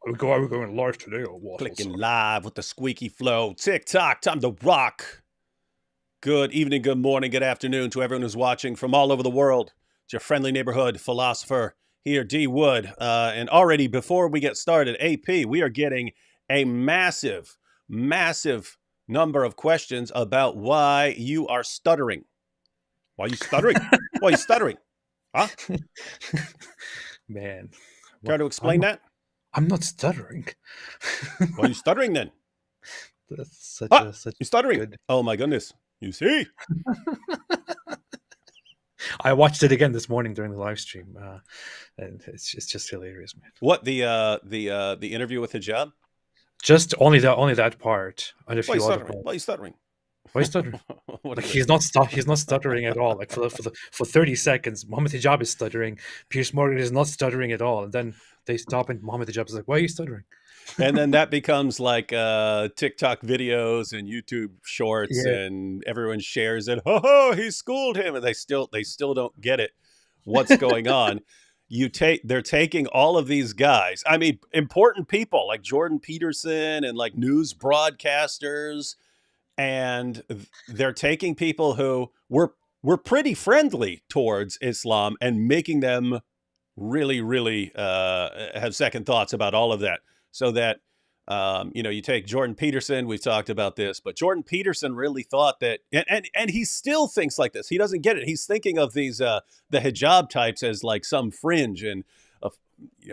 Are we going live today or what? Clicking live with the squeaky flow. TikTok, time to rock. Good evening, good morning, good afternoon to everyone who's watching from all over the world. It's your friendly neighborhood philosopher here, D. Wood. And already before we get started, AP, we are getting a massive number of questions about why you are stuttering. Why are you stuttering? Why are you stuttering? Huh? Man. Try to explain that? I'm not stuttering. Why are you stuttering then? That's such you're stuttering. good. Oh my goodness. You see? I watched it again this morning during the live stream, and it's just hilarious, man. What the interview with Hijab? Just only that part, and a Why are you few other stuttering? parts. Why are you stuttering? Why is stuttering? What Like is he's not stuttering at all. Like for 30 seconds, Mohammed Hijab is stuttering. Piers Morgan is not stuttering at all, and then they stop, and Mohammed Hijab is like, "Why are you stuttering?" And then that becomes like TikTok videos and YouTube shorts, Yeah. and everyone shares it. Oh, he schooled him, and they still don't get it. What's going on? They're taking all of these guys. I mean, important people like Jordan Peterson and like news broadcasters, and they're taking people who were pretty friendly towards Islam and making them really have second thoughts about all of that. So that you take Jordan Peterson. We've talked about this, but Jordan Peterson really thought that, and he still thinks like this. He doesn't get it. He's thinking of these the hijab types as like some fringe, and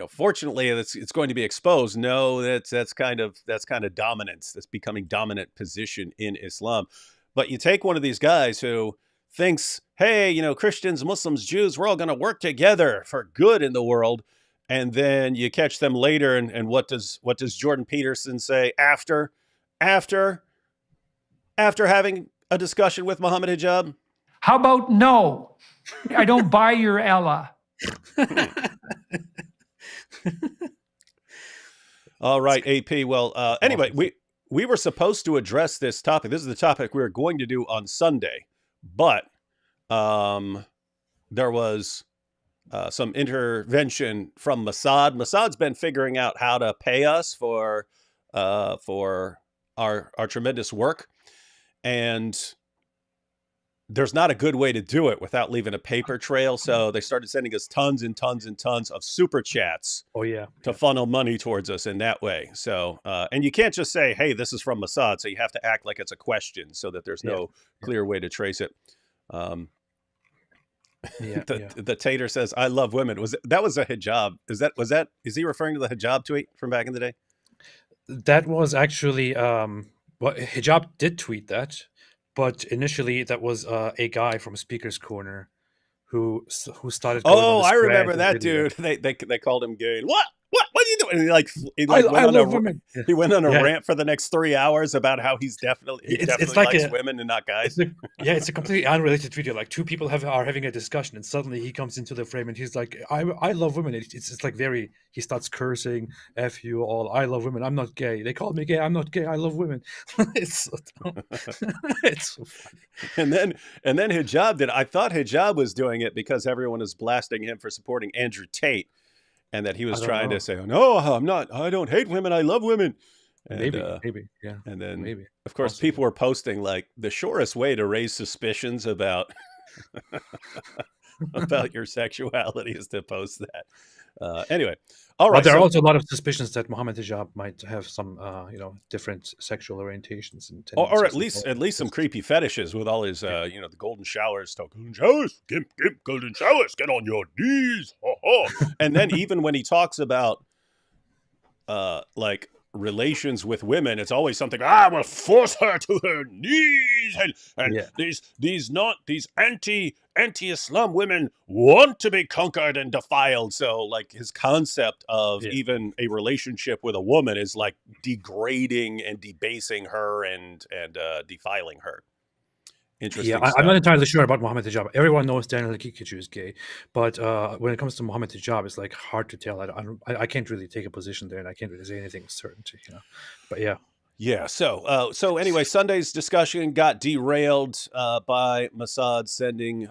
fortunately, it's going to be exposed. No, that's kind of dominance. That's becoming dominant position in Islam. But you take one of these guys who thinks, hey, Christians, Muslims, Jews, we're all going to work together for good in the world. And then you catch them later, and what does Jordan Peterson say after having a discussion with Mohammed Hijab? How about no? I don't buy your Ella. All right, AP. Well, anyway, we were supposed to address this topic. This is the topic we were going to do on Sunday, but there was some intervention from Mossad. Mossad's been figuring out how to pay us for our tremendous work, and there's not a good way to do it without leaving a paper trail. So they started sending us tons and tons and tons of super chats. Oh yeah. To funnel money towards us in that way. So, and you can't just say, hey, this is from Mossad. So you have to act like it's a question so that there's no clear way to trace it. The Tater says, I love women. That was a hijab. Is he referring to the hijab tweet from back in the day? That was actually, Hijab did tweet that, but initially that was a guy from Speaker's Corner who started. Oh, I remember that dude. They called him gay. What are you doing? And he went on a rant for the next 3 hours about how he definitely likes women and not guys. It's a completely unrelated video. Like two people are having a discussion, and suddenly he comes into the frame and he's like, I love women. It's like he starts cursing, F you all, I love women, I'm not gay. They called me gay, I'm not gay, I love women. It's so funny. And then Hijab did. I thought Hijab was doing it because everyone is blasting him for supporting Andrew Tate, and that he was trying to say, oh, no, I'm not. I don't hate women. I love women. And, maybe, yeah. And then, of course, people were posting like the surest way to raise suspicions about your sexuality is to post that. Anyway, all right. But there are also a lot of suspicions that Mohammed Hijab might have some, different sexual orientations, and or at least some creepy fetishes with all his, the golden showers. Golden showers, get golden showers. Get on your knees. And then even when he talks about, like relations with women, it's always something. I will force her to her knees, and these anti-Islam women want to be conquered and defiled. So like his concept of even a relationship with a woman is like degrading and debasing her and defiling her. Interesting. Yeah, I'm not entirely sure about Mohammed Hijab. Everyone knows Daniel Kikuchu is gay, but when it comes to Mohammed Hijab, it's like hard to tell. I can't really take a position there, and I can't really say anything with certainty. But yeah. Yeah. So anyway, Sunday's discussion got derailed by Mossad sending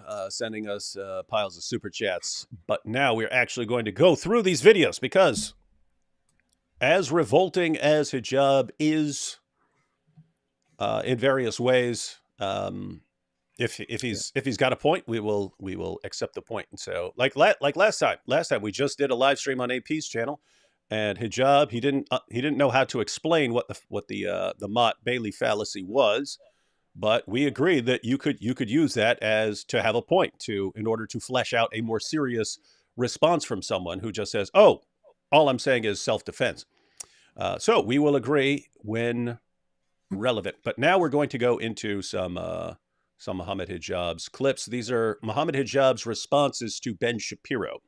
us piles of super chats. But now we're actually going to go through these videos because, as revolting as hijab is in various ways, if he's got a point, we will accept the point. And so like last time we just did a live stream on AP's channel, and hijab, he didn't know how to explain what the Mott Bailey fallacy was, but we agreed that you could use that as to have a point in order to flesh out a more serious response from someone who just says, "Oh, all I'm saying is self-defense." So we will agree when relevant. But now we're going to go into some Mohammed Hijab's clips. These are Mohammed Hijab's responses to Ben Shapiro.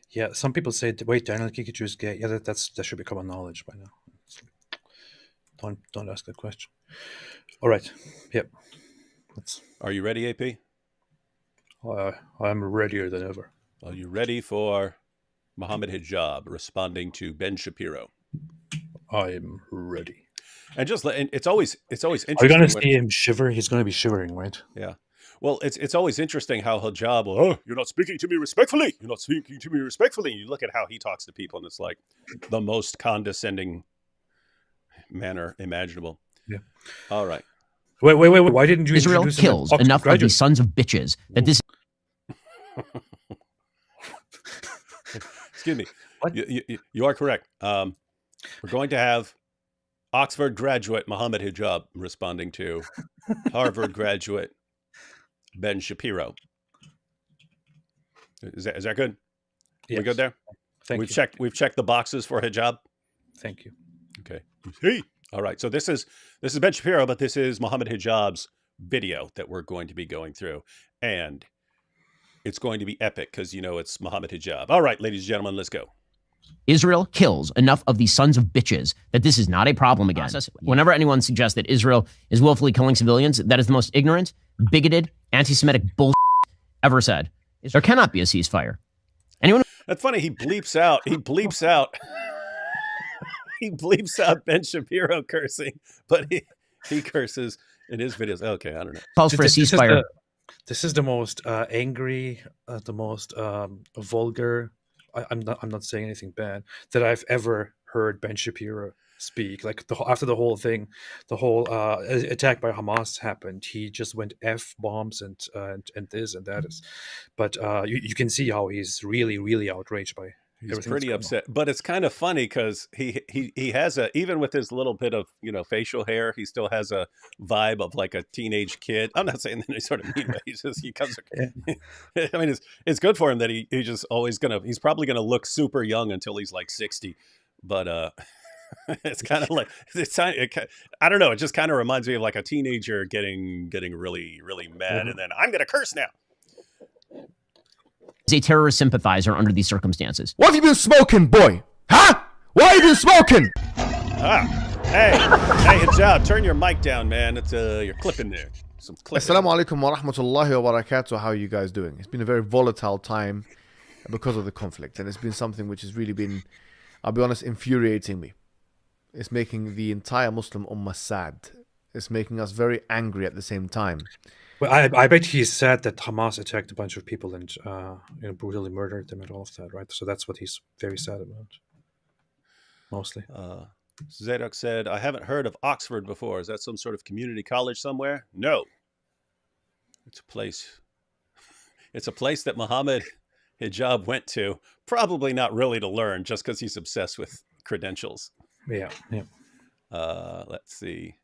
Yeah, some people say, "Wait, Daniel Kikuchu is gay." Yeah, that should be common knowledge by now. Don't ask that question. All right. Yep. Are you ready, AP? I'm readier than ever. Are you ready for Mohammed Hijab responding to Ben Shapiro? I'm ready. And it's always interesting. Are you going to see him shiver? He's going to be shivering, right? Yeah. Well, it's always interesting how Hijab will, "Oh, you're not speaking to me respectfully. You're not speaking to me respectfully." And you look at how he talks to people, and it's like the most condescending manner imaginable. Yeah. All right. Wait. Why didn't you Israel kills enough of these sons of bitches that this... Excuse me. You are correct. We're going to have Oxford graduate Mohammed Hijab responding to Harvard graduate Ben Shapiro. Is that good? Yes. We good there? We've checked the boxes for hijab. Thank you. Okay. Hey. All right. So this is Ben Shapiro, but this is Mohammed Hijab's video that we're going to be going through, and it's going to be epic because it's Mohammed Hijab. All right, ladies and gentlemen, let's go. Israel kills enough of these sons of bitches that this is not a problem again. Whenever anyone suggests that Israel is willfully killing civilians, that is the most ignorant, bigoted, anti-Semitic bullshit ever said. There cannot be a ceasefire. Anyone? That's funny. He bleeps out. He bleeps out Ben Shapiro cursing, but he curses in his videos. Okay, I don't know. Calls for a ceasefire. This is the most angry, the most vulgar. I'm not saying anything bad that I've ever heard Ben Shapiro speak. Like after the whole thing, the whole attack by Hamas happened, he just went F bombs and this and that is. But you can see how he's really, really outraged by. He's pretty upset, but it's kind of funny because he has even with his little bit of facial hair, he still has a vibe of like a teenage kid. I'm not saying that he's sort of mean, but he comes. Yeah. I mean, it's good for him that he just always he's probably gonna look super young until he's like 60, but it's kind of like I don't know. It just kind of reminds me of like a teenager getting really, really mad, and then I'm gonna curse now. Is a terrorist sympathizer under these circumstances. What have you been smoking, boy? Huh? What have you been smoking? Hey, Hijab, turn your mic down, man. It's you're clipping there. Some clipping. Assalamu alaikum wa rahmatullahi wa barakatuh. How are you guys doing? It's been a very volatile time because of the conflict, and it's been something which has really been, I'll be honest, infuriating me. It's making the entire Muslim ummah sad. It's making us very angry at the same time. Well, I bet he's sad that Hamas attacked a bunch of people and brutally murdered them and all of that, right? So that's what he's very sad about, mostly. Zadok said, "I haven't heard of Oxford before. Is that some sort of community college somewhere?" No. It's a place. It's a place that Mohammed Hijab went to, probably not really to learn, just because he's obsessed with credentials. Yeah. Let's see.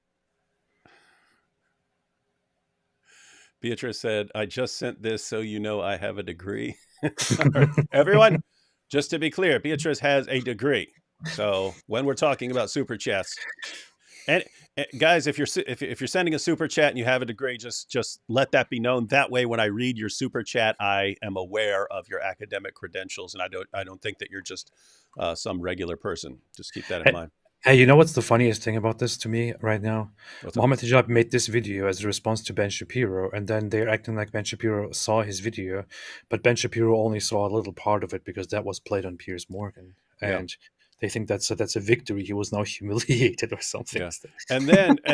Beatrice said, "I just sent this so you know I have a degree." Everyone, just to be clear, Beatrice has a degree. So when we're talking about super chats, and guys, if you're sending a super chat and you have a degree, just let that be known. That way, when I read your super chat, I am aware of your academic credentials, and I don't think that you're just some regular person. Just keep that in mind. Hey, you know what's the funniest thing about this to me right now? Mohammed Hijab made this video as a response to Ben Shapiro, and then they're acting like Ben Shapiro saw his video, but Ben Shapiro only saw a little part of it because that was played on Piers Morgan, and they think that's a victory. He was now humiliated or something. Yeah. And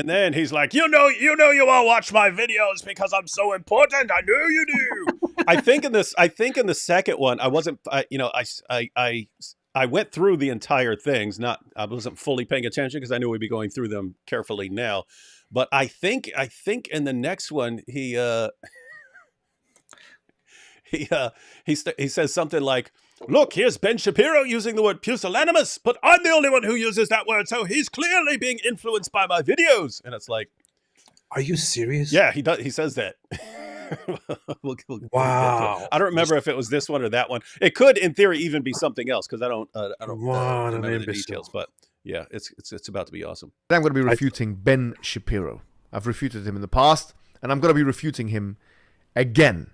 then he's like, you all watch my videos because I'm so important. I know you do. I think in the second one, I wasn't. I went through the entire things. I wasn't fully paying attention because I knew we'd be going through them carefully now. But I think in the next one he says something like, "Look, here's Ben Shapiro using the word pusillanimous, but I'm the only one who uses that word, so he's clearly being influenced by my videos." And it's like, are you serious? yeah, he does. He says that. We'll Wow. I don't remember if it was this one or that one. It could, in theory, even be something else because I don't What an remember the imbecile. details. But yeah, it's about to be awesome. I'm going to be refuting Ben Shapiro. I've refuted him in the past, and I'm going to be refuting him again.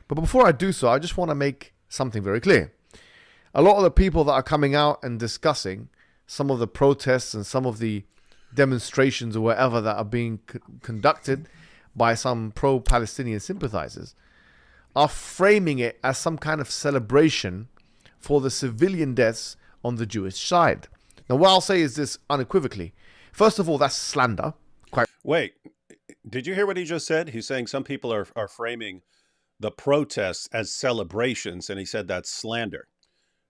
But before I do so, I just want to make something very clear. A lot of the people that are coming out and discussing some of the protests and some of the demonstrations or whatever that are being conducted by some pro-Palestinian sympathizers are framing it as some kind of celebration for the civilian deaths on the Jewish side. Now, what I'll say is this unequivocally. First of all, that's slander. Wait, did you hear what he just said? He's saying some people are framing the protests as celebrations, and he said that's slander.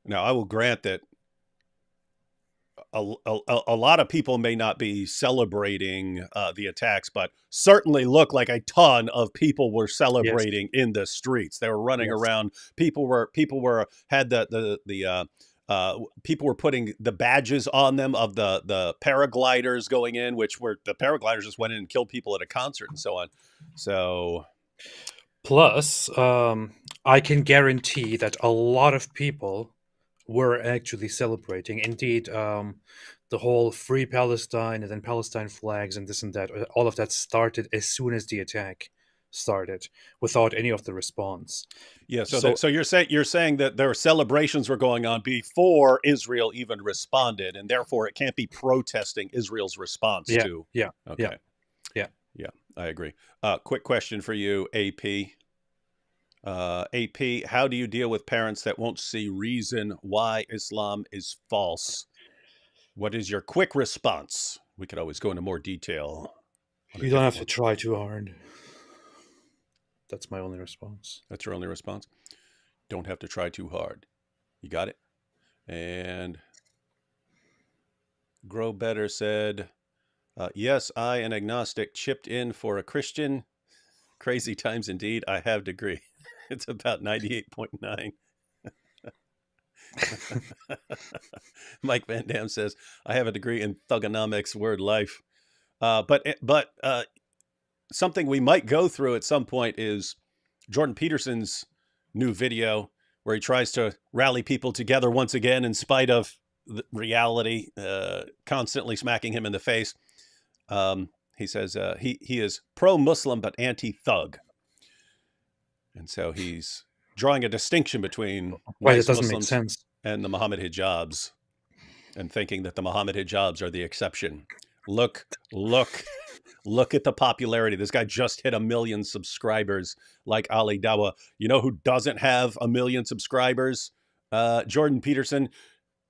Now, I will grant that a lot of people may not be celebrating the attacks, but certainly look like a ton of people were celebrating in the streets. They were running around. People were people were putting the badges on them of the paragliders going in, which were the paragliders just went in and killed people at a concert and so on. So, plus, I can guarantee that a lot of people were actually celebrating. Indeed, the whole Free Palestine and then Palestine flags and this and that, all of that started as soon as the attack started, without any of the response. yeah. So you're saying that their celebrations were going on before Israel even responded, and therefore it can't be protesting Israel's response to. Yeah. Okay. Yeah. I agree. Quick question for you, AP. AP, how do you deal with parents that won't see reason why Islam is false? What is your quick response? We could always go into more detail. You don't have to try too hard. That's my only response. That's your only response? Don't have to try too hard. You got it? And Grow Better said, yes, I, an agnostic, chipped in for a Christian. Crazy times indeed. I have degree. It's about 98.9. Mike Van Dam says, I have a degree in thugonomics, word life. But something we might go through at some point is Jordan Peterson's new video where he tries to rally people together once again in spite of the reality constantly smacking him in the face. He says he is pro-Muslim but anti-thug. And so he's drawing a distinction betwing white Muslims and the Mohammed Hijabs, and thinking that the Mohammed Hijabs are the exception. Look at the popularity. This guy just hit 1 million subscribers like Ali Dawa. You know who doesn't have 1 million subscribers? Jordan Peterson,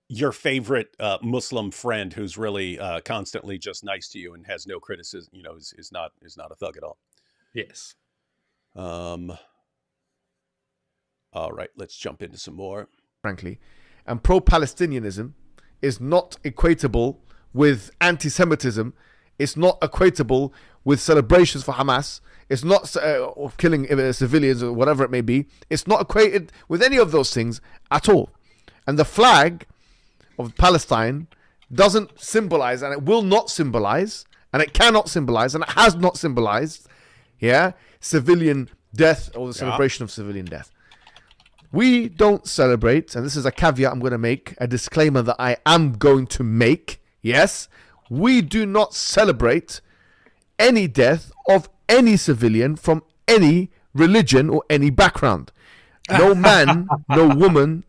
your favorite Muslim friend who's really constantly just nice to you and has no criticism, is not a thug at all. Yes. All right, let's jump into some more. Frankly, and pro-Palestinianism is not equatable with anti-Semitism. It's not equatable with celebrations for Hamas. It's not killing civilians or whatever it may be. It's not equated with any of those things at all. And the flag of Palestine doesn't symbolize, and it will not symbolize, and it cannot symbolize, and it has not symbolized, civilian death or the celebration of civilian death. We don't celebrate, and this is a caveat I'm going to make, a disclaimer that I am going to make. Yes, we do not celebrate any death of any civilian from any religion or any background. No man, no woman.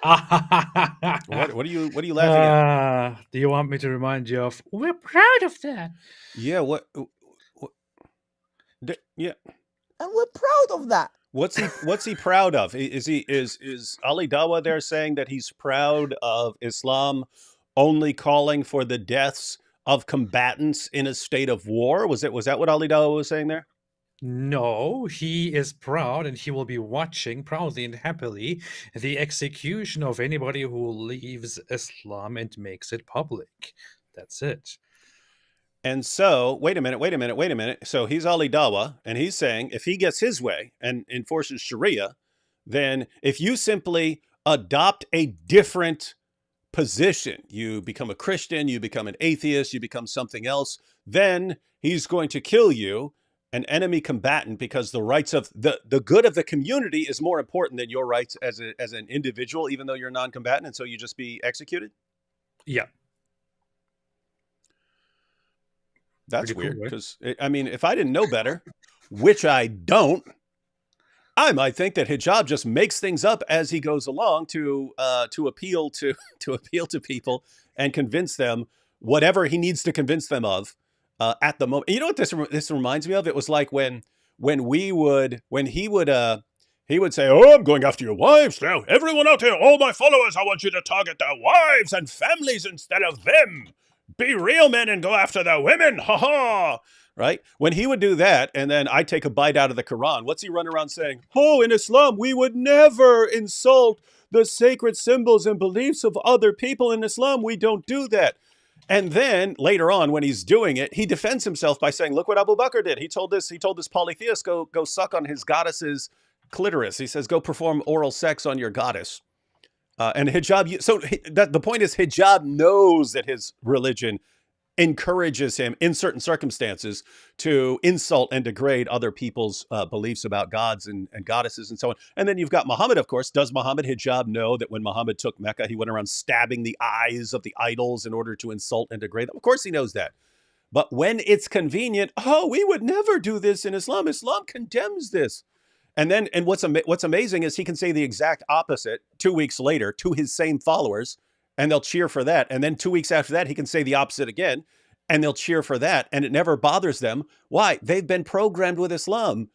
What are you laughing at? Do you want me to remind you of? We're proud of that. Yeah. What yeah. And we're proud of that. What's he proud of? Is Ali Dawa there saying that he's proud of Islam only calling for the deaths of combatants in a state of war? Was that what Ali Dawa was saying there? No, he is proud and he will be watching proudly and happily the execution of anybody who leaves Islam and makes it public. That's it. And so, wait a minute. So he's Ali Dawa, and he's saying if he gets his way and enforces Sharia, then if you simply adopt a different position, you become a Christian, you become an atheist, you become something else, then he's going to kill you, an enemy combatant, because the rights of the good of the community is more important than your rights as an individual, even though you're a non-combatant, and so you just be executed. Yeah. That's Pretty weird, cool, right? because I mean, if I didn't know better, which I don't, I might think that Hijab just makes things up as he goes along to appeal to to appeal to people and convince them whatever he needs to convince them of at the moment. You know what this reminds me of? It was like when he would say, "Oh, I'm going after your wives now. Everyone out here, all my followers, I want you to target their wives and families instead of them. Be real men and go after the women. Ha ha." Right? When he would do that, and then I take a bite out of the Quran, what's he run around saying? Oh, in Islam, we would never insult the sacred symbols and beliefs of other people. In Islam, we don't do that. And then later on, when he's doing it, he defends himself by saying, look what Abu Bakr did. He told this polytheist, go suck on his goddess's clitoris. He says, go perform oral sex on your goddess. And Hijab, so the point is Hijab knows that his religion encourages him in certain circumstances to insult and degrade other people's beliefs about gods and goddesses and so on. And then you've got Muhammad, of course. Does Muhammad Hijab know that when Muhammad took Mecca, he went around stabbing the eyes of the idols in order to insult and degrade them? Of course he knows that. But when it's convenient, oh, we would never do this in Islam. Islam condemns this. And then, and what's amazing is he can say the exact opposite 2 weeks later to his same followers, and they'll cheer for that. And then 2 weeks after that, he can say the opposite again, and they'll cheer for that. And it never bothers them. Why? They've been programmed with Islam.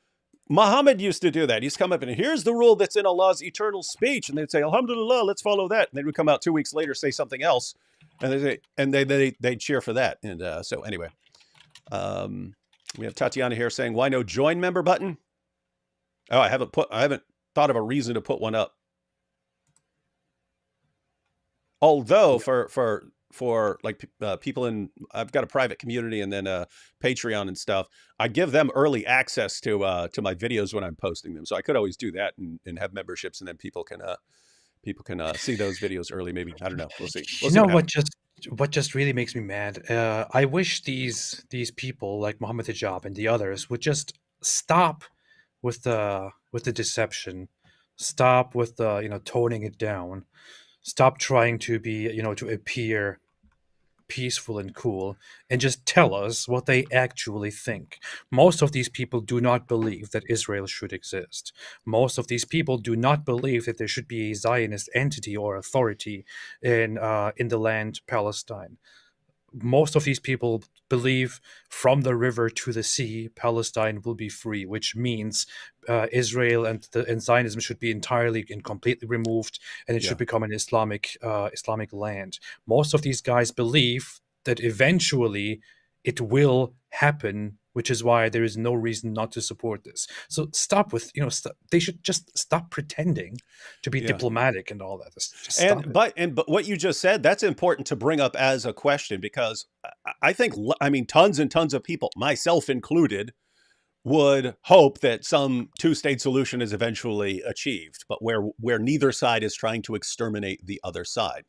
Muhammad used to do that. He's come up and here's the rule that's in Allah's eternal speech. And they'd say, Alhamdulillah, let's follow that. And then we come out 2 weeks later, say something else. And they say, and they cheer for that. And so anyway, we have Tatiana here saying, why no join member button? Oh, I haven't thought of a reason to put one up. Although for like people in, I've got a private community and then Patreon and stuff. I give them early access to my videos when I'm posting them. So I could always do that and have memberships, and then people can see those videos early. Maybe, I don't know. We'll see. You know what just really makes me mad? I wish these people like Mohammed Hijab and the others would just stop with the deception, stop with the toning it down, stop trying to be to appear peaceful and cool, and just tell us what they actually think. Most of these people do not believe that Israel should exist. Most of these people do not believe that there should be a Zionist entity or authority in the land Palestine. Most of these people believe from the river to the sea, Palestine will be free, which means Israel and Zionism should be entirely and completely removed, and it should become an Islamic land. Most of these guys believe that eventually it will happen, which is why there is no reason not to support this. So stop with they should just stop pretending to be diplomatic and all that. Just stop but what you just said, that's important to bring up as a question, because I think tons and tons of people, myself included, would hope that some two-state solution is eventually achieved, but where neither side is trying to exterminate the other side.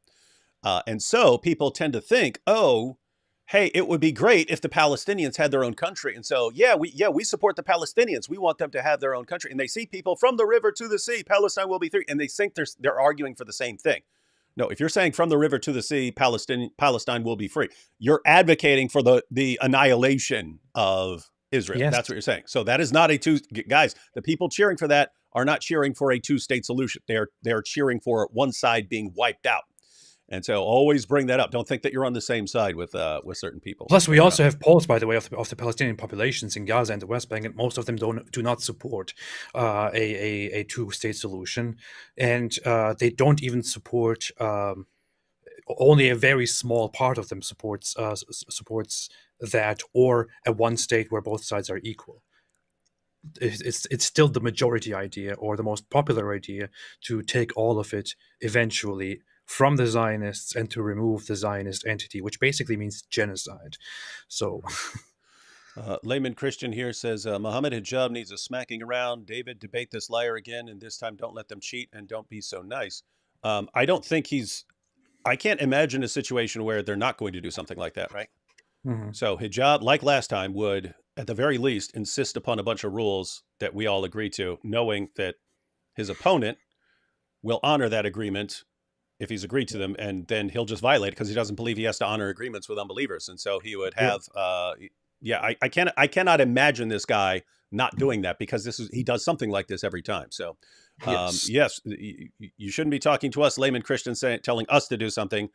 And so people tend to think, oh, hey, it would be great if the Palestinians had their own country. And so, we support the Palestinians. We want them to have their own country. And they see people from the river to the sea, Palestine will be free. And they think they're arguing for the same thing. No, if you're saying from the river to the sea, Palestine will be free, you're advocating for the annihilation of Israel. Yes. That's what you're saying. So that is not guys, the people cheering for that are not cheering for a two-state solution. They're cheering for one side being wiped out. And so always bring that up. Don't think that you're on the same side with certain people. Plus, we also have polls, by the way, of the Palestinian populations in Gaza and the West Bank, and most of them do not support a two-state solution, and they don't even support. Only a very small part of them supports that, or a one state where both sides are equal. it's still the majority idea or the most popular idea to take all of it eventually from the Zionists and to remove the Zionist entity, which basically means genocide. So Layman Christian here says, Mohammed Hijab needs a smacking around. David, debate this liar again, and this time don't let them cheat and don't be so nice. I don't think I can't imagine a situation where they're not going to do something like that, right? So Hijab, like last time, would at the very least insist upon a bunch of rules that we all agree to, knowing that his opponent will honor that agreement if he's agreed to them, and then he'll just violate it because he doesn't believe he has to honor agreements with unbelievers. And so he would have, I cannot imagine this guy not doing that, because he does something like this every time. So yes, you shouldn't be talking to us layman Christians telling us to do something.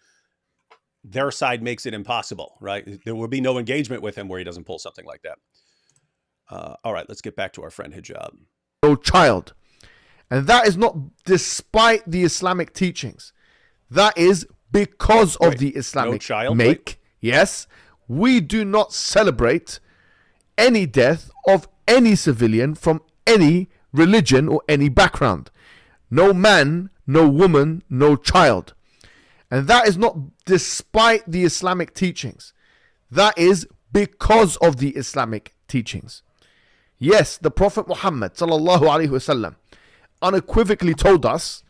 Their side makes it impossible, right? There will be no engagement with him where he doesn't pull something like that. All right, let's get back to our friend Hijab. No child. And that is not despite the Islamic teachings. That is because of the Islamic child? make. Yes, we do not celebrate any death of any civilian from any religion or any background. No man, no woman, no child. And that is not despite the Islamic teachings. That is because of the Islamic teachings. Yes, the Prophet Muhammad sallallahu alaihi wasallam unequivocally told us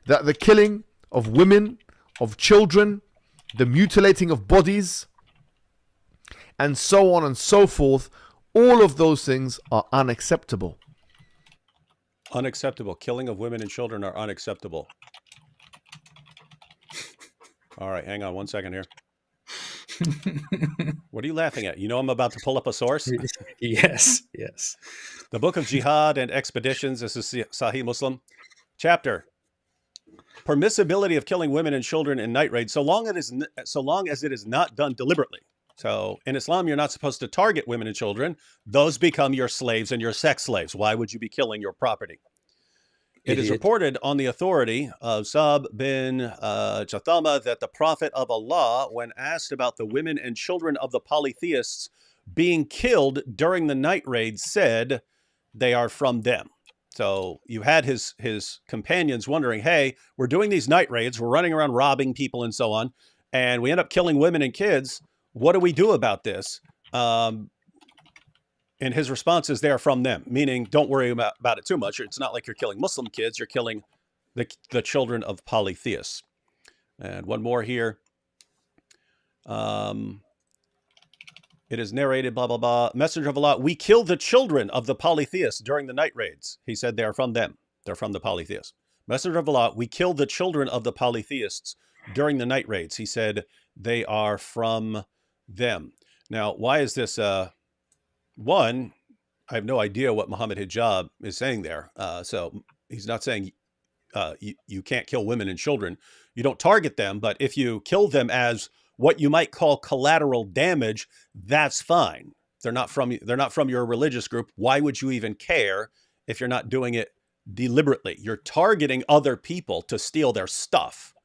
that the killing of women, of children, the mutilating of bodies, and so on and so forth, all of those things are unacceptable. Unacceptable. Killing of women and children are unacceptable. All right, hang on one second here. What are you laughing at? You know I'm about to pull up a source? yes. The Book of Jihad and Expeditions. This is Sahih Muslim. Chapter. Permissibility of killing women and children in night raids, so long as it is not done deliberately. So in Islam, you're not supposed to target women and children. Those become your slaves and your sex slaves. Why would you be killing your property? It is reported on the authority of Sa'b bin Jathama that the Prophet of Allah, when asked about the women and children of the polytheists being killed during the night raids, said they are from them. So you had his companions wondering, hey, we're doing these night raids, we're running around robbing people and so on, and we end up killing women and kids. What do we do about this? And his response is they're from them, meaning don't worry about it too much. It's not like you're killing Muslim kids. You're killing the children of polytheists. And one more here. It is narrated, blah, blah, blah. Messenger of Allah, we kill the children of the polytheists during the night raids. He said they are from them. They're from the polytheists. Messenger of Allah, we kill the children of the polytheists during the night raids. He said they are from them. Now, why is this... One, I have no idea what Mohammed Hijab is saying there. So he's not saying you can't kill women and children. You don't target them, but if you kill them as what you might call collateral damage, that's fine. They're not from your religious group. Why would you even care if you're not doing it deliberately? You're targeting other people to steal their stuff.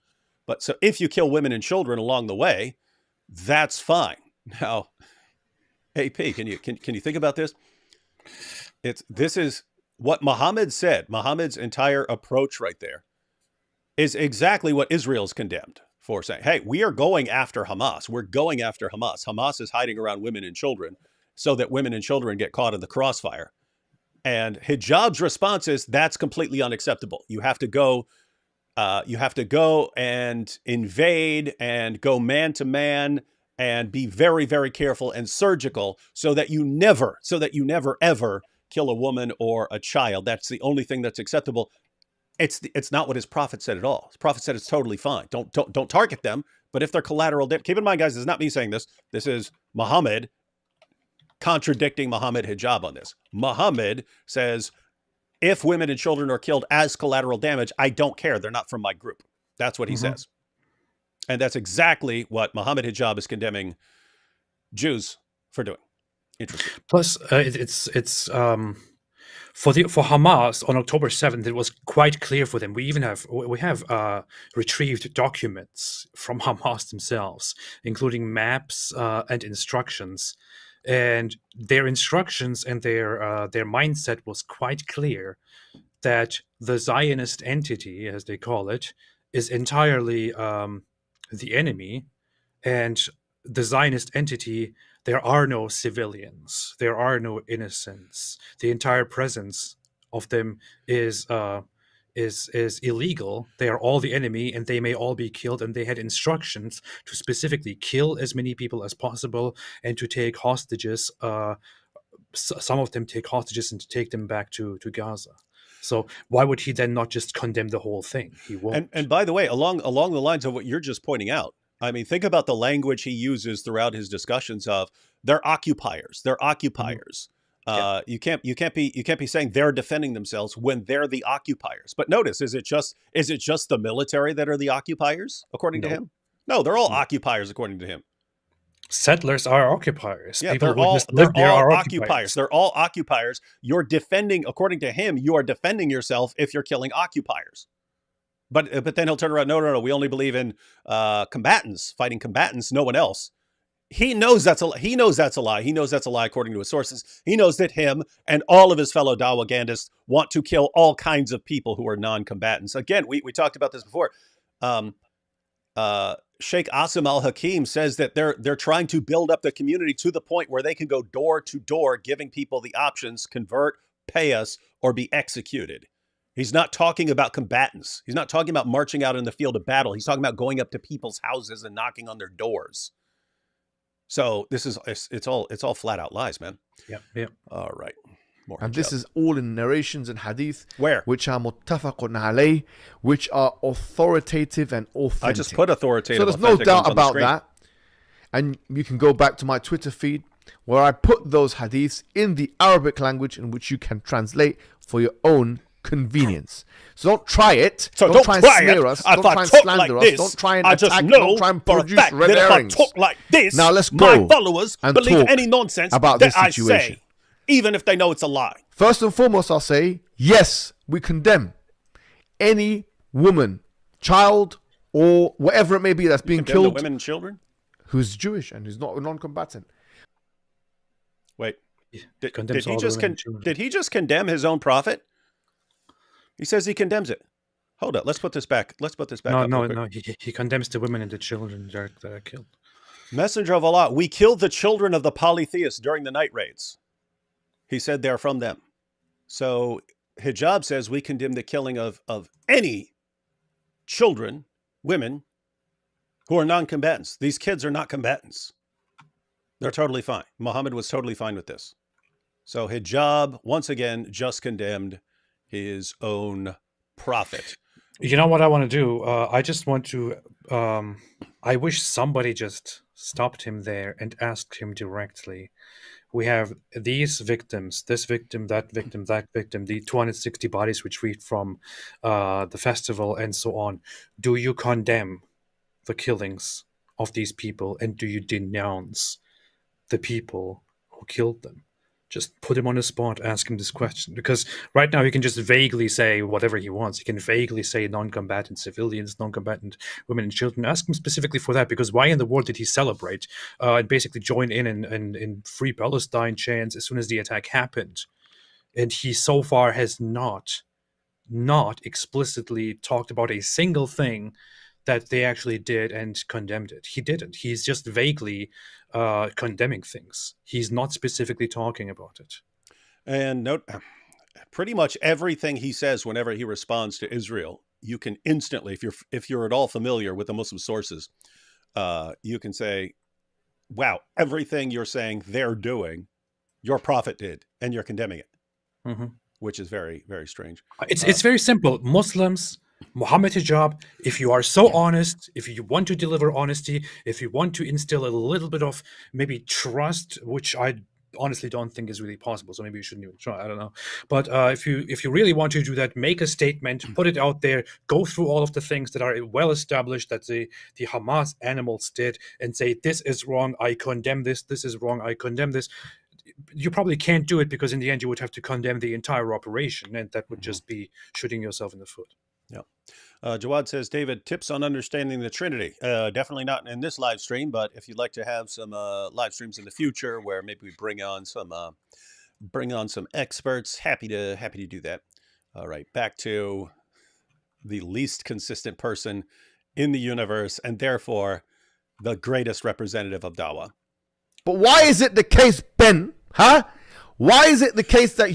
But so if you kill women and children along the way, that's fine. Now, AP, can you think about this? This is what Muhammad said. Muhammad's entire approach right there is exactly what Israel's condemned for, saying, hey, we are going after Hamas. We're going after Hamas. Hamas is hiding around women and children so that women and children get caught in the crossfire. And Hijab's response is that's completely unacceptable. You have to go and invade and go man to man and be very, very careful and surgical so that you never ever kill a woman or a child. That's the only thing that's acceptable. It's not what his prophet said at all. His prophet said it's totally fine. Don't target them. But if they're collateral, keep in mind, guys, this is not me saying this. This is Muhammad contradicting Mohammed Hijab on this. Muhammad says, if women and children are killed as collateral damage, I don't care. They're not from my group. That's what he says. And that's exactly what Mohammed Hijab is condemning Jews for doing. Interesting. Plus, it's for Hamas on October 7th. It was quite clear for them. We have retrieved documents from Hamas themselves, including maps and instructions and their instructions and their mindset was quite clear that the Zionist entity, as they call it, is entirely the enemy, and the Zionist entity, there are no civilians, there are no innocents. The entire presence of them is illegal. They are all the enemy, and they may all be killed. And they had instructions to specifically kill as many people as possible and to take hostages. Some of them take hostages and to take them back to Gaza. So why would he then not just condemn the whole thing? He won't. And by the way, along the lines of what you're just pointing out, I mean, think about the language he uses throughout his discussions of they're occupiers. They're occupiers. You can't be saying they're defending themselves when they're the occupiers. But notice, is it just the military that are the occupiers according to him? No, they're all occupiers according to him. Settlers are occupiers. Yeah, People they're all are occupiers. They're all occupiers. You're defending, according to him, you are defending yourself if you're killing occupiers. But then he'll turn around. No. We only believe in combatants, fighting combatants. No one else. He knows that's a lie. He knows that's a lie. He knows that's a lie according to his sources. He knows that him and all of his fellow Dawagandists want to kill all kinds of people who are non-combatants. Again, we talked about this before. Sheikh Asim al-Hakim says that they're trying to build up the community to the point where they can go door to door, giving people the options: convert, pay us, or be executed. He's not talking about combatants. He's not talking about marching out in the field of battle. He's talking about going up to people's houses and knocking on their doors. So it's all flat out lies, man. Yeah. All right. More And hijab. this is all in narrations and hadith, Where? which are muttafaqun alayh, which are authoritative and authentic. I just put authoritative. So there's no authentic doubt ones on the about screen. that. And you can go back to my Twitter feed where I put those hadiths in the Arabic language in which you can translate for your own convenience. So don't try it. So don't try and smear us. Don't try and slander us. Don't try and attack. Don't try and produce red herrings. Talk like this, Now let's go my followers and believe talk any nonsense about that this I situation. say, even if they know it's a lie. First and foremost, I'll say, yes, we condemn any woman, child, or whatever it may be that's being Condemn the killed women and children. who's Jewish and who's not a non-combatant. Wait, did condemns all he the just women and children. did he just condemn his own prophet? He says he condemns it. Hold up, let's put this back. Let's put this back. up real quick. No. He condemns the women and the children that are killed. Messenger of Allah, we killed the children of the polytheists during the night raids. He said they're from them. So Hijab says we condemn the killing of any children, women, who are non-combatants. These kids are not combatants. They're totally fine. Mohammed was totally fine with this. So Hijab, once again, just condemned his own prophet. You know what I want to do? I just want to. I wish somebody just stopped him there and asked him directly. We have these victims, this victim, that victim, that victim, the 260 bodies retrieved from the festival, and so on. Do you condemn the killings of these people, and do you denounce the people who killed them? Just put him on the spot, ask him this question. Because right now he can just vaguely say whatever he wants. He can vaguely say non-combatant civilians, non-combatant women and children. Ask him specifically for that, because why in the world did he celebrate and basically join in Free Palestine chants as soon as the attack happened? And he so far has not explicitly talked about a single thing that they actually did and condemned it. He didn't. He's just vaguely condemning things. He's not specifically talking about it. And note, pretty much everything he says whenever he responds to Israel, you can instantly, if you're at all familiar with the Muslim sources, you can say, wow, everything you're saying they're doing, your prophet did, and you're condemning it, which is very, very strange. It's very simple. Muslims, Mohammed Hijab, if you are so honest, if you want to deliver honesty, if you want to instill a little bit of maybe trust, which I honestly don't think is really possible, so maybe you shouldn't even try, I don't know. But if you really want to do that, make a statement, put it out there, go through all of the things that are well established that the Hamas animals did, and say, this is wrong, I condemn this, this is wrong, I condemn this. You probably can't do it, because in the end you would have to condemn the entire operation, and that would just be shooting yourself in the foot. Jawad says, David, tips on understanding the Trinity. Definitely not in this live stream, but if you'd like to have some live streams in the future where maybe we bring on some experts, happy to do that. All right, back to the least consistent person in the universe and therefore the greatest representative of Dawah. But why is it the case, Ben? Huh? Why is it the case that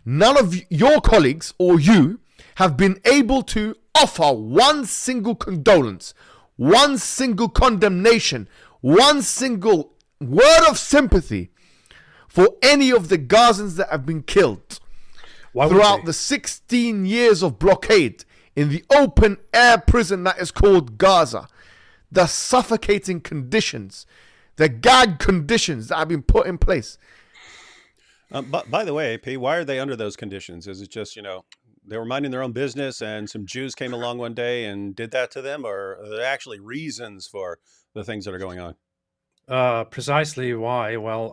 none of your colleagues or you have been able to offer one single condolence, one single condemnation, one single word of sympathy for any of the Gazans that have been killed throughout the 16 years of blockade in the open air prison that is called Gaza? The suffocating conditions, the gag conditions that have been put in place. But by the way, AP, why are they under those conditions? Is it just, they were minding their own business and some Jews came along one day and did that to them? Or are there actually reasons for the things that are going on? Precisely why? Well,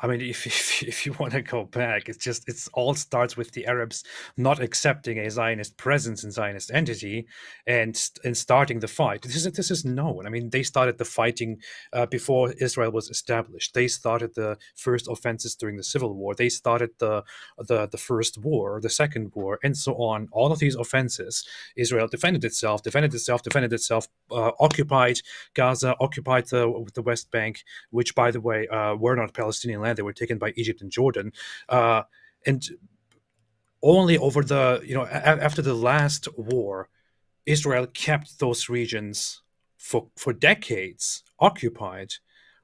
if you want to go back, it's all starts with the Arabs not accepting a Zionist presence and Zionist entity, and starting the fight. This is known. I mean, they started the fighting before Israel was established. They started the first offenses during the Civil War. They started the first war, the second war, and so on. All of these offenses, Israel defended itself, occupied Gaza, occupied the West Bank, which, by the way, were not Palestinian land. They were taken by Egypt and Jordan, and only over after the last war, Israel kept those regions for decades occupied,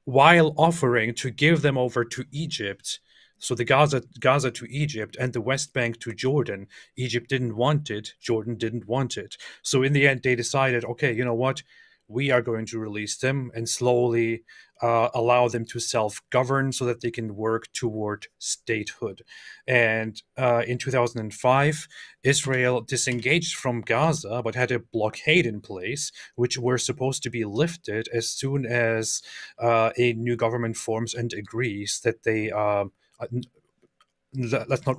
while offering to give them over to Egypt. So the Gaza to Egypt and the West Bank to Jordan. Egypt didn't want it. Jordan didn't want it. So in the end, they decided, okay, you know what? We are going to release them and slowly allow them to self-govern so that they can work toward statehood. And in 2005, Israel disengaged from Gaza, but had a blockade in place, which were supposed to be lifted as soon as a new government forms and agrees that they... let's not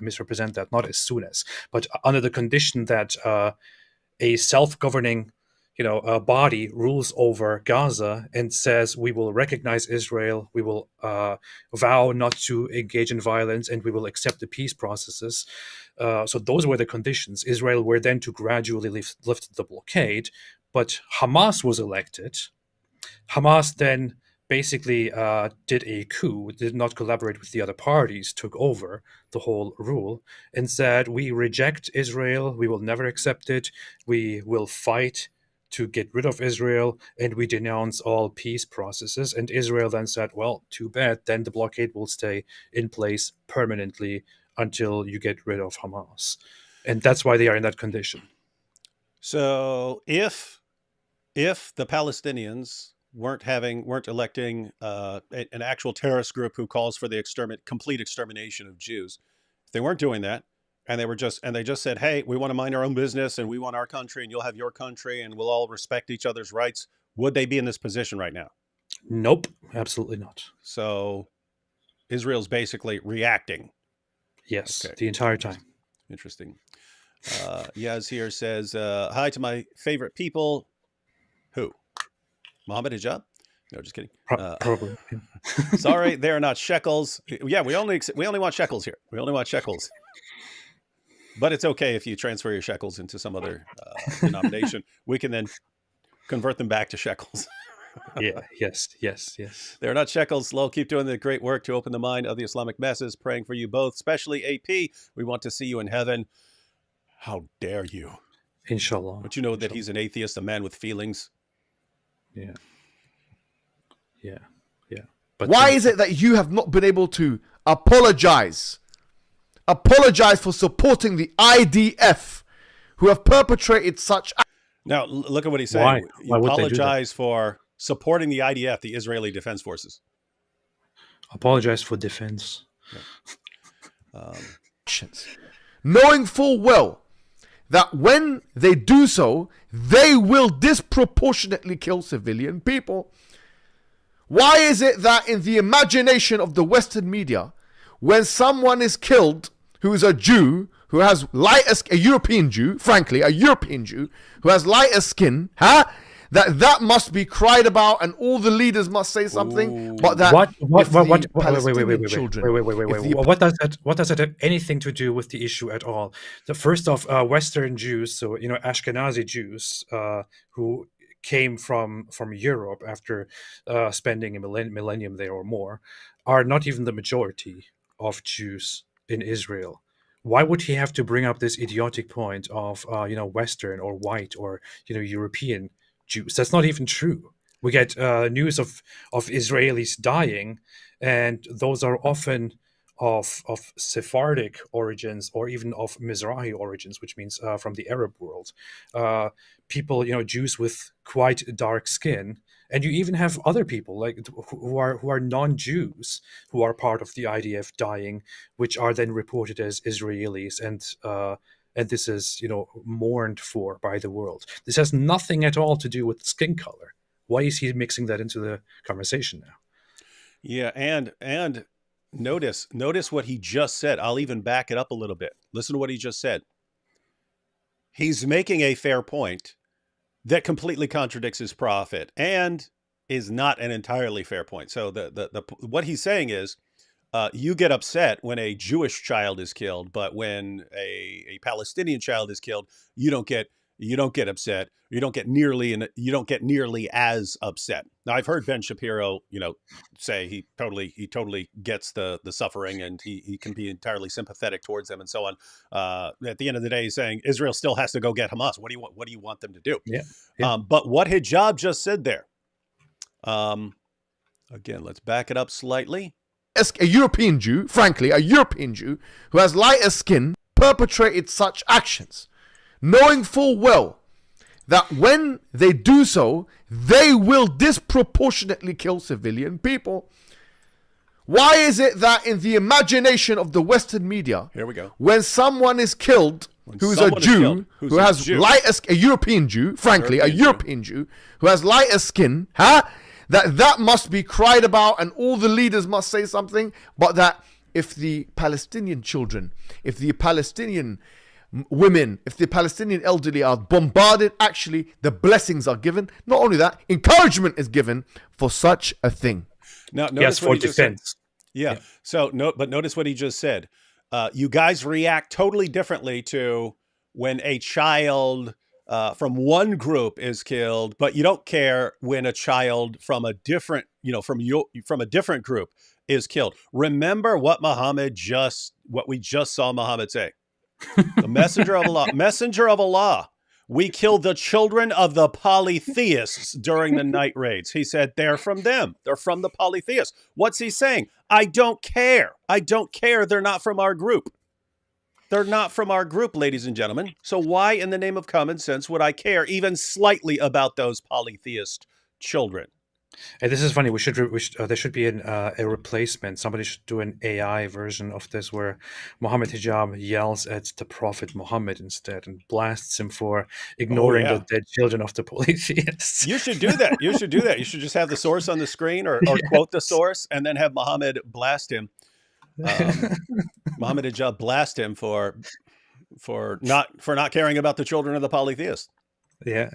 misrepresent that, not as soon as, but under the condition that a self-governing a body rules over Gaza and says, we will recognize Israel, we will vow not to engage in violence, and we will accept the peace processes. So those were the conditions. Israel were then to gradually lift the blockade, but Hamas was elected. Hamas then basically did a coup, did not collaborate with the other parties, took over the whole rule, and said, we reject Israel, we will never accept it, we will fight to get rid of Israel, and we denounce all peace processes. And Israel then said, well, too bad, then the blockade will stay in place permanently until you get rid of Hamas. And that's why they are in that condition. So if the Palestinians weren't electing an actual terrorist group who calls for the complete extermination of Jews, if they weren't doing that, and they just said, hey, we want to mind our own business and we want our country and you'll have your country and we'll all respect each other's rights, would they be in this position right now? Nope, absolutely not. So Israel's basically reacting. Yes, okay. The entire time. Interesting. Yaz here says, hi to my favorite people. Who? Mohammed, Hijab? No, just kidding. Probably. Sorry, they're not shekels. Yeah, we only want shekels here. We only want shekels. But it's okay if you transfer your shekels into some other denomination. We can then convert them back to shekels. Yeah. Yes. They're not shekels. Lol, keep doing the great work to open the mind of the Islamic masses. Praying for you both, especially AP. We want to see you in heaven. How dare you? Inshallah. But you know that he's an atheist, a man with feelings. Yeah. But why is it that you have not been able to apologize for supporting the IDF, who have perpetrated such... Now, look at what he's saying. Why would apologize for supporting the IDF, the Israeli Defense Forces. Apologize for defense. Yeah. Knowing full well that when they do so, they will disproportionately kill civilian people. Why is it that in the imagination of the Western media, when someone is killed who is a Jew, who has a European Jew, frankly, a European Jew who has lighter skin, that must be cried about, and all the leaders must say something. But that Palestinian children, what does that have anything to do with the issue at all? The first off, Western Jews, so Ashkenazi Jews, who came from Europe after spending a millennium there or more, are not even the majority of Jews in Israel. Why would he have to bring up this idiotic point of Western or white or European Jews? That's not even true. We get news of Israelis dying, and those are often of Sephardic origins or even of Mizrahi origins, which means from the Arab world. People, Jews with quite dark skin, and you even have other people like who are non-Jews who are part of the IDF dying, which are then reported as Israelis, and this is mourned for by the world. This has nothing at all to do with skin color. Why is he mixing that into the conversation now? Yeah, and notice what he just said. I'll even back it up a little bit. Listen to what he just said. He's making a fair point that completely contradicts his prophet and is not an entirely fair point. So the what he's saying is, you get upset when a Jewish child is killed, but when a Palestinian child is killed, you don't get upset. You don't get nearly as upset. Now, I've heard Ben Shapiro, say he totally gets the suffering, and he can be entirely sympathetic towards them and so on. At the end of the day, he's saying Israel still has to go get Hamas. What do you want them to do? Yeah. But what Hijab just said there, again, let's back it up slightly. A European Jew, frankly, a European Jew who has lighter skin perpetrated such actions, knowing full well that when they do so, they will disproportionately kill civilian people. Why is it that in the imagination of the Western media, here we go, when someone is killed who's a Jew, who has a European Jew, frankly, a European Jew who has lighter skin, that must be cried about, and all the leaders must say something, but that if the Palestinian children, if the Palestinian women, if the Palestinian elderly are bombarded, actually the blessings are given. Not only that, encouragement is given for such a thing. Now, notice yes, for what he defense. Just said. Yeah. So but notice what he just said. You guys react totally differently to when a child from one group is killed, but you don't care when a child from a different, from a different group is killed. Remember what we just saw Muhammad say. The messenger of Allah, we killed the children of the polytheists during the night raids. He said, they're from them. They're from the polytheists. What's he saying? I don't care. They're not from our group. They're not from our group, ladies and gentlemen. So why in the name of common sense would I care even slightly about those polytheist children? And this is funny. There should be a replacement. Somebody should do an AI version of this where Mohammed Hijab yells at the Prophet Muhammad instead and blasts him for ignoring the dead children of the polytheists. You should do that. You should just have the source on the screen or quote the source and then have Muhammad blast him. Mohammed Hijab blast him for not caring about the children of the polytheists. Yeah.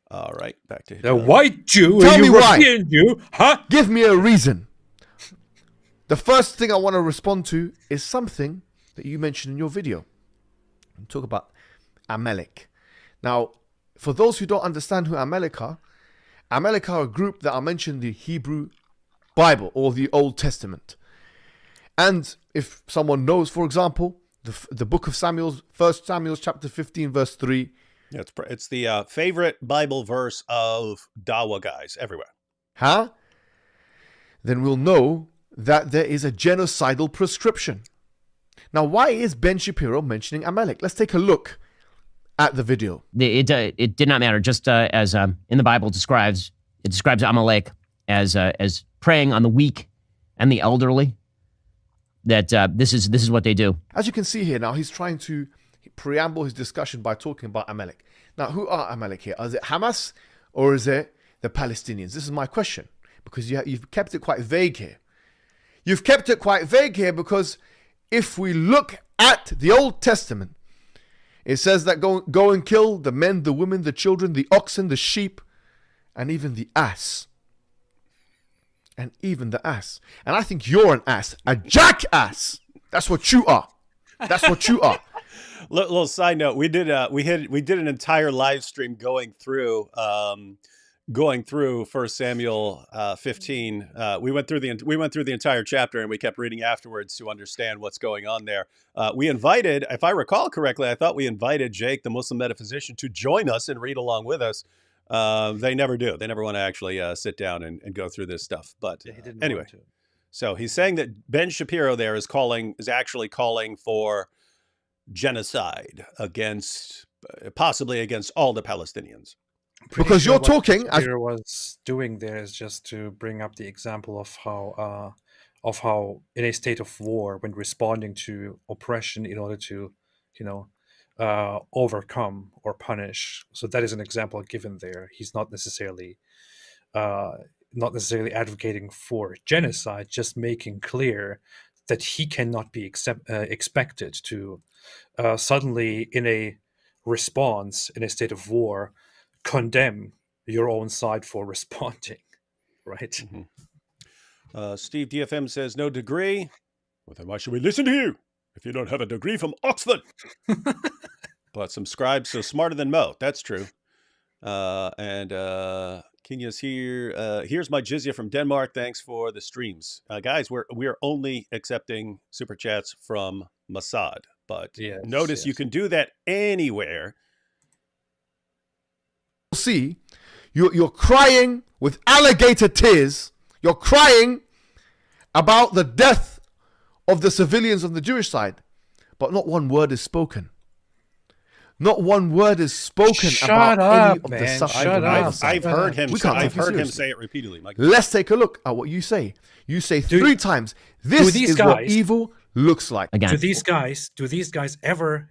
All right, back to the white Jew. Tell me European why. Jew, huh? Give me a reason. The first thing I want to respond to is something that you mentioned in your video. Talk about Amalek. Now, for those who don't understand who Amalek are a group that are mentioned in the Hebrew Bible or the Old Testament. And if someone knows, for example, the book of Samuel, 1 Samuel chapter 15, verse 3. Yeah, it's the favorite Bible verse of Dawa guys everywhere. Then we'll know that there is a genocidal prescription. Now, why is Ben Shapiro mentioning Amalek? Let's take a look at the video. It did not matter. Just as in the Bible describes Amalek as preying on the weak and the elderly. That this is what they do. As you can see here now, he's trying to preamble his discussion by talking about Amalek. Now, who are Amalek here? Is it Hamas or is it the Palestinians? This is my question, because you've kept it quite vague here. You've kept it quite vague here because if we look at the Old Testament, it says that go and kill the men, the women, the children, the oxen, the sheep, and even the ass. And even the ass. And I think you're an ass. A jackass. That's what you are. That's what you are. Little side note: we did an entire live stream going through 1 Samuel 15. We went through the entire chapter, and we kept reading afterwards to understand what's going on there. We invited, if I recall correctly, I thought we invited Jake, the Muslim metaphysician, to join us and read along with us. They never do. They never want to actually sit down and go through this stuff. But anyway, so he's saying that Ben Shapiro there is actually calling for genocide possibly against all the Palestinians. Because you're talking as Shapiro was doing there is just to bring up the example of how in a state of war, when responding to oppression in order to, overcome or punish. So that is an example given there. He's not necessarily advocating for genocide, just making clear that he cannot be expected to suddenly, in a response, in a state of war, condemn your own side for responding, right? Mm-hmm. Steve DFM says, no degree. Well, then why should we listen to you if you don't have a degree from Oxford? But some scribes so smarter than Mo. That's true. And Kenya's here. Here's my jizya from Denmark. Thanks for the streams. Guys, we're only accepting super chats from Mossad. But notice you can do that anywhere. See, you're crying with alligator tears. You're crying about the death of the civilians on the Jewish side, but not one word is spoken. Not one word is spoken about any of the suffering. I've heard him say it repeatedly. Let's take a look at what you say. You say three times, this is what evil looks like. Again. Do these guys ever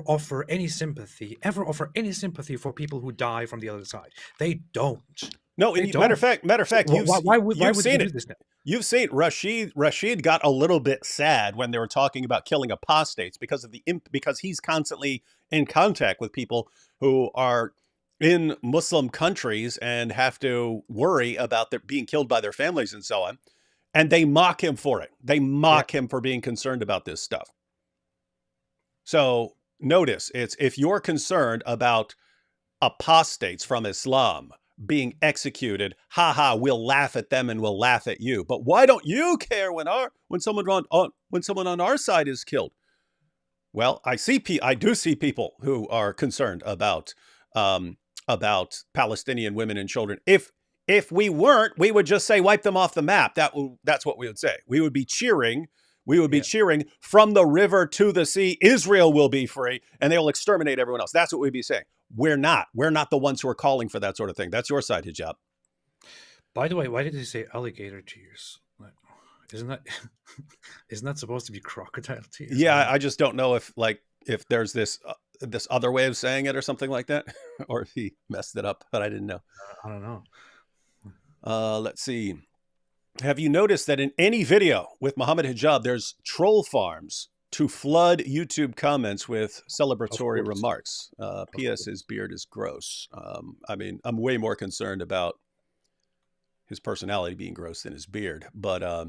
offer any sympathy? Ever offer any sympathy for people who die from the other side? They don't. No, matter of fact, why would you do this now? You've seen Rashid got a little bit sad when they were talking about killing apostates because he's constantly in contact with people who are in Muslim countries and have to worry about their being killed by their families and so on. And they mock him for it. They mock him for being concerned about this stuff. So notice, it's if you're concerned about apostates from Islam being executed, we'll laugh at them and we'll laugh at you. But why don't you care when someone on our side is killed? Well, I do see people who are concerned about Palestinian women and children. If we weren't, we would just say wipe them off the map. That's what we would say. We would be cheering. We would be cheering from the river to the sea. Israel will be free, and they will exterminate everyone else. That's what we'd be saying. We're not. We're not the ones who are calling for that sort of thing. That's your side, Hijab. By the way, why did he say alligator tears? Isn't that supposed to be crocodile tears? Yeah, I just don't know if there's this other way of saying it or something like that, or if he messed it up. But I didn't know. I don't know. Let's see. Have you noticed that in any video with Mohammed Hijab, there's troll farms to flood YouTube comments with celebratory remarks? P.S. His beard is gross. I'm way more concerned about his personality being gross than his beard. But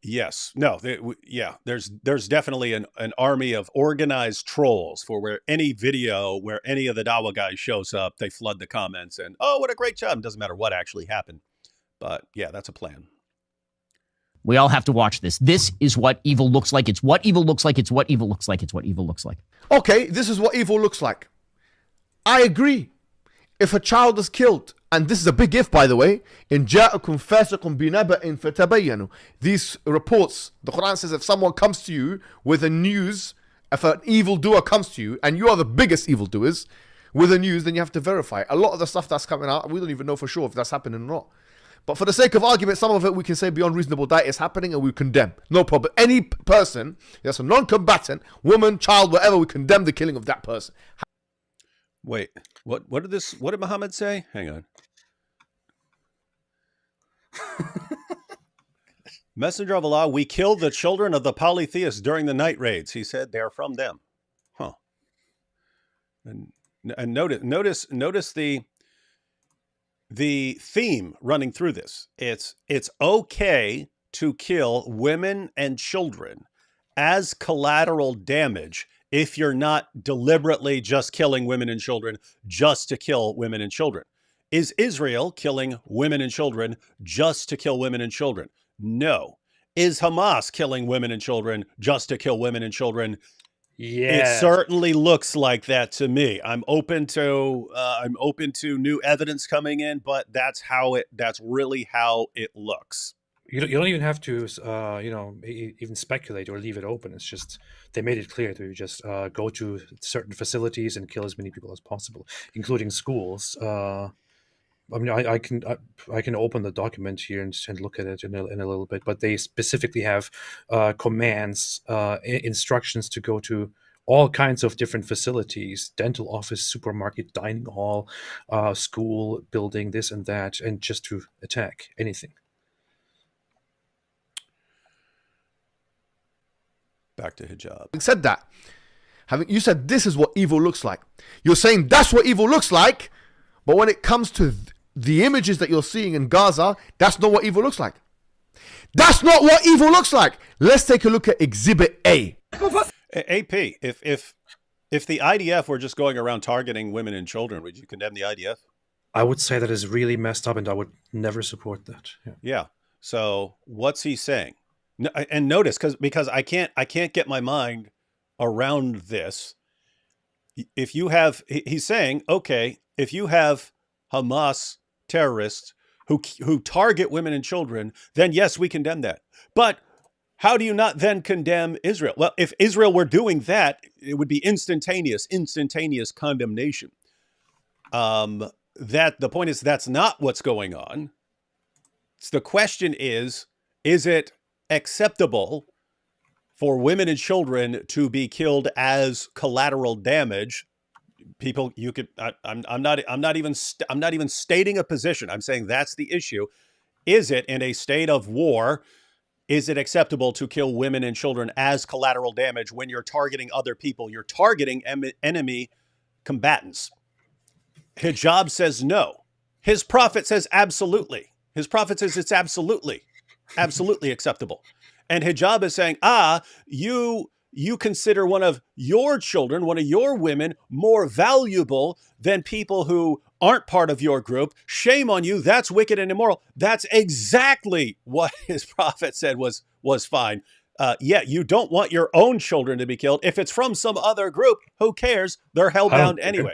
yes, no, there's definitely an army of organized trolls for where any video where any of the Dawa guys shows up, they flood the comments and, oh, what a great job. It doesn't matter what actually happened. But yeah, that's a plan. We all have to watch this. This is what evil looks like. It's what evil looks like. It's what evil looks like. It's what evil looks like. Okay, this is what evil looks like. I agree. If a child is killed, and this is a big if, by the way, in جاءكم فاسق بنبأ فتبينوا. These reports, the Quran says if someone comes to you with a news, if an evildoer comes to you, and you are the biggest evildoers, with a news, then you have to verify. A lot of the stuff that's coming out, we don't even know for sure if that's happening or not. But for the sake of argument, some of it we can say beyond reasonable doubt is happening and we condemn. No problem. Any person that's a non-combatant, woman, child, whatever, we condemn the killing of that person. Wait, what did Muhammad say? Hang on. Messenger of Allah, we killed the children of the polytheists during the night raids. He said they're from them. Huh. And notice the theme running through this. It's okay to kill women and children as collateral damage if you're not deliberately just killing women and children just to kill women and children. Is Israel killing women and children just to kill women and children? No. Is Hamas killing women and children just to kill women and children? Yeah. It certainly looks like that to me. I'm open to new evidence coming in, but that's really how it looks. You don't even have to, even speculate or leave it open. It's just they made it clear to just go to certain facilities and kill as many people as possible, including schools. I mean, I can open the document here and look at it in a little bit, but they specifically have commands, instructions to go to all kinds of different facilities: dental office, supermarket, dining hall, school, building, this and that, and just to attack anything. Back to hijab. Having said that, you said this is what evil looks like. You're saying that's what evil looks like, but when it comes to the images that you're seeing in Gaza, that's not what evil looks like. That's not what evil looks like. Let's take a look at Exhibit A. AP, if the IDF were just going around targeting women and children, would you condemn the IDF? I would say that is really messed up, and I would never support that. Yeah. So what's he saying? And notice, because I can't get my mind around this. If you have, he's saying, okay, if you have Hamas terrorists who target women and children, then yes, we condemn that. But how do you not then condemn Israel? Well, if Israel were doing that, it would be instantaneous condemnation. The point is that's not what's going on. So the question is it acceptable for women and children to be killed as collateral damage? People, you could. I'm not even stating a position. I'm saying that's the issue. Is it in a state of war? Is it acceptable to kill women and children as collateral damage when you're targeting other people? You're targeting enemy combatants. Hijab says no. His prophet says absolutely. His prophet says it's absolutely acceptable. And Hijab is saying, you consider one of your children, one of your women, more valuable than people who aren't part of your group. Shame on you. That's wicked and immoral. That's exactly what his prophet said was fine. You don't want your own children to be killed. If it's from some other group, who cares? They're hellbound anyway.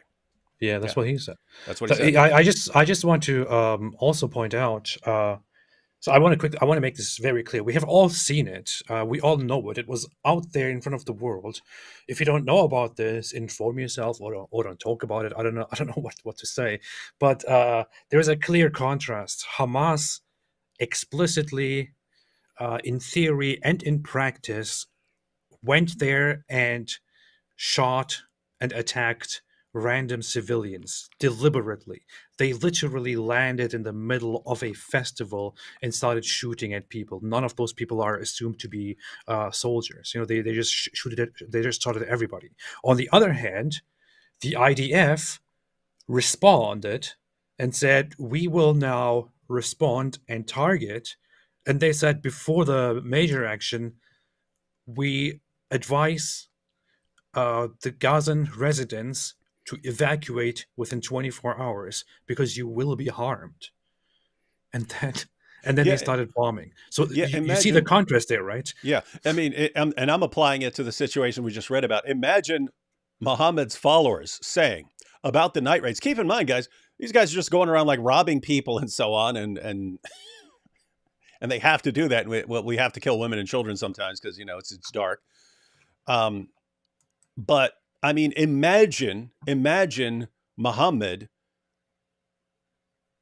Yeah, that's what he said. That's what he said. I just want to also point out. So I want to make this very clear. We have all seen it. We all know it. It was out there in front of the world. If you don't know about this, inform yourself or don't talk about it. I don't know what to say. But there is a clear contrast. Hamas explicitly, in theory and in practice, went there and shot and attacked random civilians deliberately. They literally landed in the middle of a festival and started shooting at people. None of those people are assumed to be soldiers. They just they just shot at everybody. On the other hand, the IDF responded and said, we will now respond and target. And they said before the major action, we advise the Gazan residents to evacuate within 24 hours because you will be harmed. And then they started bombing. So you see the contrast there, right? Yeah. I mean, and I'm applying it to the situation we just read about. Imagine Mohammed's followers saying about the night raids. Keep in mind, guys, these guys are just going around like robbing people and so on. And they have to do that. We have to kill women and children sometimes because, it's dark. But I mean, imagine Mohammed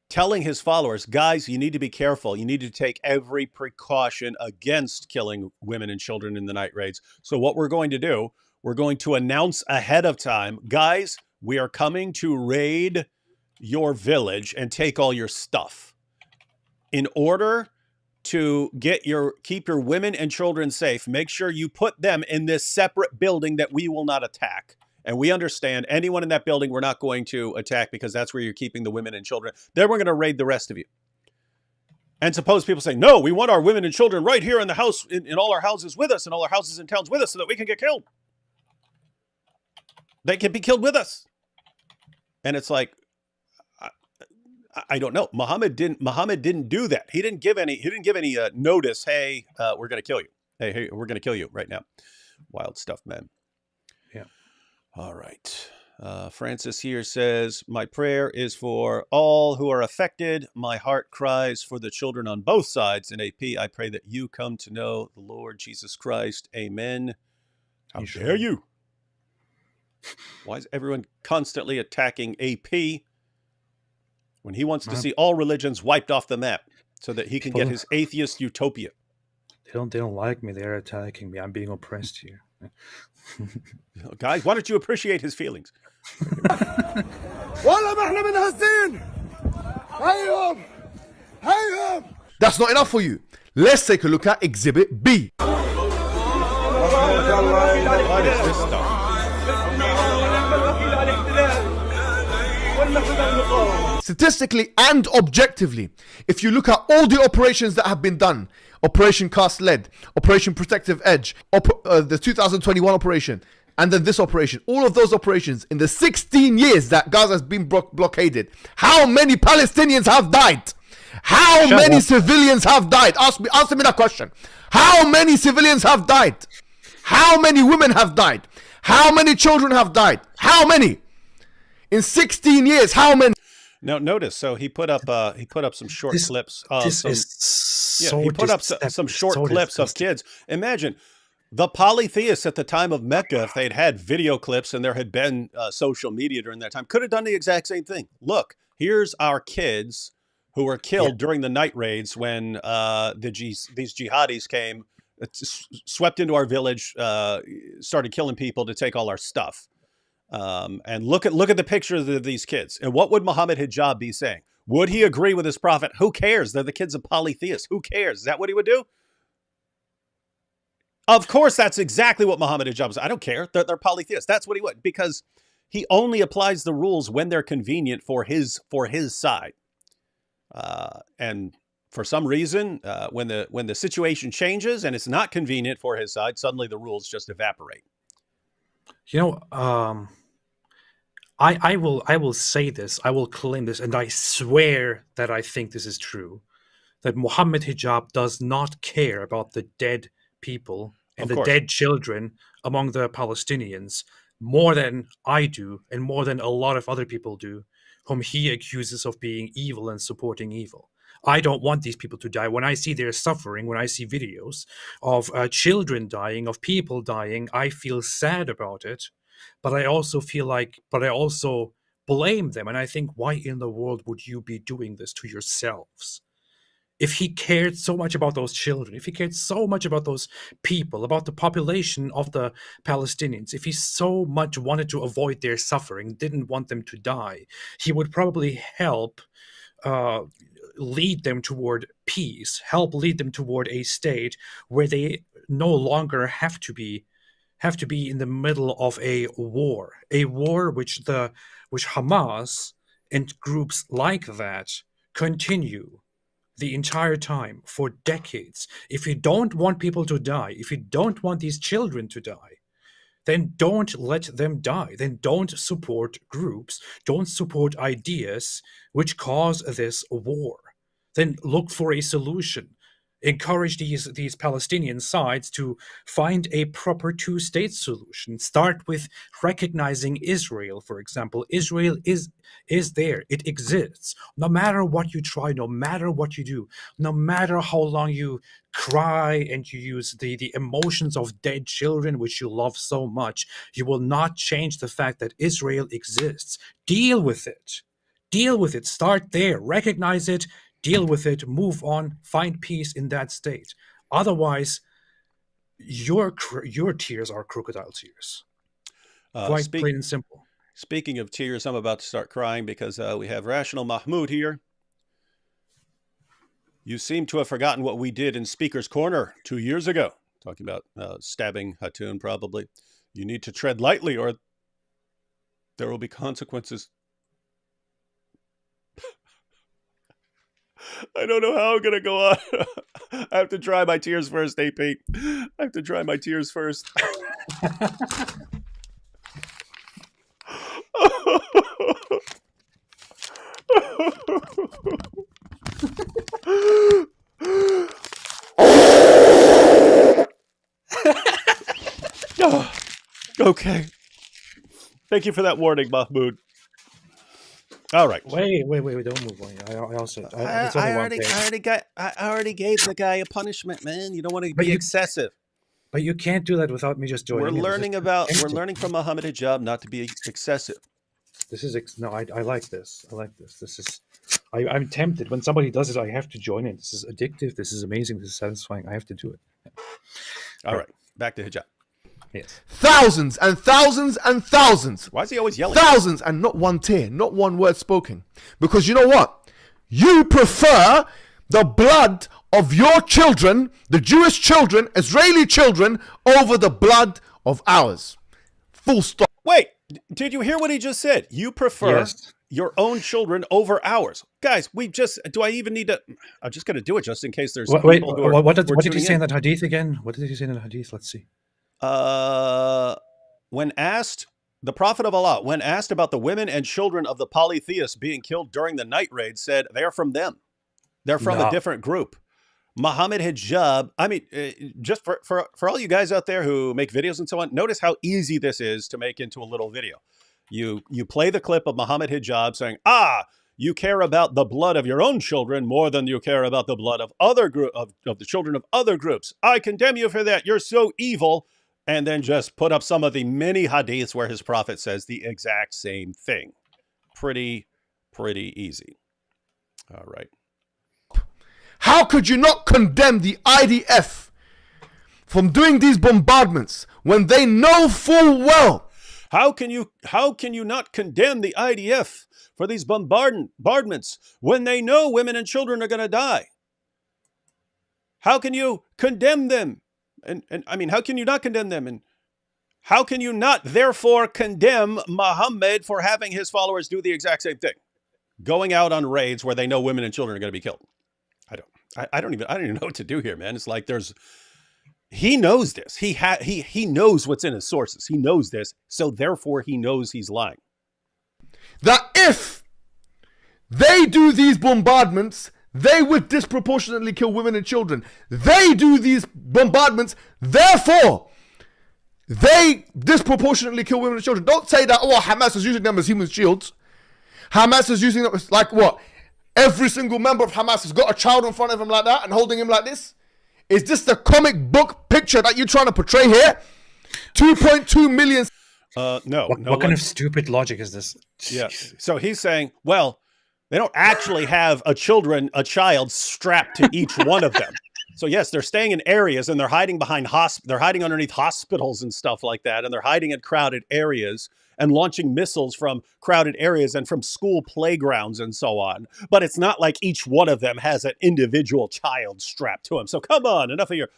telling his followers, guys, you need to be careful. You need to take every precaution against killing women and children in the night raids. So what we're going to do, we're going to announce ahead of time, guys, we are coming to raid your village and take all your stuff. In order to keep your women and children safe, make sure you put them in this separate building that we will not attack. And we understand anyone in that building we're not going to attack because that's where you're keeping the women and children. Then we're going to raid the rest of you. And suppose people say, no, we want our women and children right here in the house, in all our houses with us, and all our houses and towns with us so that we can get killed. They can be killed with us. And it's like, I don't know. Mohammed didn't do that. He didn't give any notice. Hey, we're going to kill you. Hey, we're going to kill you right now. Wild stuff, man. Yeah. All right. Francis here says, my prayer is for all who are affected. My heart cries for the children on both sides. In AP, I pray that you come to know the Lord Jesus Christ. Amen. How dare you? Why is everyone constantly attacking AP when he wants to see all religions wiped off the map so that he can get his atheist utopia? They don't like me. They're attacking me. I'm being oppressed here. Guys, why don't you appreciate his feelings? That's not enough for you. Let's take a look at Exhibit B. What is this stuff? Statistically and objectively, if you look at all the operations that have been done, Operation Cast Lead, Operation Protective Edge, the 2021 operation, and then this operation, all of those operations in the 16 years that Gaza has been blockaded, how many Palestinians have died? How many civilians have died? Answer me that question. How many civilians have died? How many women have died? How many children have died? How many? In 16 years, how many? Now notice, so he put up some short clips of some short clips of kids. Imagine the polytheists at the time of Mecca, if they'd had video clips and there had been social media during that time, could have done the exact same thing. Look, here's our kids who were killed during the night raids when these jihadis came, swept into our village, started killing people to take all our stuff. And look at the pictures of these kids. And what would Mohammed Hijab be saying? Would he agree with his prophet? Who cares? They're the kids of polytheists. Who cares? Is that what he would do? Of course, that's exactly what Mohammed Hijab was. I don't care. They're polytheists. That's what he would, because he only applies the rules when they're convenient for his side. And for some reason, when the situation changes and it's not convenient for his side, suddenly the rules just evaporate. You know, I will say this, I will claim this, and I swear that I think this is true, that Mohammed Hijab does not care about the dead people and the dead children among the Palestinians more than I do and more than a lot of other people do, whom he accuses of being evil and supporting evil. I don't want these people to die. When I see their suffering, when I see videos of children dying, of people dying, I feel sad about it. But I also blame them. And I think, why in the world would you be doing this to yourselves? If he cared so much about those children, if he cared so much about those people, about the population of the Palestinians, if he so much wanted to avoid their suffering, didn't want them to die, he would probably help lead them toward peace, help lead them toward a state where they no longer have to be in the middle of a war which Hamas and groups like that continue the entire time for decades. If you don't want people to die, if you don't want these children to die, then don't let them die. Then don't support groups, don't support ideas which cause this war. Then look for a solution. Encourage these Palestinian sides to find a proper two-state solution. Start with recognizing Israel, for example. Israel is there. It exists. No matter what you try, no matter what you do, no matter how long you cry and you use the emotions of dead children, which you love so much, you will not change the fact that Israel exists. Deal with it. Deal with it. Start there. Recognize it. Deal with it, move on, find peace in that state. Otherwise, your tears are crocodile tears. Quite plain and simple. Speaking of tears, I'm about to start crying because we have Rational Mahmoud here. You seem to have forgotten what we did in Speaker's Corner 2 years ago. Talking about stabbing Hatun, probably. You need to tread lightly or there will be consequences. I don't know how I'm going to go on. I have to dry my tears first, AP. I have to dry my tears first. Okay. Thank you for that warning, Mahmoud. All right. Wait, don't move on. I also, it's only one thing. I already gave the guy a punishment, man. You don't want to But be you- excessive. But you can't do that without me just joining. We're in. This learning is about, we're tempting. learning from Mohammed Hijab not to be excessive. This is no, I like this. I like this. This is, I'm tempted when somebody does it. I have to join in. This is addictive. This is amazing. This is satisfying. I have to do it. All right. Back to Hijab. Yes. Thousands and thousands and thousands. Why is he always yelling? Thousands and not one tear, not one word spoken. Because you know what? You prefer the blood of your children, the Jewish children, Israeli children, over the blood of ours. Full stop. Wait, did you hear what he just said? You prefer Yes. your own children over ours. Guys, do I even need to? I'm just going to do it just in case there's Wait, people who are, what did who are he tuning say in in. that hadith again? What did he say in the hadith? Let's see. When asked, the Prophet of Allah, when asked about the women and children of the polytheists being killed during the night raid, said they're from them. They're from a No. different group. Mohammed Hijab, I mean, just for all you guys out there who make videos and so on, notice how easy this is to make into a little video. You play the clip of Mohammed Hijab saying, you care about the blood of your own children more than you care about the blood of other of the children of other groups. I condemn you for that. You're so evil. And then just put up some of the many hadiths where his prophet says the exact same thing. Pretty easy. All right. How could you not condemn the IDF from doing these bombardments when they know full well? How can you not condemn the IDF for these bombardments when they know women and children are going to die? How can you condemn them? And I mean, how can you not condemn them? And how can you not therefore condemn Muhammad for having his followers do the exact same thing? Going out on raids where they know women and children are going to be killed. I don't even know what to do here, man. It's like he knows this. He knows what's in his sources. He knows this. So therefore he knows he's lying. That if they do these bombardments, they would disproportionately kill women and children. They do these bombardments, therefore, they disproportionately kill women and children. Don't say that, Hamas is using them as human shields. Hamas is using them as, like what? Every single member of Hamas has got a child in front of him like that and holding him like this? Is this the comic book picture that you're trying to portray here? 2.2 million. No. What kind of stupid logic is this? Yeah. So he's saying, well, they don't actually have a child strapped to each one of them. So yes, they're staying in areas and they're hiding behind they're hiding underneath hospitals and stuff like that. And they're hiding in crowded areas and launching missiles from crowded areas and from school playgrounds and so on. But it's not like each one of them has an individual child strapped to him. So come on, enough of your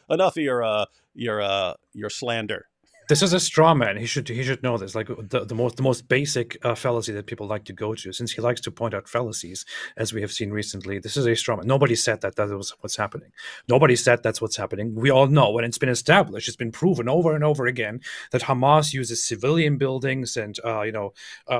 slander. This is a straw man. He should know this. Like the most basic fallacy that people like to go to, since he likes to point out fallacies, as we have seen recently. This is a straw man. Nobody said that was what's happening. Nobody said that's what's happening. We all know, and it's been established. It's been proven over and over again that Hamas uses civilian buildings and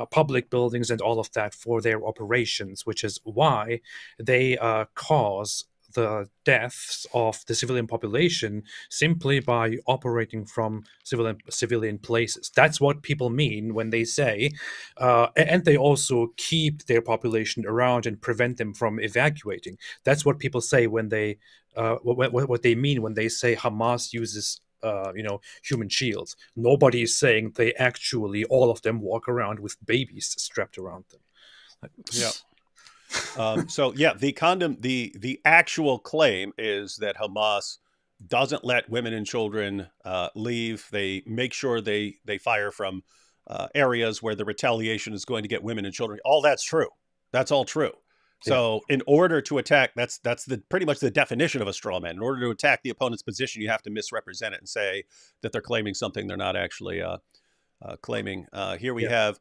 public buildings and all of that for their operations, which is why they cause the deaths of the civilian population simply by operating from civilian places. That's what people mean when they say, and they also keep their population around and prevent them from evacuating. That's what people say when they, what they mean when they say Hamas uses human shields. Nobody is saying they actually, all of them, walk around with babies strapped around them. Yeah. The actual claim is that Hamas doesn't let women and children leave. They make sure they fire from areas where the retaliation is going to get women and children. All that's true. That's all true. So in order to attack, that's pretty much the definition of a straw man. In order to attack the opponent's position, you have to misrepresent it and say that they're claiming something they're not actually claiming. Here we have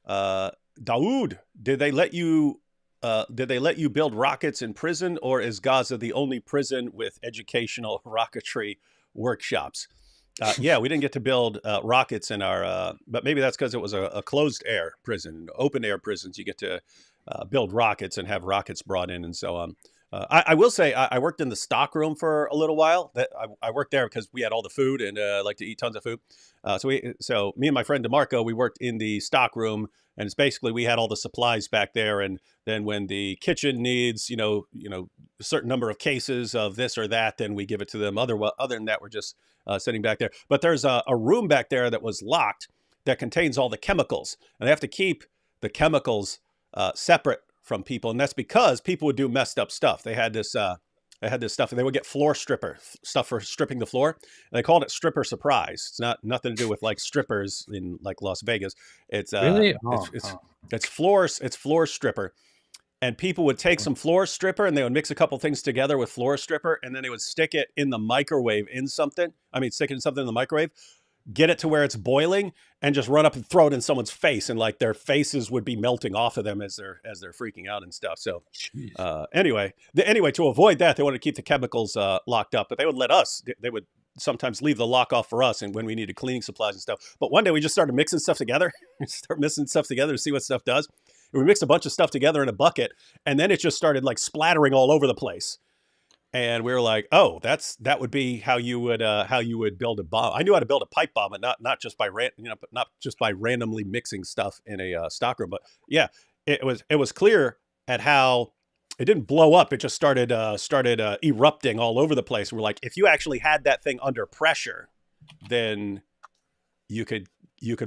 Dawood. Did they let you build rockets in prison, or is Gaza the only prison with educational rocketry workshops? Yeah, we didn't get to build rockets in our, but maybe that's because it was a closed air prison. Open air prisons, you get to build rockets and have rockets brought in and so on. I will say I worked in the stock room for a little while. That I worked there because we had all the food and like to eat tons of food. So me and my friend DeMarco, we worked in the stock room, and it's basically we had all the supplies back there. And then when the kitchen needs, a certain number of cases of this or that, then we give it to them. Other than that, we're just sitting back there. But there's a room back there that was locked that contains all the chemicals, and they have to keep the chemicals separate from people, and that's because people would do messed up stuff. They had this stuff, and they would get floor stripper stuff for stripping the floor. And they called it stripper surprise. It's nothing to do with like strippers in like Las Vegas. It's Really? it's floor stripper. And people would take some floor stripper and they would mix a couple things together with floor stripper, and then they would stick it in the microwave stick it in something in the microwave, get it to where it's boiling, and just run up and throw it in someone's face, and like their faces would be melting off of them as they're freaking out and stuff. So anyway, to avoid that, they wanted to keep the chemicals locked up, but they would let us. They would sometimes leave the lock off for us, and when we needed cleaning supplies and stuff. But one day we just started mixing stuff together. To see what stuff does. And we mixed a bunch of stuff together in a bucket, and then it just started like splattering all over the place. And we were like, "Oh, that would be how you would build a bomb." I knew how to build a pipe bomb, and not just by randomly mixing stuff in a stockroom. But yeah, it was clear at how it didn't blow up. It just started erupting all over the place. We're like, if you actually had that thing under pressure, then you could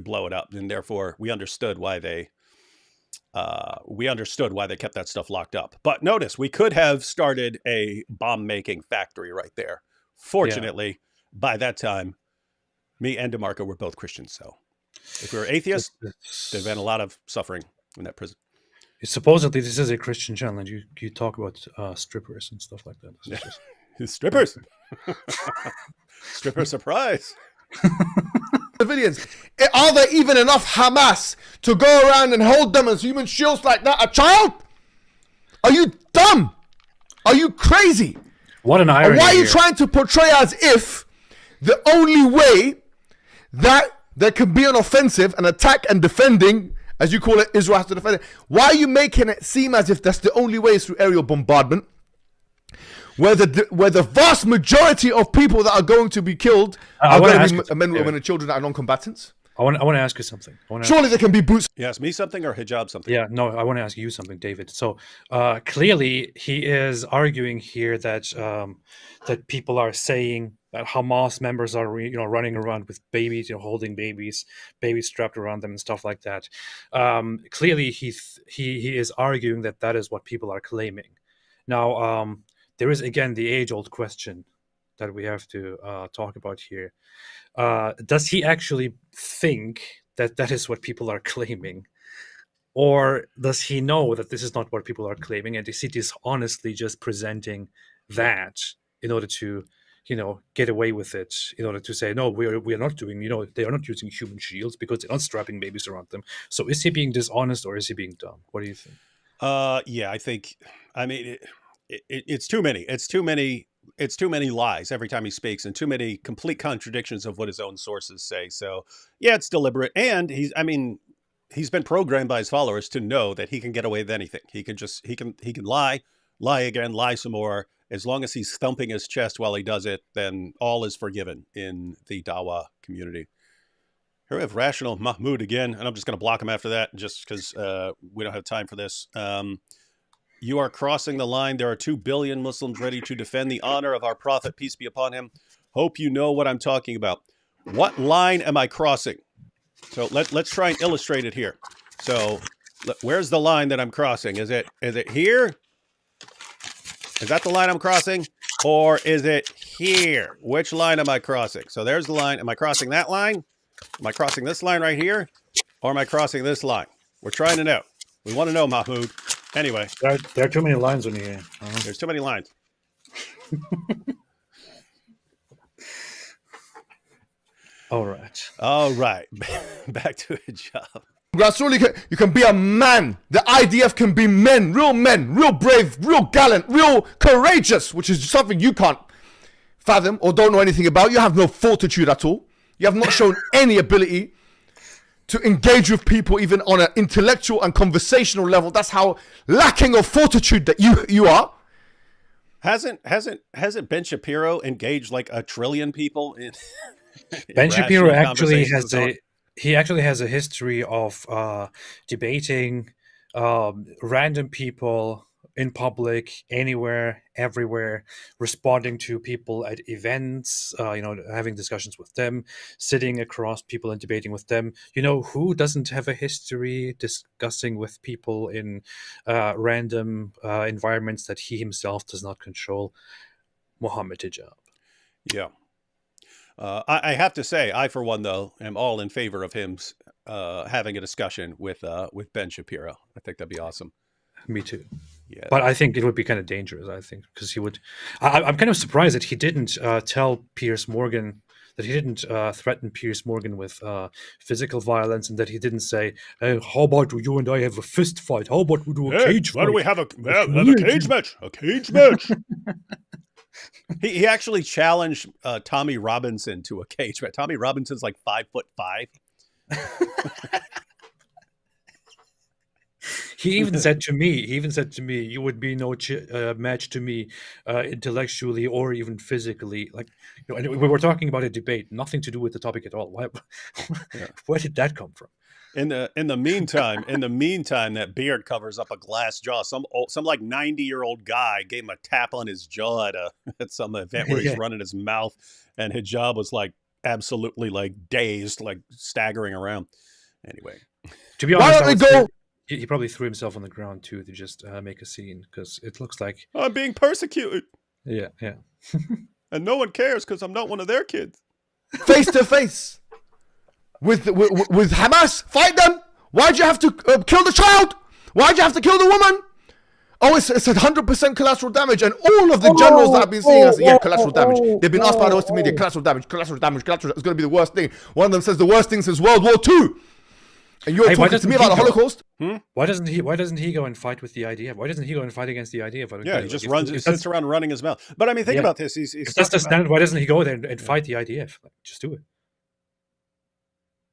blow it up, and therefore we understood why they kept that stuff locked up. But notice, we could have started a bomb-making factory right there. Fortunately, by that time, me and DeMarco were both Christians. So if we were atheists, there'd been a lot of suffering in that prison. Supposedly, this is a Christian channel, and you talk about strippers and stuff like that. Strippers. Stripper surprise. Civilians. Are there even enough Hamas to go around and hold them as human shields like that? A child? Are you dumb? Are you crazy? What an irony! Why are you here. trying to portray as if the only way that there can be an offensive, an attack and defending, as you call it, Israel has to defend it? Why are you making it seem as if that's the only way is through aerial bombardment? Where the vast majority of people that are going to be killed are going to be men, women, and children that are non-combatants. I want to ask you something. Surely there can be boots. You ask me something or Hijab something? Yeah, no, I want to ask you something, David. So clearly, he is arguing here that that people are saying that Hamas members are running around with babies, holding babies strapped around them and stuff like that. Clearly, he is arguing that is what people are claiming. Now, there is again the age-old question that we have to talk about here. Does he actually think that is what people are claiming? Or does he know that this is not what people are claiming, and is he dishonestly just presenting that in order to, get away with it, in order to say, no, we are not doing, they are not using human shields because they're not strapping babies around them. So is he being dishonest or is he being dumb? What do you think? Yeah, it's too many. It's too many lies every time he speaks, and too many complete contradictions of what his own sources say. So yeah, it's deliberate. And he's been programmed by his followers to know that he can get away with anything. He can lie again, lie some more. As long as he's thumping his chest while he does it, then all is forgiven in the Dawa community. Here we have Rational Mahmoud again, and I'm just going to block him after that just because we don't have time for this. You are crossing the line. There are 2 billion Muslims ready to defend the honor of our prophet, peace be upon him. Hope you know what I'm talking about. What line am I crossing? So let's try and illustrate it here. So where's the line that I'm crossing? Is it here? Is that the line I'm crossing? Or is it here? Which line am I crossing? So there's the line. Am I crossing that line? Am I crossing this line right here? Or am I crossing this line? We're trying to know. We want to know, Mahmoud. Anyway, There are too many lines on here. there's too many lines. All right. All right. Back to hijab. Surely you can be a man. The IDF can be men, real brave, real gallant, real courageous, which is something you can't fathom or don't know anything about. You have no fortitude at all. You have not shown any ability to engage with people even on an intellectual and conversational level. That's how lacking of fortitude that you are. Hasn't Ben Shapiro engaged like 1 trillion people in Ben Shapiro rational actually conversations has a history of debating random people in public, anywhere, everywhere, responding to people at events, having discussions with them, sitting across people and debating with them. You know, who doesn't have a history discussing with people in random environments that he himself does not control? Mohammed Hijab. Yeah. I have to say, I, for one, though, am all in favor of him having a discussion with Ben Shapiro. I think that'd be awesome. Me too. Yeah. But I think it would be kind of dangerous, I think, because he would... I'm kind of surprised that he didn't tell Piers Morgan, that he didn't threaten Piers Morgan with physical violence, and that he didn't say, hey, how about you and I have a fist fight? How about we do a cage fight? Why don't we have a cage match? A cage match. He actually challenged Tommy Robinson to a cage match. Tommy Robinson's like 5'5". He even said to me, you would be no match to me intellectually or even physically. Like, and we were talking about a debate, nothing to do with the topic at all. Where did that come from? In the meantime, that beard covers up a glass jaw. Some like 90-year-old guy gave him a tap on his jaw at some event where he's running his mouth, and Hijab was like absolutely like dazed, like staggering around. Anyway, to be honest, he probably threw himself on the ground too to just make a scene, because it looks like I'm being persecuted. Yeah. And no one cares because I'm not one of their kids. Face to face with Hamas, fight them. Why'd you have to kill the child? Why'd you have to kill the woman? Oh, it's 100% collateral damage, and all of the generals that I've been seeing say, collateral damage. They've been asked by the Western media, collateral damage. It's going to be the worst thing. One of them says the worst thing since World War II. And you're talking to me about the Holocaust? Why doesn't he go and fight with the IDF? Why doesn't he go and fight against the IDF? Yeah, he just sits around running his mouth. But I mean, think about this. If that's the standard, why doesn't he go there and fight the IDF? Like, just do it.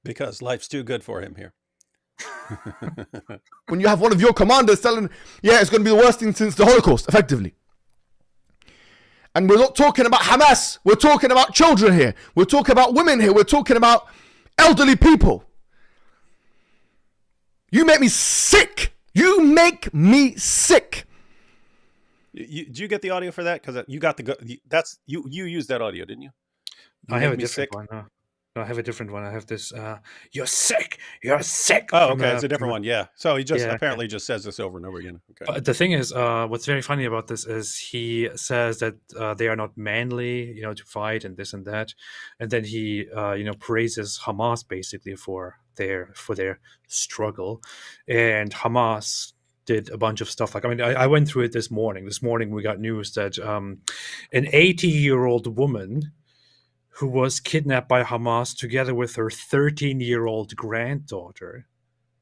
Because life's too good for him here. When you have one of your commanders telling, it's going to be the worst thing since the Holocaust, effectively. And we're not talking about Hamas. We're talking about children here. We're talking about women here. We're talking about elderly people. You make me sick. You make me sick. Did you get the audio for that? Because you got you used that audio, didn't you? I have a different one. No, I have a different one. I have this. You're sick. You're sick. Oh, okay, it's a different one. Yeah. So he just apparently just says this over and over again. Okay. But the thing is, what's very funny about this is he says that they are not manly, to fight and this and that, and then he, praises Hamas basically for their struggle, and Hamas did a bunch of stuff. Like, I mean, I went through it this morning. This morning we got news that an 80-year-old woman who was kidnapped by Hamas together with her 13-year-old granddaughter.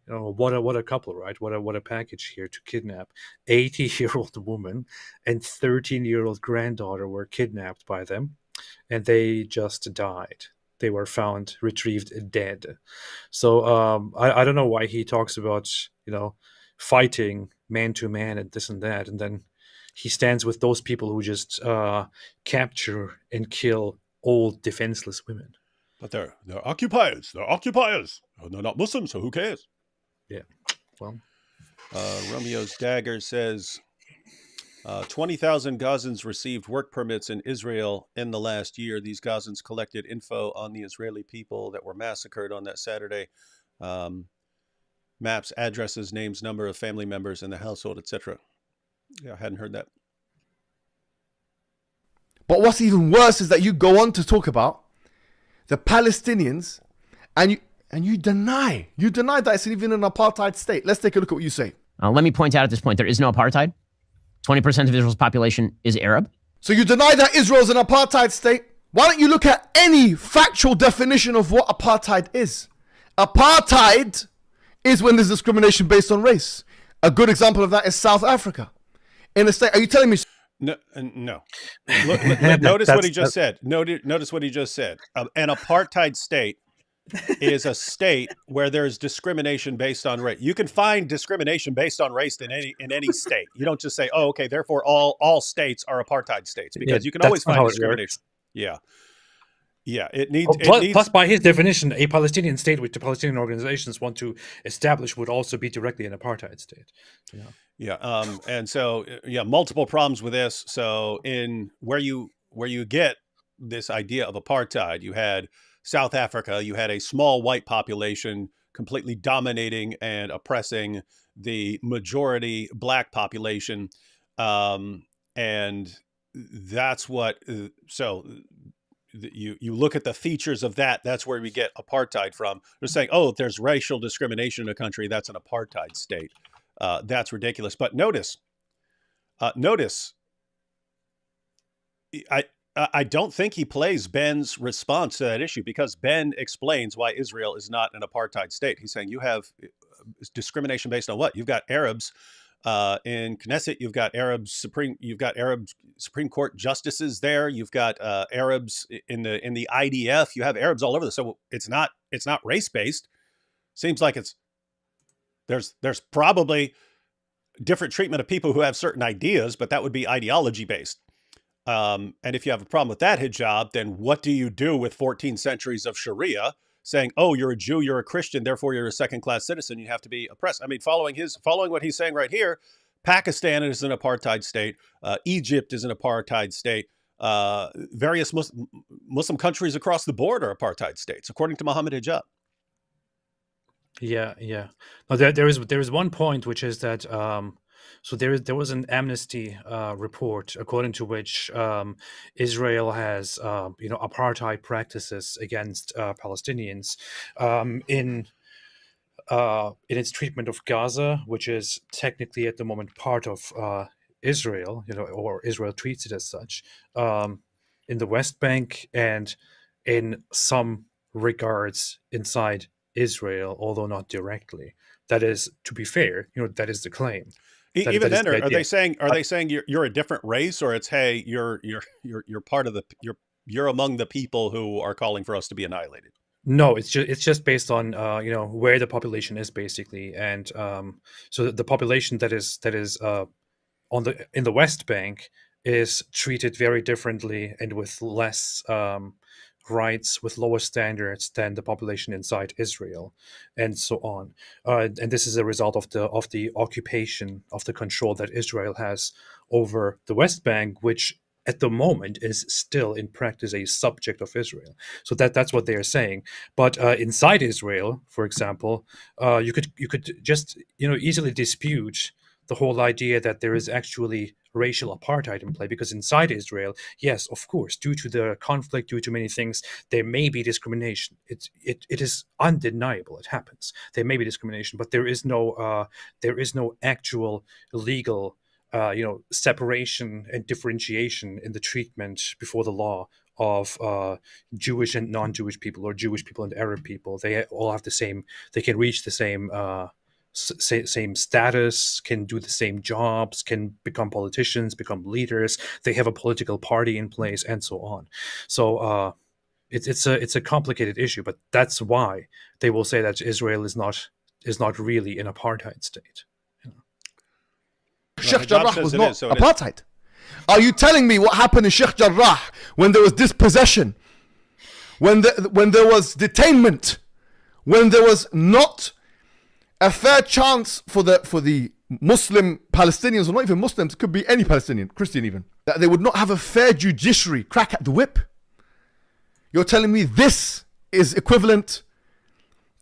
What a couple, right? What a package here to kidnap. 80-year-old woman and 13-year-old granddaughter were kidnapped by them, and they just died. They were found, retrieved dead. So I don't know why he talks about, fighting man to man and this and that, and then he stands with those people who just capture and kill old defenseless women. But they're occupiers. They're occupiers. They're not Muslims, so who cares? Yeah. Well, Romeo's Dagger says 20,000 Gazans received work permits in Israel in the last year. These Gazans collected info on the Israeli people that were massacred on that Saturday. Maps, addresses, names, number of family members in the household, etc. Yeah, I hadn't heard that. But what's even worse is that you go on to talk about the Palestinians, and you deny that it's even an apartheid state. Let's take a look at what you say. Let me point out at this point, there is no apartheid. 20% of Israel's population is Arab. So you deny that Israel's an apartheid state? Why don't you look at any factual definition of what apartheid is? Apartheid is when there's discrimination based on race. A good example of that is South Africa. In a state, are you telling me? No, no. Notice what he just said. Notice what he just said. An apartheid state is a state where there's discrimination based on race. You can find discrimination based on race in any state. You don't just say, "Oh, okay, therefore all states are apartheid states," because you can always find discrimination. Yeah. Yeah, it needs. Plus, by his definition, a Palestinian state, which the Palestinian organizations want to establish, would also be directly an apartheid state. Yeah. Yeah. And so, multiple problems with this. So, in where you get this idea of apartheid, you had South Africa. You had a small white population completely dominating and oppressing the majority black population, and that's what. So. You look at the features of that. That's where we get apartheid from. They're saying, "Oh, if there's racial discrimination in a country, that's an apartheid state." That's ridiculous. But notice. I don't think he plays Ben's response to that issue, because Ben explains why Israel is not an apartheid state. He's saying you have discrimination based on what? You've got Arabs. In Knesset, you've got Arab Supreme Court justices there. You've got Arabs in the IDF. You have Arabs all over this. So it's not race based. Seems like there's probably different treatment of people who have certain ideas, but that would be ideology based. And if you have a problem with that hijab, then what do you do with 14 centuries of Sharia? Saying, "Oh, you're a Jew, you're a Christian, therefore you're a second-class citizen. You have to be oppressed." I mean, following what he's saying right here, Pakistan is an apartheid state. Egypt is an apartheid state. Various Muslim countries across the board are apartheid states, according to Mohammed Hijab. Yeah. No, there is one point, which is that so there was an Amnesty report according to which Israel has apartheid practices against Palestinians in its treatment of Gaza, which is technically at the moment part of Israel, or Israel treats it as such, in the West Bank, and in some regards inside Israel, although not directly. That is, to be fair, that is the claim. Even then, are they saying you're a different race, or it's, hey, you're part of you're among the people who are calling for us to be annihilated? No, it's just based on where the population is, basically, and so the population that is in the West Bank is treated very differently and with less rights, with lower standards than the population inside Israel, and so on. And this is a result of the occupation, of the control that Israel has over the West Bank, which at the moment is still in practice a subject of Israel. So that's what they are saying. But inside Israel, for example, you could just easily dispute the whole idea that there is actually racial apartheid in play, because inside Israel, yes, of course, due to the conflict, due to many things, there may be discrimination. It is undeniable. It happens. There may be discrimination, but there is no actual legal separation and differentiation in the treatment before the law of Jewish and non-Jewish people, or Jewish people and Arab people. They all have the same. They can reach the same status, can do the same jobs, can become politicians, become leaders. They have a political party in place, and so on. So it's a complicated issue, but that's why they will say that Israel is not really an apartheid state. Sheikh Jarrah was not apartheid. Are you telling me what happened in Sheikh Jarrah when there was dispossession, when there was detainment, when there was not a fair chance for the Muslim Palestinians, or not even Muslims, it could be any Palestinian, Christian even, that they would not have a fair judiciary, crack at the whip? You're telling me this is equivalent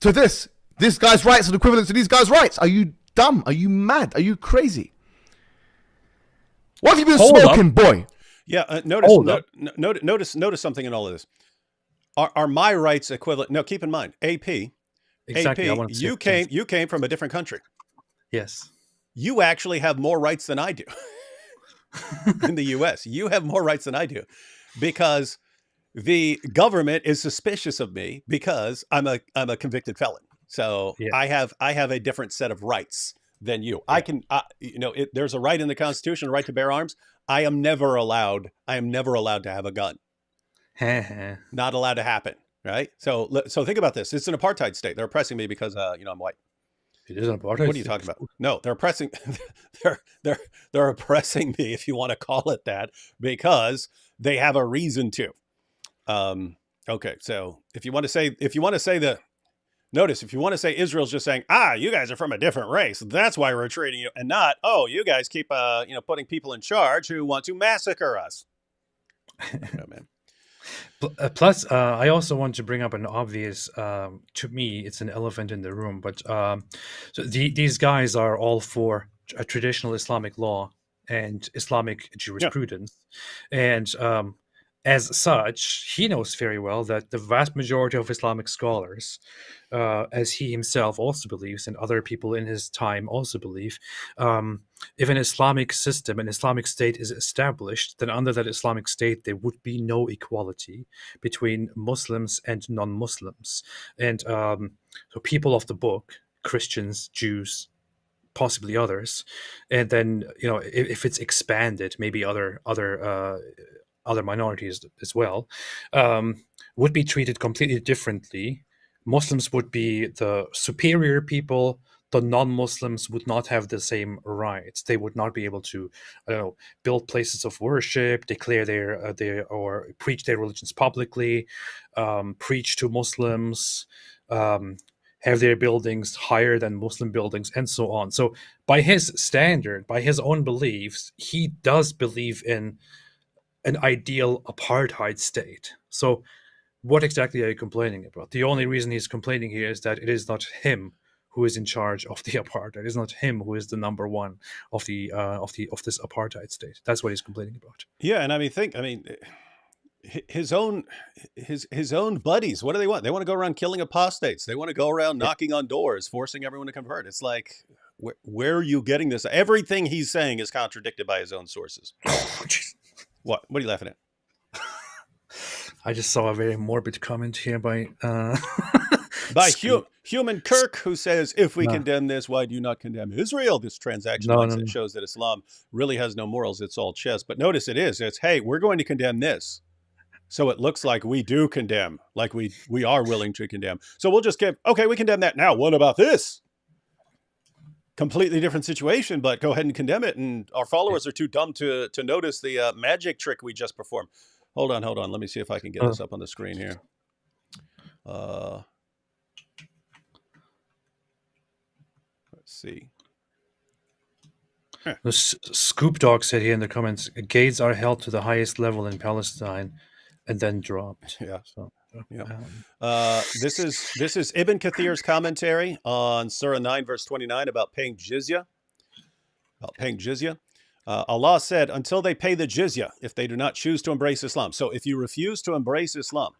to this? This guy's rights are equivalent to these guys' rights? Are you dumb? Are you mad? Are you crazy? What have you been smoking, boy? Yeah, notice something in all of this. Are my rights equivalent? No, keep in mind, AP. Exactly. AP, you came from a different country. Yes. you actually have more rights than I do in the US. You have more rights than I do because the government is suspicious of me because I'm a convicted felon. So Yeah. I have a different set of rights than you. I can, there's a right in the Constitution, a right to bear arms. I am never allowed to have a gun. Not allowed to happen. Right. So think about this. It's an apartheid state. They're oppressing me because, I'm white. It is an apartheid. What are you talking about? No, they're oppressing. they're oppressing me, if you want to call it that, because they have a reason to. Okay, so if you want to say Israel's just saying, you guys are from a different race, that's why we're treating you, and not, you guys keep putting people in charge who want to massacre us. No, man. Plus, I also want to bring up an obvious, to me, it's an elephant in the room, but so these guys are all for a traditional Islamic law and Islamic jurisprudence. And as such, he knows very well that the vast majority of Islamic scholars, as he himself also believes, and other people in his time also believe, if an Islamic system, an Islamic state is established, then under that Islamic state, there would be no equality between Muslims and non-Muslims. And so people of the book, Christians, Jews, possibly others, and then, if it's expanded, maybe other minorities as well, would be treated completely differently. Muslims would be the superior people. The non-Muslims would not have the same rights. They would not be able to, build places of worship, declare their or preach their religions publicly, preach to Muslims, have their buildings higher than Muslim buildings, and so on. So by his standard, by his own beliefs, he does believe in an ideal apartheid state. So what exactly are you complaining about? The only reason he's complaining here is that it is not him who is in charge of the apartheid. It is not him who is the number one of this apartheid state. That's what he's complaining about. Yeah, and his own buddies, what do they want? They want to go around killing apostates. They want to go around knocking on doors, forcing everyone to convert. It's like, where are you getting this? Everything he's saying is contradicted by his own sources. What are you laughing at? I just saw a very morbid comment here by Human Kirk, who says, if we condemn this, why do you not condemn Israel? This transaction shows that Islam really has no morals. It's all chess. But notice it's, hey, we're going to condemn this. So it looks like we do condemn, like we are willing to condemn. So we'll just we condemn that. Now, what about this? Completely different situation, but go ahead and condemn it. And our followers are too dumb to notice the magic trick we just performed. Hold on. Let me see if I can get this up on the screen here. Let's see. The Scoop Dog said here in the comments, gates are held to the highest level in Palestine and then dropped. Yeah. So, this is Ibn Kathir's commentary on Surah 9, verse 29 about paying jizya. Allah said, until they pay the jizya, if they do not choose to embrace Islam. So if you refuse to embrace Islam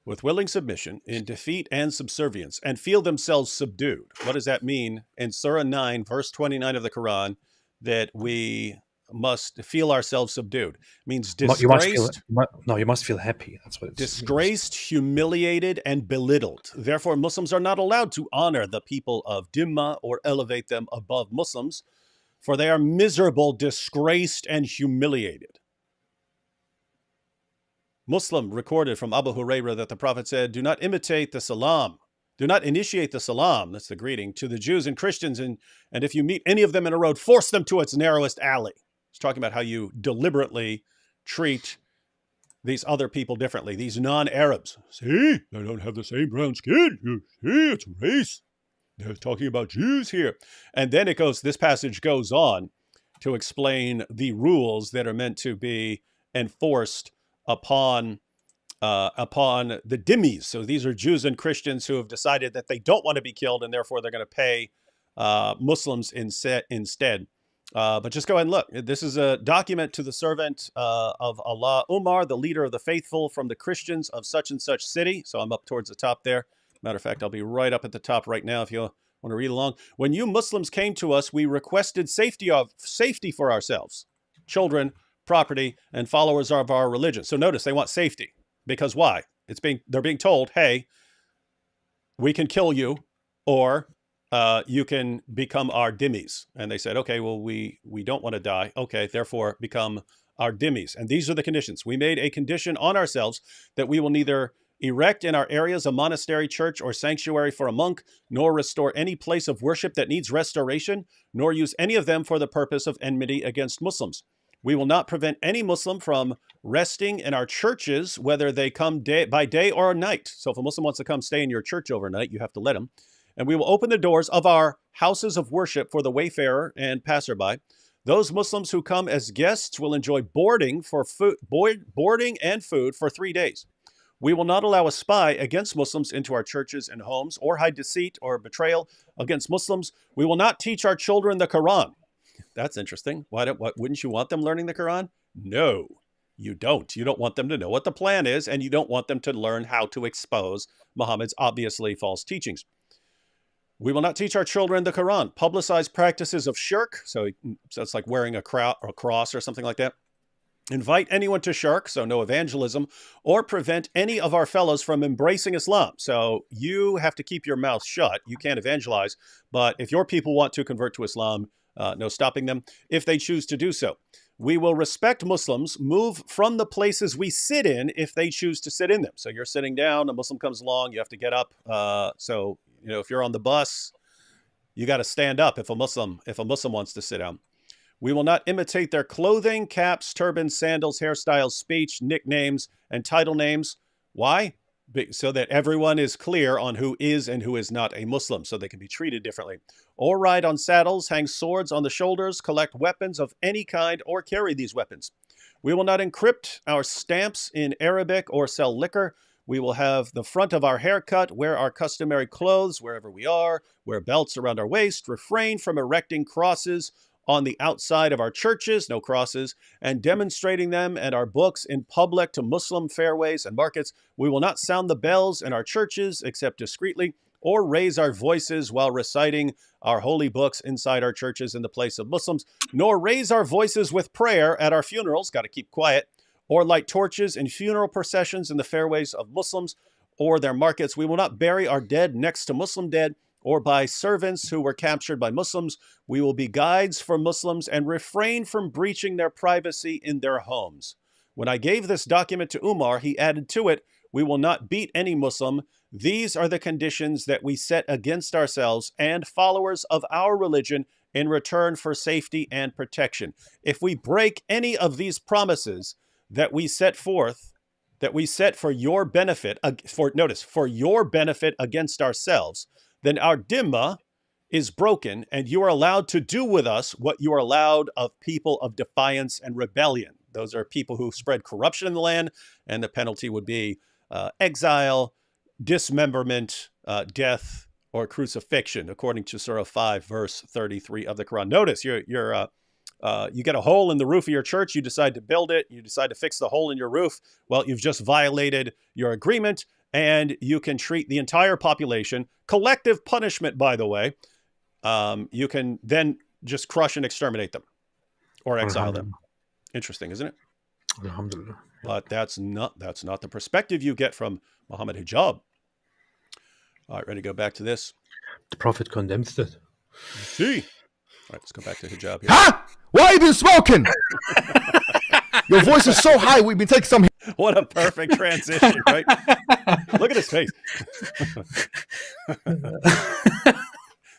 with willing submission in defeat and subservience and feel themselves subdued, what does that mean in Surah 9, verse 29 of the Quran, that we must feel ourselves subdued? It means disgraced. You must feel happy. That's what it's disgraced, humiliated, and belittled. Therefore, Muslims are not allowed to honor the people of Dhimma or elevate them above Muslims, for they are miserable, disgraced, and humiliated. Muslim recorded from Abu Hurairah that the Prophet said, do not imitate the salam. Do not initiate the salam, that's the greeting, to the Jews and Christians, and if you meet any of them in a road, force them to its narrowest alley. It's talking about how you deliberately treat these other people differently, these non-Arabs. See, they don't have the same brown skin. You see, it's race. They're talking about Jews here. And then this passage goes on to explain the rules that are meant to be enforced upon the dhimmis. So these are Jews and Christians who have decided that they don't want to be killed, and therefore they're going to pay Muslims instead. But just go ahead and look. This is a document to the servant of Allah, Umar, the leader of the faithful from the Christians of such and such city. So I'm up towards the top there. Matter of fact, I'll be right up at the top right now if you want to read along. When you Muslims came to us, we requested safety for ourselves, children, property, and followers of our religion. So notice they want safety because why? They're being told, hey, we can kill you, or you can become our dhimmis. And they said, okay, well, we don't want to die. Okay, therefore become our dhimmis. And these are the conditions. We made a condition on ourselves that we will neither erect in our areas a monastery, church, or sanctuary for a monk, nor restore any place of worship that needs restoration, nor use any of them for the purpose of enmity against Muslims. We will not prevent any Muslim from resting in our churches, whether they come by day or night. So if a Muslim wants to come stay in your church overnight, you have to let him. And we will open the doors of our houses of worship for the wayfarer and passerby. Those Muslims who come as guests will enjoy boarding and food for 3 days. We will not allow a spy against Muslims into our churches and homes, or hide deceit or betrayal against Muslims. We will not teach our children the Quran. That's interesting. Wouldn't you want them learning the Quran? No, you don't. You don't want them to know what the plan is, and you don't want them to learn how to expose Muhammad's obviously false teachings. We will not teach our children the Quran. Publicize practices of shirk, so it's like wearing a cross or something like that. Invite anyone to shirk, so no evangelism, or prevent any of our fellows from embracing Islam. So you have to keep your mouth shut. You can't evangelize, but if your people want to convert to Islam, no stopping them if they choose to do so. We will respect Muslims, move from the places we sit in if they choose to sit in them. So you're sitting down, a Muslim comes along, you have to get up. So, if you're on the bus, you got to stand up if a Muslim wants to sit down. We will not imitate their clothing, caps, turbans, sandals, hairstyles, speech, nicknames, and title names. Why? So that everyone is clear on who is and who is not a Muslim, so they can be treated differently. Or ride on saddles, hang swords on the shoulders, collect weapons of any kind, or carry these weapons. We will not encrypt our stamps in Arabic or sell liquor. We will have the front of our hair cut, wear our customary clothes wherever we are, wear belts around our waist, refrain from erecting crosses on the outside of our churches, no crosses, and demonstrating them and our books in public to Muslim fairways and markets. We will not sound the bells in our churches except discreetly, or raise our voices while reciting our holy books inside our churches in the place of Muslims, nor raise our voices with prayer at our funerals, got to keep quiet, or light torches in funeral processions in the fairways of Muslims or their markets. We will not bury our dead next to Muslim dead, or by servants who were captured by Muslims. We will be guides for Muslims and refrain from breaching their privacy in their homes. When I gave this document to Umar, he added to it, we will not beat any Muslim. These are the conditions that we set against ourselves and followers of our religion in return for safety and protection. If we break any of these promises that we set forth, that we set for your benefit, for your benefit against ourselves, then our dhimma is broken, and you are allowed to do with us what you are allowed of people of defiance and rebellion. Those are people who spread corruption in the land, and the penalty would be exile, dismemberment, death, or crucifixion, according to Surah 5, verse 33 of the Quran. Notice, you get a hole in the roof of your church, you decide to build it, you decide to fix the hole in your roof. Well, you've just violated your agreement, and you can treat the entire population, collective punishment, by the way. You can then just crush and exterminate them or exile them. Interesting, isn't it? Alhamdulillah. But that's not the perspective you get from Muhammad Hijab. All right, ready to go back to this? The Prophet condemns it. See? All right, let's go back to Hijab here. Ha! Why have you been smoking? Your voice is so high, we've been taking some... What a perfect transition, right? Look at his face.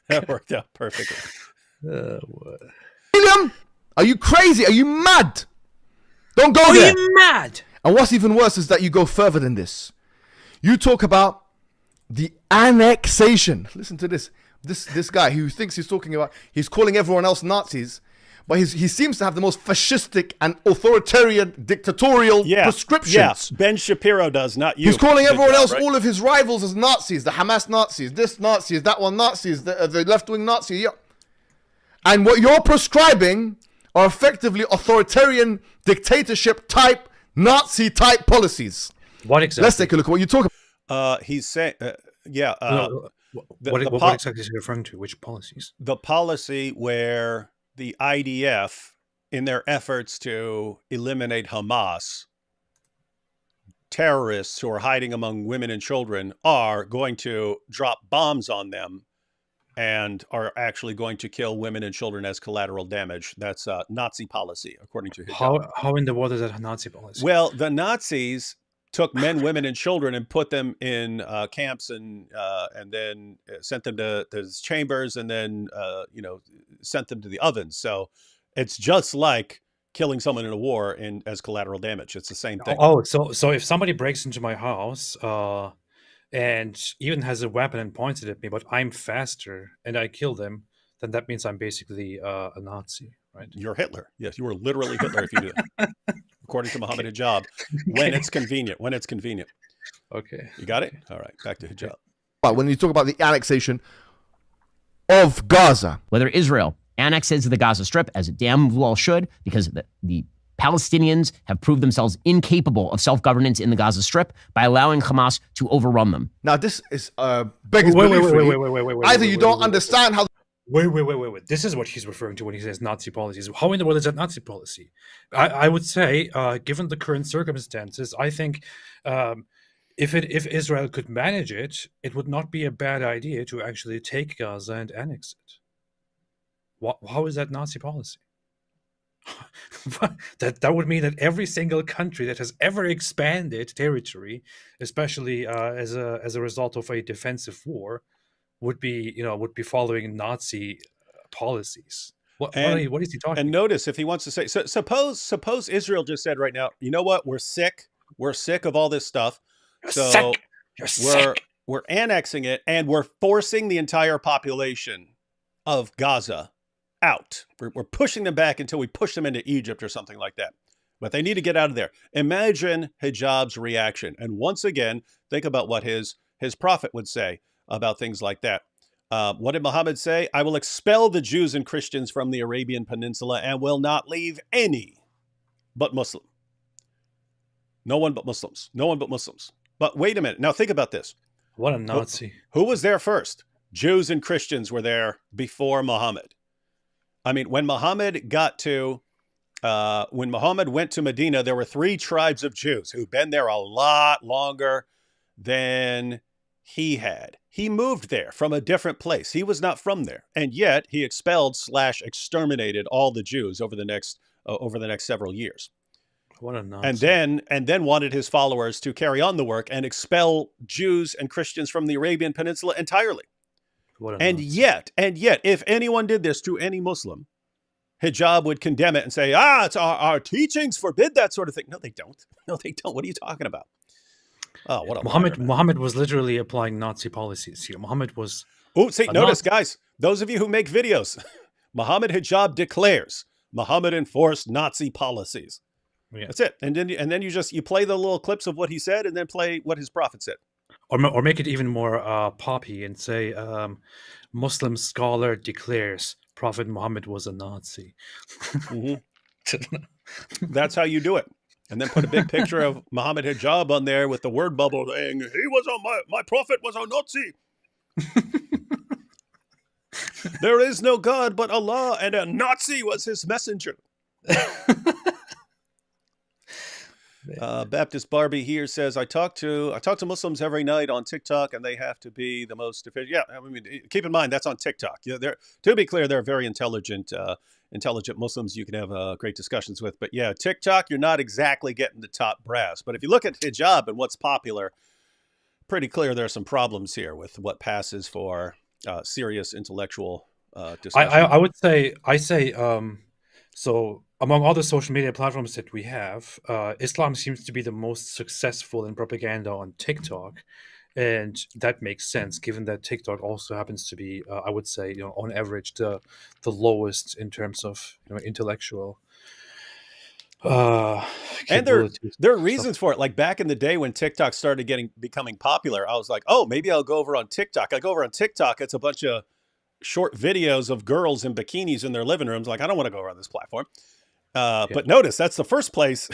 That worked out perfectly. William, are you crazy? Are you mad? Don't go there. Are you mad? And what's even worse is that you go further than this. You talk about the annexation. Listen to this. This guy who thinks he's talking about, he's calling everyone else Nazis, but he seems to have the most fascistic and authoritarian, dictatorial prescriptions. Yeah, Ben Shapiro does, not you. He's calling everyone else, right? all of his rivals, as Nazis. The Hamas Nazis, this Nazis, that one Nazis, the left-wing Nazi. Yeah. And what you're prescribing are effectively authoritarian, dictatorship-type, Nazi-type policies. What exactly? Let's take a look at what you're talking about. He's saying, What exactly is he referring to? Which policies? The policy where the IDF, in their efforts to eliminate Hamas, terrorists who are hiding among women and children are going to drop bombs on them and are actually going to kill women and children as collateral damage. That's Nazi policy, according to Hijab. How in the world is that a Nazi policy? Well, the Nazis took men, women, and children and put them in camps and then sent them to chambers and then sent them to the ovens. So it's just like killing someone in a war and as collateral damage. It's the same thing. Oh, so if somebody breaks into my house and even has a weapon and points it at me, but I'm faster and I kill them, then that means I'm basically a Nazi, right? You're Hitler. Yes, you are literally Hitler if you do that. According to Mohammed Hijab, when it's convenient. When it's convenient. Okay. You got it? All right. Back to Hijab. But when you talk about the annexation of Gaza, Whether Israel annexes the Gaza Strip, as it damn well should, because the Palestinians have proved themselves incapable of self-governance in the Gaza Strip by allowing Hamas to overrun them. now this is beggars belief. Wait, Either you don't understand how. Wait. This is what he's referring to when he says Nazi policies. How in the world is that Nazi policy? I would say, given the current circumstances, I think if Israel could manage it, it would not be a bad idea to actually take Gaza and annex it. How is that Nazi policy? that would mean that every single country that has ever expanded territory, especially as a result of a defensive war, would be following Nazi policies. What is he talking? And notice if he wants to say, so suppose Israel just said right now, you know what? We're sick of all this stuff. You're sick. We're annexing it and we're forcing the entire population of Gaza out. We're pushing them back until we push them into Egypt or something like that. But they need to get out of there. Imagine Hijab's reaction. And once again, think about what his prophet would say about things like that. What did Muhammad say? I will expel the Jews and Christians from the Arabian Peninsula and will not leave any but Muslim. No one but Muslims. No one but Muslims. But wait a minute. Now think about this. What a Nazi. Who was there first? Jews and Christians were there before Muhammad. I mean, when Muhammad went to Medina, there were 3 tribes of Jews who'd been there a lot longer than he had. He moved there from a different place. He was not from there. And yet he expelled / exterminated all the Jews over the next several years. What a Nazi. And then wanted his followers to carry on the work and expel Jews and Christians from the Arabian Peninsula entirely. And yet, if anyone did this to any Muslim, Hijab would condemn it and say, it's our teachings forbid that sort of thing. No, they don't. No, they don't. What are you talking about? Oh, what a Muhammad was literally applying Nazi policies here. Muhammad was. Oh, see, notice, guys, those of you who make videos, Mohammed Hijab declares Muhammad enforced Nazi policies. Yeah. That's it. And then you play the little clips of what he said and then play what his prophet said. Or make it even more poppy and say, Muslim scholar declares Prophet Muhammad was a Nazi. Mm-hmm. That's how you do it. And then put a big picture of Mohammed Hijab on there with the word bubble saying, my prophet was a Nazi. There is no God but Allah, and a Nazi was his messenger. Baptist Barbie here says, I talk to Muslims every night on TikTok, and they have to be the most efficient. Yeah, I mean, keep in mind that's on TikTok. To be clear, they're very intelligent Muslims you can have great discussions with. But yeah, TikTok, you're not exactly getting the top brass. But if you look at Hijab and what's popular, pretty clear there are some problems here with what passes for serious intellectual discussion. I would say, so among all the social media platforms that we have, Islam seems to be the most successful in propaganda on TikTok. And that makes sense, given that TikTok also happens to be, I would say, on average, the lowest in terms of intellectual. And there are reasons for it. Like back in the day when TikTok started becoming popular, I was like, oh, maybe I'll go over on TikTok. I go over on TikTok. It's a bunch of short videos of girls in bikinis in their living rooms. Like, I don't want to go over on this platform. But notice that's the first place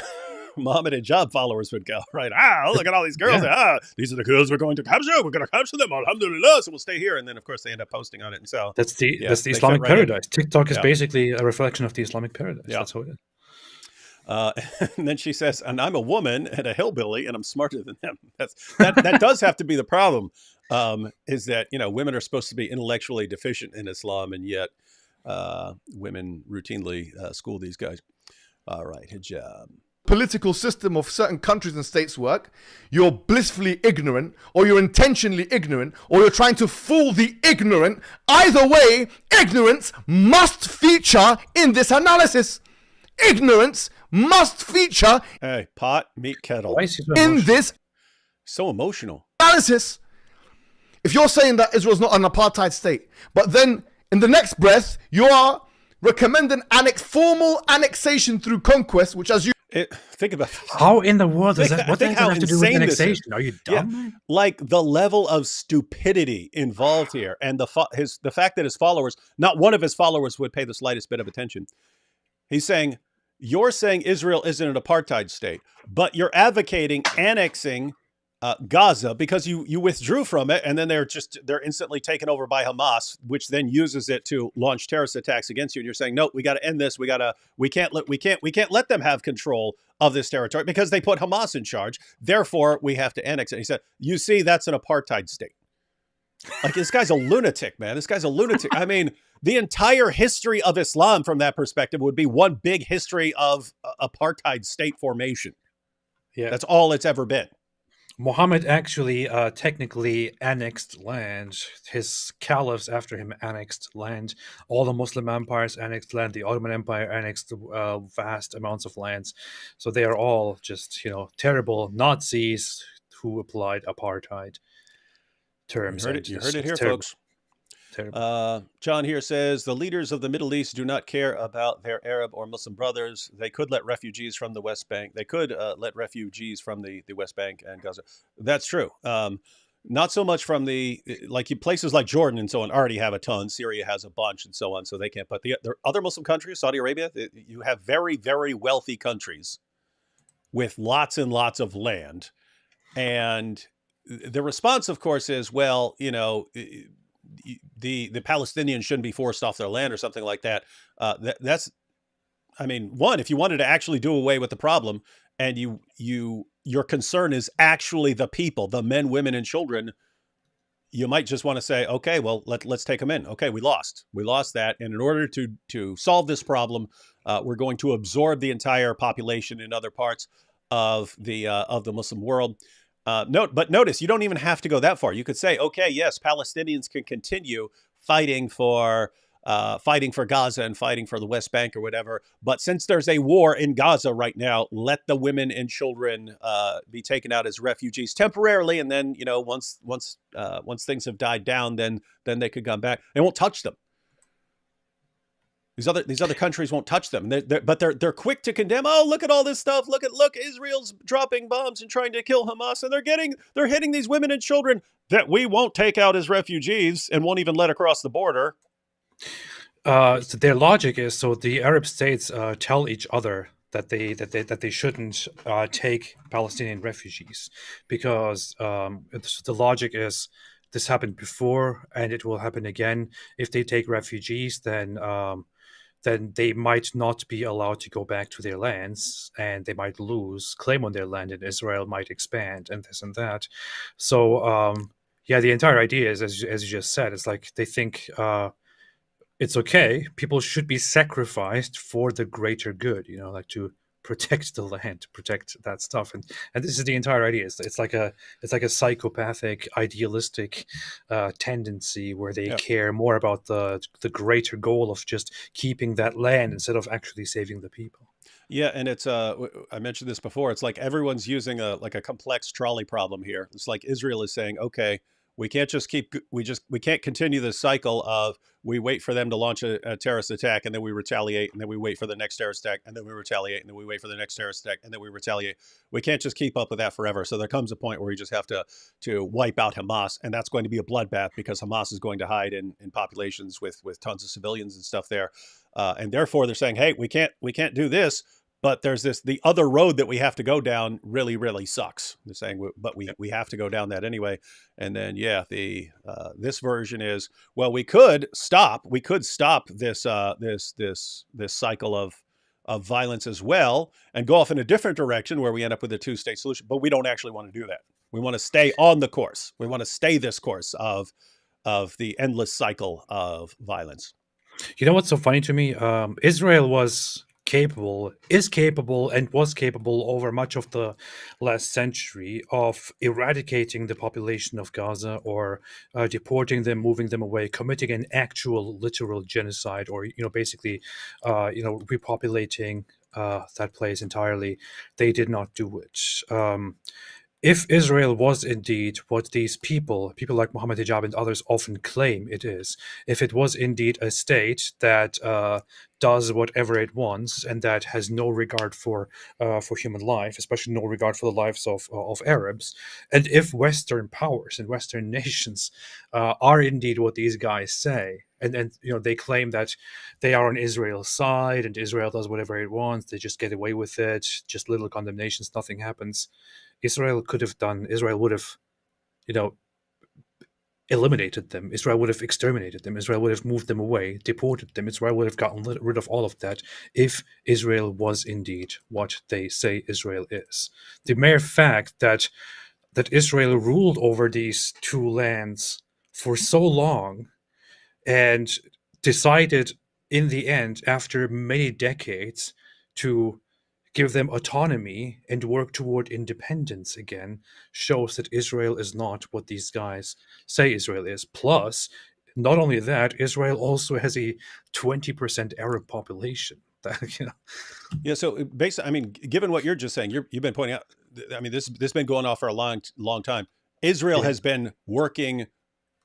Mohammed Hijab followers would go, right? Look at all these girls. Yeah. These are the girls we're going to capture. We're going to capture them. Alhamdulillah. So we'll stay here. And then, of course, they end up posting on it. And so That's the yeah, that's the they Islamic fit right in. paradise. TikTok is Yeah. basically a reflection of the Islamic paradise. Yeah. That's how it is. And then she says, and I'm a woman and a hillbilly and I'm smarter than them. That does have to be the problem, is that, women are supposed to be intellectually deficient in Islam, and yet women routinely school these guys. All right, hijab. Political system of certain countries and states work, you're blissfully ignorant, or you're intentionally ignorant, or you're trying to fool the ignorant. Either way, ignorance must feature in this analysis. Ignorance must feature Hey, pot, meat, kettle. Why is he so in emotional? this So emotional. analysis. If you're saying that Israel's not an apartheid state, but then in the next breath, you are recommending formal annexation through conquest, which as you Think about How in the world does that? What does think that how have to do with insane this is. annexation? Are you dumb, Yeah. man? Like the level of stupidity involved here, and the fact that his followers, not one of his followers would pay the slightest bit of attention. He's saying, you're saying Israel isn't an apartheid state, but you're advocating annexing Gaza because you withdrew from it, and then they're instantly taken over by Hamas, which then uses it to launch terrorist attacks against you. And you're saying, no, we got to end this. We can't let them have control of this territory because they put Hamas in charge. Therefore, we have to annex it. He said, you see, that's an apartheid state. Like, this guy's a lunatic, man. This guy's a lunatic. I mean, the entire history of Islam from that perspective would be one big history of apartheid state formation. Yeah. That's all it's ever been. Mohammed actually technically annexed land. His caliphs after him annexed land. All the Muslim empires annexed land. The Ottoman Empire annexed vast amounts of lands. So they are all just, terrible Nazis who applied apartheid terms. You heard it here, folks. Terrible. John here says, the leaders of the Middle East do not care about their Arab or Muslim brothers. They could let refugees from the West Bank. They could let refugees from the West Bank and Gaza. That's true. Not so much from places like Jordan and so on already have a ton. Syria has a bunch and so on, so they can't. But there are other Muslim countries, Saudi Arabia, you have very, very wealthy countries with lots and lots of land. And the response, of course, is, well, the Palestinians shouldn't be forced off their land or something like that. One, if you wanted to actually do away with the problem and your concern is actually the people, the men, women, and children, you might just want to say, okay, well, let's take them in. Okay, we lost that. And in order to solve this problem, we're going to absorb the entire population in other parts of the Muslim world. But notice, you don't even have to go that far. You could say, okay, yes, Palestinians can continue fighting for Gaza and fighting for the West Bank or whatever. But since there's a war in Gaza right now, let the women and children be taken out as refugees temporarily, and then once things have died down, then they could come back. They won't touch them. These other countries won't touch them, but they're quick to condemn. Oh, look at all this stuff! Look, Israel's dropping bombs and trying to kill Hamas, and they're hitting these women and children that we won't take out as refugees and won't even let across the border. So their logic is, so the Arab states tell each other that they shouldn't take Palestinian refugees because the logic is, this happened before and it will happen again. If they take refugees, then they might not be allowed to go back to their lands, and they might lose claim on their land, and Israel might expand, and this and that. So, the entire idea is, as you just said, it's like they think it's okay. People should be sacrificed for the greater good, like to protect the land, to protect that stuff, and this is the entire idea. It's like a psychopathic, idealistic tendency where they care more about the greater goal of just keeping that land instead of actually saving the people. Yeah, and it's I mentioned this before. It's like everyone's using a complex trolley problem here. It's like Israel is saying, okay, we can't continue this cycle of we wait for them to launch a terrorist attack and then we retaliate, and then we wait for the next terrorist attack and then we retaliate, and then we wait for the next terrorist attack and then we retaliate. We can't just keep up with that forever. So there comes a point where you just have to wipe out Hamas, and that's going to be a bloodbath because Hamas is going to hide in populations with tons of civilians and stuff there, and therefore they're saying, hey, we can't do this, but there's the other road that we have to go down really, really sucks. They're saying, but we have to go down that anyway. And then, this version is, well, we could stop this cycle of violence as well and go off in a different direction where we end up with a two-state solution. But we don't actually want to do that. We want to stay on the course. We want to stay this course of the endless cycle of violence. You know what's so funny to me? Israel is capable and was capable over much of the last century of eradicating the population of Gaza or deporting them, moving them away, committing an actual literal genocide, or basically repopulating that place entirely. They did not do it. If Israel was indeed what these people like Mohammed Hijab and others often claim it is, if it was indeed a state that does whatever it wants and that has no regard for human life, especially no regard for the lives of Arabs, and if Western powers and Western nations are indeed what these guys say, and they claim that they are on Israel's side and Israel does whatever it wants, they just get away with it, just little condemnations, nothing happens. Israel would have, eliminated them. Israel would have exterminated them. Israel would have moved them away, deported them. Israel would have gotten rid of all of that if Israel was indeed what they say Israel is. The mere fact that Israel ruled over these two lands for so long and decided in the end, after many decades, to give them autonomy and work toward independence again, shows that Israel is not what these guys say Israel is. Plus, not only that, Israel also has a 20% Arab population. Yeah. So basically, given what you're just saying, you've been pointing out, this has been going on for a long time. Israel has been working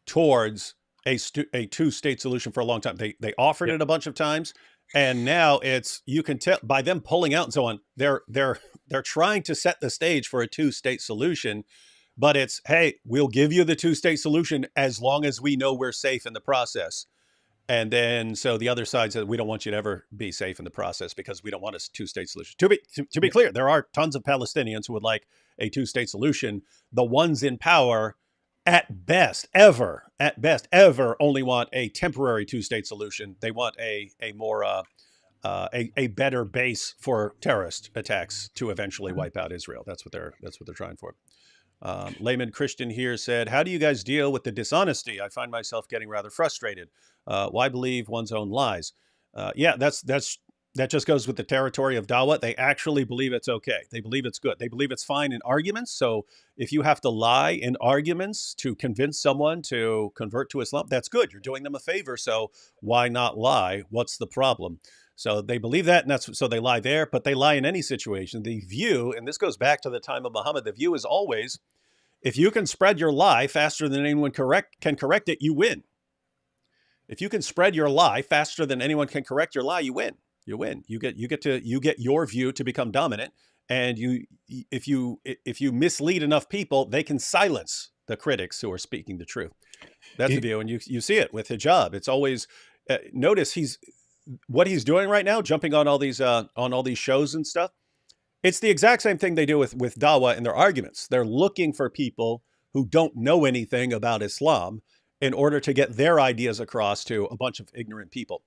towards a two-state solution for a long time. They offered it a bunch of times. And now you can tell by them pulling out and so on, they're trying to set the stage for a two-state solution, but it's, hey, we'll give you the two-state solution as long as we know we're safe in the process. And then, so the other side says, we don't want you to ever be safe in the process because we don't want a two-state solution. To be clear, there are tons of Palestinians who would like a two-state solution. The ones in power, at best, ever, only want a temporary two-state solution. They want a more a better base for terrorist attacks to eventually wipe out Israel. That's what they're trying for. Layman Christian here said, "How do you guys deal with the dishonesty? I find myself getting rather frustrated. Why believe one's own lies?" That just goes with the territory of Dawah. They actually believe it's okay. They believe it's good. They believe it's fine in arguments. So if you have to lie in arguments to convince someone to convert to Islam, that's good. You're doing them a favor. So why not lie? What's the problem? So they believe that, and so they lie there, but they lie in any situation. The view, and this goes back to the time of Muhammad, the view is always, if you can spread your lie faster than anyone can correct it, you win. If you can spread your lie faster than anyone can correct your lie, you win. You win. You get your view to become dominant, and if you mislead enough people, they can silence the critics who are speaking the truth. That's the view, and you see it with hijab. It's always notice what he's doing right now, jumping on all these shows and stuff. It's the exact same thing they do with Dawah in their arguments. They're looking for people who don't know anything about Islam in order to get their ideas across to a bunch of ignorant people.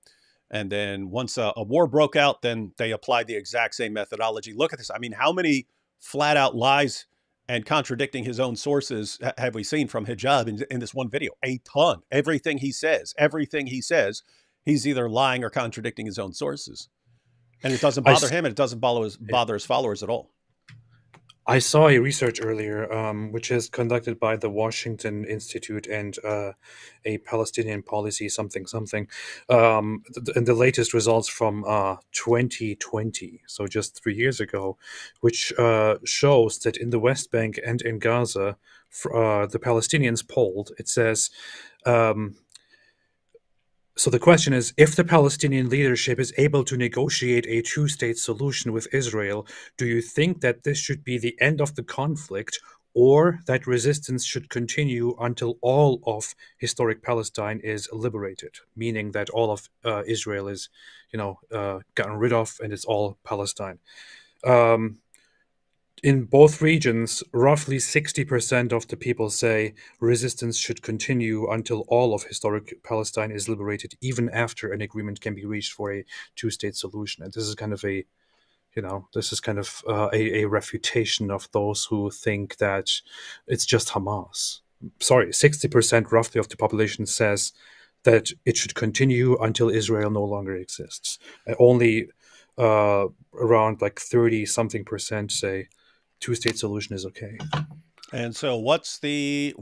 And then once a war broke out, then they applied the exact same methodology. Look at this. How many flat out lies and contradicting his own sources have we seen from Hijab in this one video? A ton. Everything he says, he's either lying or contradicting his own sources. And it doesn't bother him, and it doesn't bother his followers at all. I saw a research earlier, which is conducted by the Washington Institute and a Palestinian policy something, and the latest results from 2020, so just 3 years ago, which shows that in the West Bank and in Gaza, the Palestinians polled, it says, so the question is, if the Palestinian leadership is able to negotiate a two-state solution with Israel, do you think that this should be the end of the conflict, or that resistance should continue until all of historic Palestine is liberated, meaning that all of Israel is, gotten rid of and it's all Palestine. In both regions, roughly 60% of the people say resistance should continue until all of historic Palestine is liberated, even after an agreement can be reached for a two-state solution. And this is kind of a refutation of those who think that it's just Hamas. Sorry, 60% roughly of the population says that it should continue until Israel no longer exists. Only around like 30-something% say two-state solution is okay. And so what's the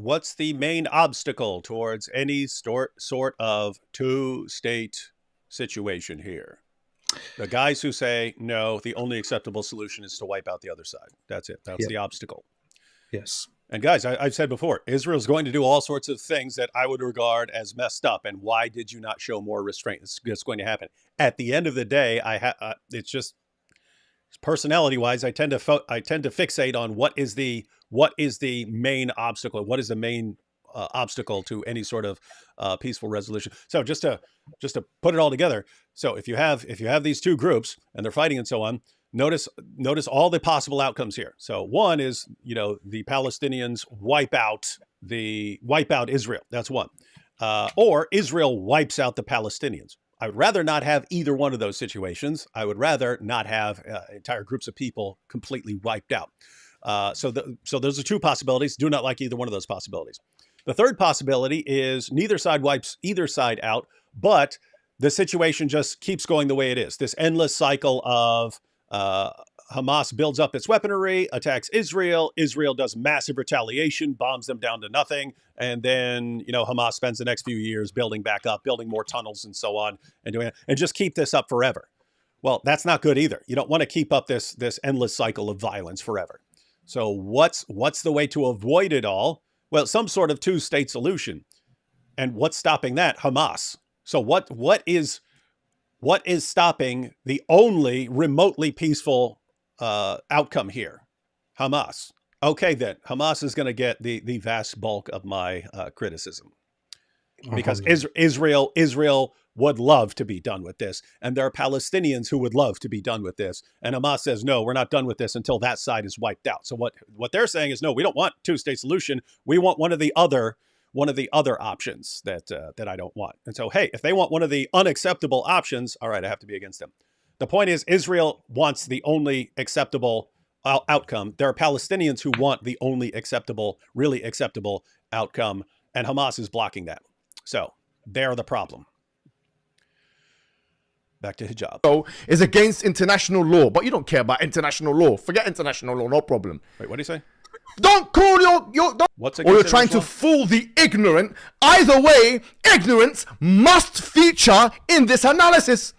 main obstacle towards any sort of two-state situation here? The guys who say, no, the only acceptable solution is to wipe out the other side. That's it. That's the obstacle. Yes. And guys, I've said before, Israel's going to do all sorts of things that I would regard as messed up. And why did you not show more restraint? It's going to happen. At the end of the day, it's just personality-wise, I tend to fixate on what is the main obstacle, what is the main obstacle to any sort of peaceful resolution. So just to put it all together. So if you have these two groups and they're fighting and so on, notice all the possible outcomes here. So one is, the Palestinians wipe out Israel. That's one. Or Israel wipes out the Palestinians. I would rather not have either one of those situations. I would rather not have entire groups of people completely wiped out. So those are two possibilities. Do not like either one of those possibilities. The third possibility is neither side wipes either side out, but the situation just keeps going the way it is. This endless cycle of Hamas builds up its weaponry, attacks Israel. Israel does massive retaliation, bombs them down to nothing. And then, Hamas spends the next few years building back up, building more tunnels and so on, and just keep this up forever. Well, that's not good either. You don't want to keep up this endless cycle of violence forever. So what's the way to avoid it all? Well, some sort of two-state solution. And what's stopping that? Hamas. So what is stopping the only remotely peaceful outcome here? Hamas. Okay, then Hamas is going to get the vast bulk of my criticism, because Israel would love to be done with this, and there are Palestinians who would love to be done with this, and Hamas says no, we're not done with this until that side is wiped out. So what they're saying is no, we don't want two-state solution. We want one of the other options that I don't want. And so, hey, if they want one of the unacceptable options, all right, I have to be against them. The point is, Israel wants the only acceptable outcome. There are Palestinians who want the only really acceptable outcome, and Hamas is blocking that. So they're the problem. Back to hijab. Is against international law, but you don't care about international law. Forget international law, no problem. Wait, what do you say? Don't call What's or you're trying to fool the ignorant. Either way, ignorance must feature in this analysis.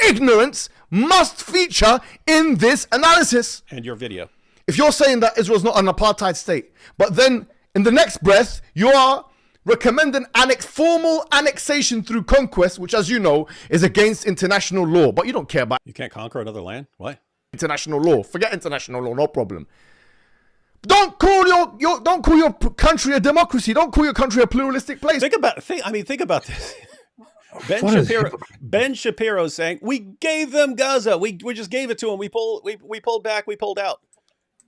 Ignorance must feature in this analysis. And your video. If you're saying that Israel's not an apartheid state, but then in the next breath, you are recommending formal annexation through conquest, which, as you know, is against international law. But you don't care about... You can't conquer another land? Why? International law. Forget international law, no problem. Don't call your country a democracy. Don't call your country a pluralistic place. Think about this. Ben Shapiro saying, we gave them Gaza. We just gave it to them. We pulled back. We pulled out.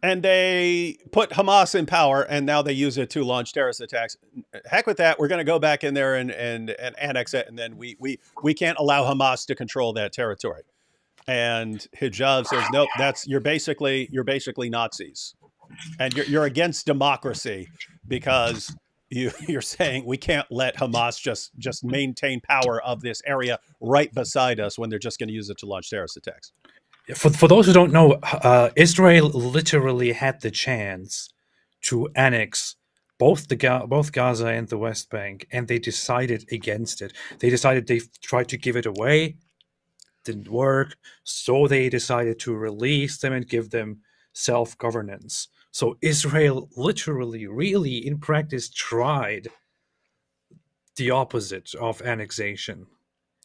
And they put Hamas in power, and now they use it to launch terrorist attacks. Heck with that. We're going to go back in there and annex it, and then we can't allow Hamas to control that territory. And Hijab says, nope, you're basically Nazis. And you're against democracy because you're saying we can't let Hamas just maintain power of this area right beside us when they're just going to use it to launch terrorist attacks. For those who don't know, Israel literally had the chance to annex both Gaza and the West Bank, and they decided against it. They tried to give it away, didn't work, so they decided to release them and give them self-governance. So Israel literally, really, in practice, tried the opposite of annexation.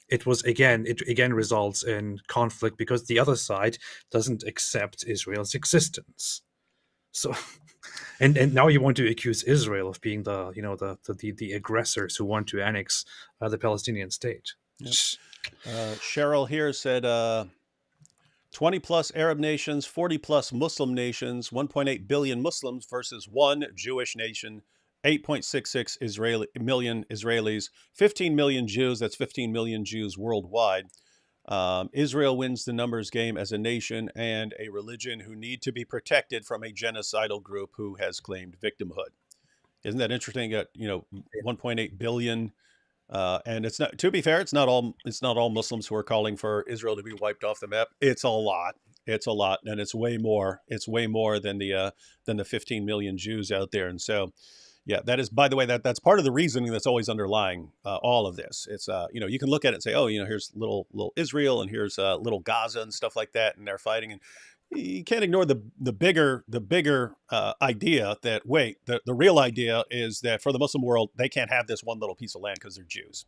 It again results in conflict because the other side doesn't accept Israel's existence. So, and now you want to accuse Israel of being the aggressors who want to annex the Palestinian state. Yep. Cheryl here said 20 plus Arab nations, 40 plus Muslim nations, 1.8 billion Muslims versus one Jewish nation, 8.66 million Israelis, 15 million Jews. That's 15 million Jews worldwide. Israel wins the numbers game as a nation and a religion who need to be protected from a genocidal group who has claimed victimhood. Isn't that interesting? 1.8 billion. And it's not, to be fair, it's not all Muslims who are calling for Israel to be wiped off the map. It's a lot, and it's way more than the 15 million Jews out there. And so, yeah, that is, by the way, that's part of the reasoning that's always underlying all of this. It's you can look at it and say, oh, here's little Israel and here's little Gaza and stuff like that, and they're fighting. And you can't ignore the bigger idea that the real idea is that for the Muslim world, they can't have this one little piece of land because they're Jews.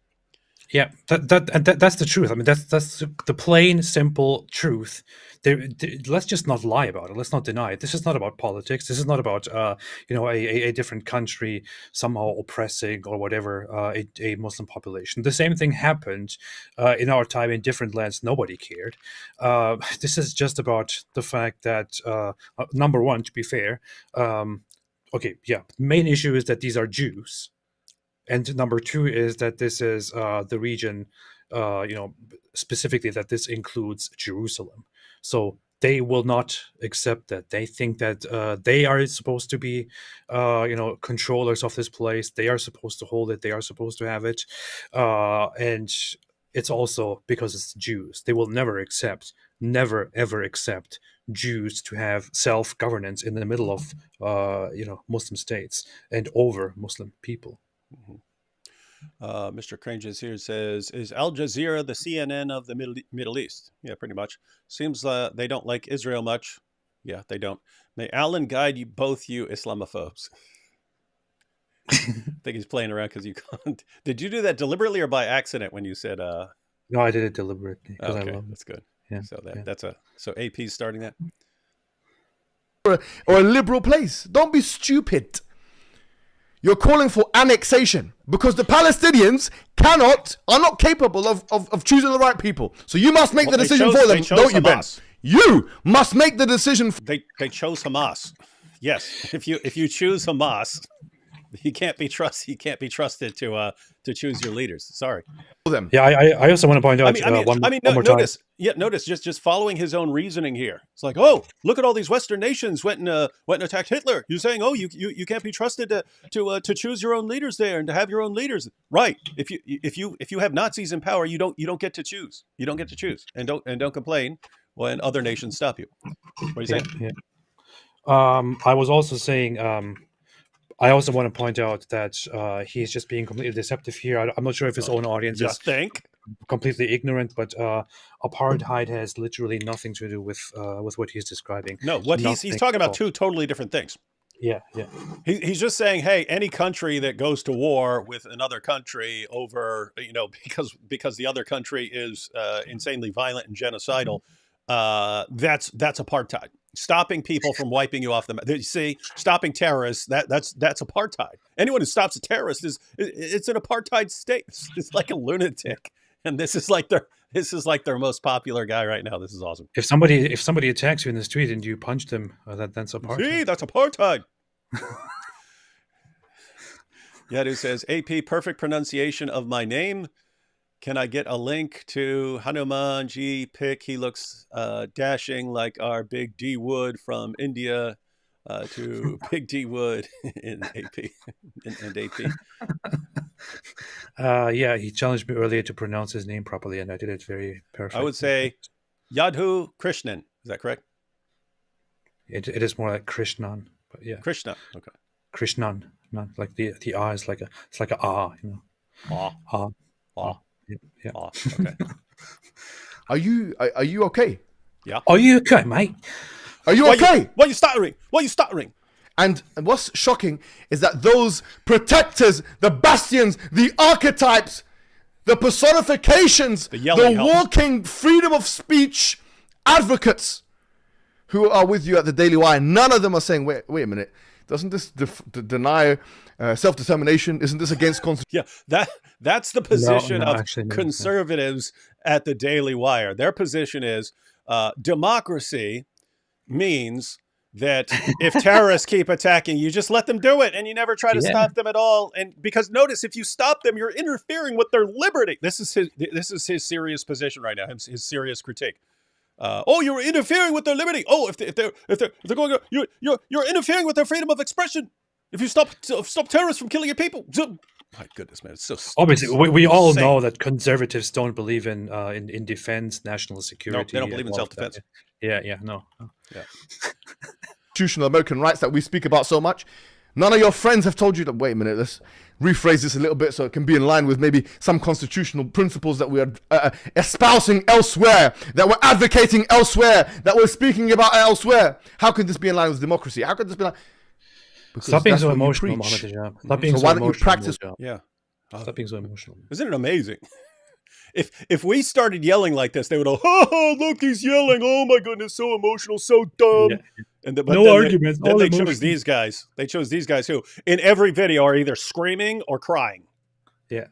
Yeah, that's the truth. I mean, that's the plain, simple truth. Let's just not lie about it. Let's not deny it. This is not about politics. This is not about a different country somehow oppressing or whatever a Muslim population. The same thing happened in our time in different lands. Nobody cared. This is just about the fact that number one, to be fair, main issue is that these are Jews. And number two is that this is the region, specifically that this includes Jerusalem. So they will not accept that. They think that they are supposed to be, controllers of this place. They are supposed to hold it. They are supposed to have it. And it's also because it's Jews. They will never ever accept Jews to have self-governance in the middle of, Muslim states and over Muslim people. Mr. Cranges here says, is Al Jazeera the CNN of the Middle East? Yeah, pretty much. Seems they don't like Israel much. Yeah, they don't. May Alan guide you both, you Islamophobes. I think he's playing around because you can't. Did you do that deliberately or by accident when you said... No, I did it deliberately. Okay, I love it. that's good. Yeah, So AP's starting that? Or a liberal place. Don't be stupid. You're calling for annexation because the Palestinians are not capable of choosing the right people. So you must make the decision for them, don't you, Ben? You must make the decision. They chose Hamas. Yes, if you choose Hamas, you can't be trusted to choose your leaders. Sorry. Them. Yeah, I also want to point out one more time. Notice just following his own reasoning here. It's like, oh, look at all these Western nations went and attacked Hitler. You're saying, oh, you can't be trusted to choose your own leaders there and to have your own leaders. Right. If you have Nazis in power, you don't get to choose. You don't get to choose, and don't complain when other nations stop you. What are you saying? Yeah. I was also saying. I also want to point out that he's just being completely deceptive here. I'm not sure if his own audience is completely ignorant, but apartheid has literally nothing to do with what he's describing. No, he's talking about two totally different things. Yeah. He's just saying, hey, any country that goes to war with another country over, because the other country is insanely violent and genocidal, that's apartheid. Stopping people from wiping you off the map. You see, stopping terrorists, that's apartheid. Anyone who stops a terrorist it's an apartheid state. It's like a lunatic. And this is like their most popular guy right now. This is awesome. If somebody attacks you in the street and you punch them, that's apartheid. See, that's apartheid. Yadu says, AP, perfect pronunciation of my name. Can I get a link to Hanumanji pic? He looks dashing like our Big D Wood from India to Big D Wood in AP. and AP. Yeah, he challenged me earlier to pronounce his name properly, and I did it very perfectly. I would say Yadhu Krishnan. Is that correct? It is more like Krishnan, but yeah. Krishna. Okay. Krishnan, not like the ah is like a ah, Ah. Ah. Yeah. Ah. Okay. Are you okay? Yeah. Are you okay, mate? Are you okay? Why are you stuttering? Why are you stuttering? And what's shocking is that those protectors, the bastions, the archetypes, the personifications, the walking freedom of speech advocates who are with you at the Daily Wire, none of them are saying, wait a minute, doesn't this deny self-determination? Isn't this against constitution? Yeah, that's the position no, of actually, no. conservatives at the Daily Wire. Their position is democracy means that if terrorists keep attacking, you just let them do it and you never try to stop them at all. And because notice, if you stop them, you're interfering with their liberty. This is his serious position right now, his serious critique. Oh, you're interfering with their liberty. Oh, if they're going, you're interfering with their freedom of expression. If you stop terrorists from killing your people. My goodness, man, it's so obviously we all insane. know that conservatives don't believe in defense, national security. No, they don't believe in self-defense. Yeah. Constitutional American rights that we speak about so much. None of your friends have told you that, wait a minute, let's rephrase this a little bit so it can be in line with maybe some constitutional principles that we are espousing elsewhere, that we're advocating elsewhere, that we're speaking about elsewhere. How could this be in line with democracy? How could this be like? Stop being so emotional, Mohammed Hijab. Stop being so why emotional. don't you practice? Yeah. Stop being so emotional. Isn't it amazing? If we started yelling like this, they would all, oh, look, he's yelling. Oh my goodness, so emotional, so dumb. Yeah. And but No arguments. Then they chose these guys. They chose these guys who, in every video, are either screaming or crying. Yeah.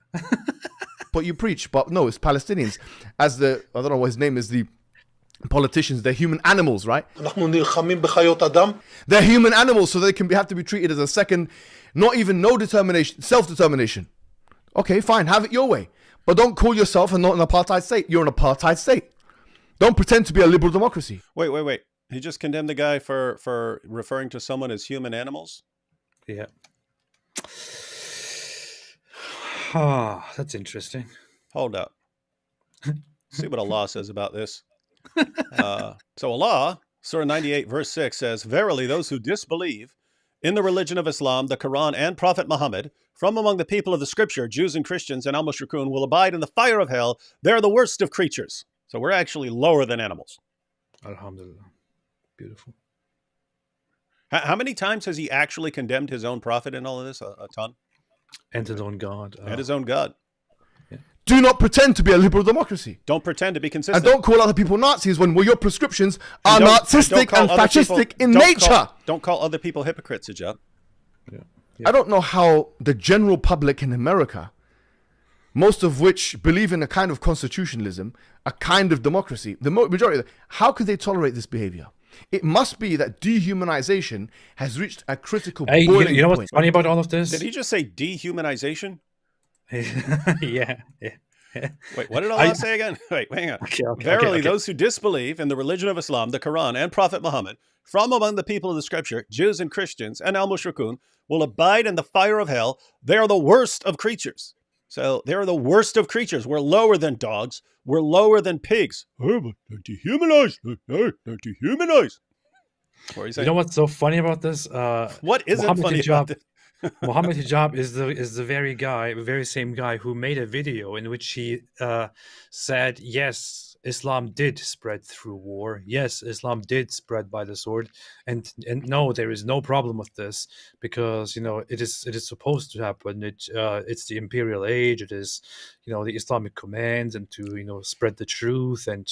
But you preach. But no, it's Palestinians. As I don't know what his name is, the politicians, they're human animals, right? They're human animals, so they have to be treated as a second, not even no determination, self-determination. Okay, fine, have it your way. But don't call yourself not an apartheid state. You're an apartheid state. Don't pretend to be a liberal democracy. Wait. He just condemned the guy for referring to someone as human animals? Yeah. Ah, that's interesting. Hold up. See what Allah says about this. So Allah, Surah 98, verse 6 says, verily those who disbelieve in the religion of Islam, the Quran, and Prophet Muhammad, from among the people of the scripture, Jews and Christians and al-Mushrikun, will abide in the fire of hell. They're the worst of creatures. So we're actually lower than animals. Alhamdulillah. Beautiful. How many times has he actually condemned his own prophet in all of this? A ton? And his own God. And his own God. Do not pretend to be a liberal democracy. Don't pretend to be consistent. And don't call other people Nazis when your prescriptions are Nazistic and fascistic in nature. Don't call other people hypocrites, Hijab. Yeah. I don't know how the general public in America, most of which believe in a kind of constitutionalism, a kind of democracy, the majority of them, how could they tolerate this behavior? It must be that dehumanization has reached a critical boiling point. You know what's funny about all of this? Did he just say dehumanization? Yeah. Wait, what did Allah say again? Wait, hang on. Verily, those who disbelieve in the religion of Islam, the Quran, and Prophet Muhammad, from among the people of the scripture, Jews and Christians, and al-Mushrikun, will abide in the fire of hell. They are the worst of creatures. So they're the worst of creatures. We're lower than dogs. We're lower than pigs. Oh, they're dehumanized. They're dehumanized. What are you saying? You know what's so funny about this? What isn't funny about this? Mohammed Hijab is the very same guy who made a video in which he said, yes, Islam did spread through war. Yes, Islam did spread by the sword, and no, there is no problem with this because it is supposed to happen. It's the imperial age. It is the Islamic commands and to spread the truth and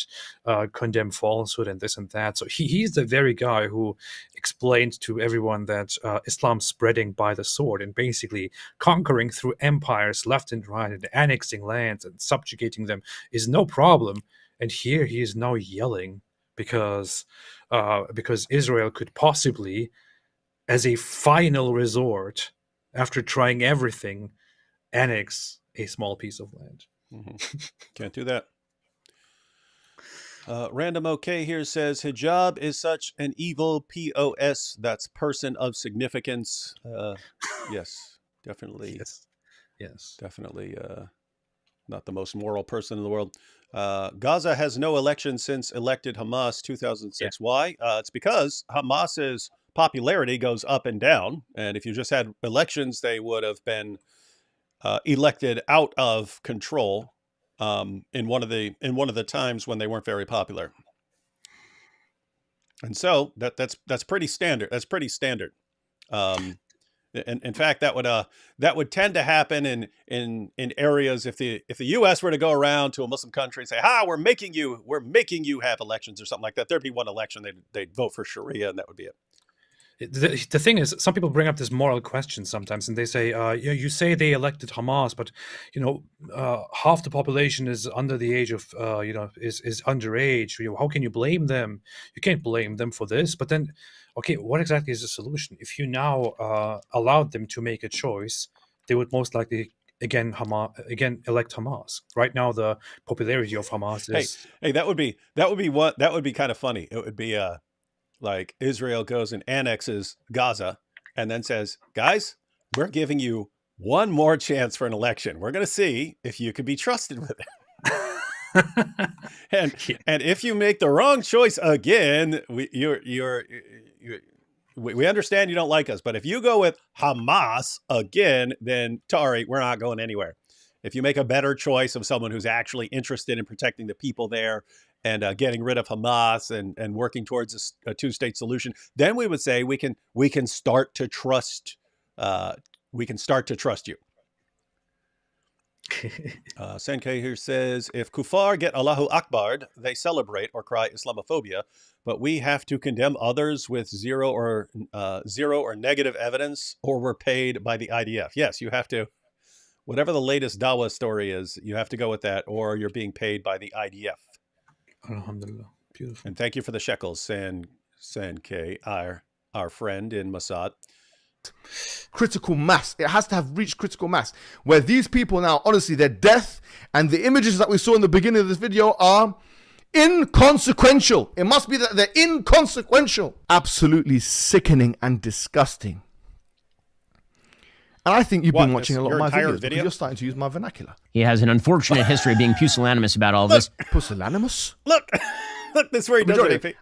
condemn falsehood and this and that. So he's the very guy who explained to everyone that Islam spreading by the sword and basically conquering through empires left and right and annexing lands and subjugating them is no problem. And here he is now yelling because Israel could possibly, as a final resort, after trying everything, annex a small piece of land. Mm-hmm. Can't do that. Random OK here says, Hijab is such an evil POS. That's person of significance. Yes, definitely. Yes. Definitely not the most moral person in the world. Gaza has no election since elected Hamas 2006. Yeah. Why? It's because Hamas's popularity goes up and down. And if you just had elections, they would have been elected out of control in one of the times when they weren't very popular. And so that's pretty standard. That's pretty standard. And in fact, that would tend to happen in areas if the U.S. were to go around to a Muslim country and say, we're making you have elections or something like that. There'd be one election, they'd vote for Sharia, and that would be it. The thing is, some people bring up this moral question sometimes, and they say, you say they elected Hamas, but half the population is under the age of is underage. How can you blame them? You can't blame them for this. But then, okay, what exactly is the solution? If you now allowed them to make a choice, they would most likely again elect Hamas. Right now, the popularity of Hamas is that would be kind of funny. It would be like Israel goes and annexes Gaza and then says, guys, we're giving you one more chance for an election. We're going to see if you can be trusted with it. and if you make the wrong choice again, we understand you don't like us, but if you go with Hamas again, then Tari, we're not going anywhere. If you make a better choice of someone who's actually interested in protecting the people there and getting rid of Hamas and working towards a two-state solution, then we would say we can start to trust you. Senke here says, if kuffar get Allahu Akbar, they celebrate or cry Islamophobia, but we have to condemn others with zero or negative evidence, or we're paid by the IDF. Yes, you have to. Whatever the latest Dawa story is, you have to go with that, or you're being paid by the IDF. Alhamdulillah. Beautiful. And thank you for the shekels, San K, our friend in Mossad. Critical mass. It has to have reached critical mass where these people now, honestly, their death and the images that we saw in the beginning of this video are inconsequential. It must be that they're inconsequential. Absolutely sickening and disgusting. And I think you've been watching a lot of my videos because you're starting to use my vernacular. He has an unfortunate history of being pusillanimous about all this. Pusillanimous? Look, this is where he does it.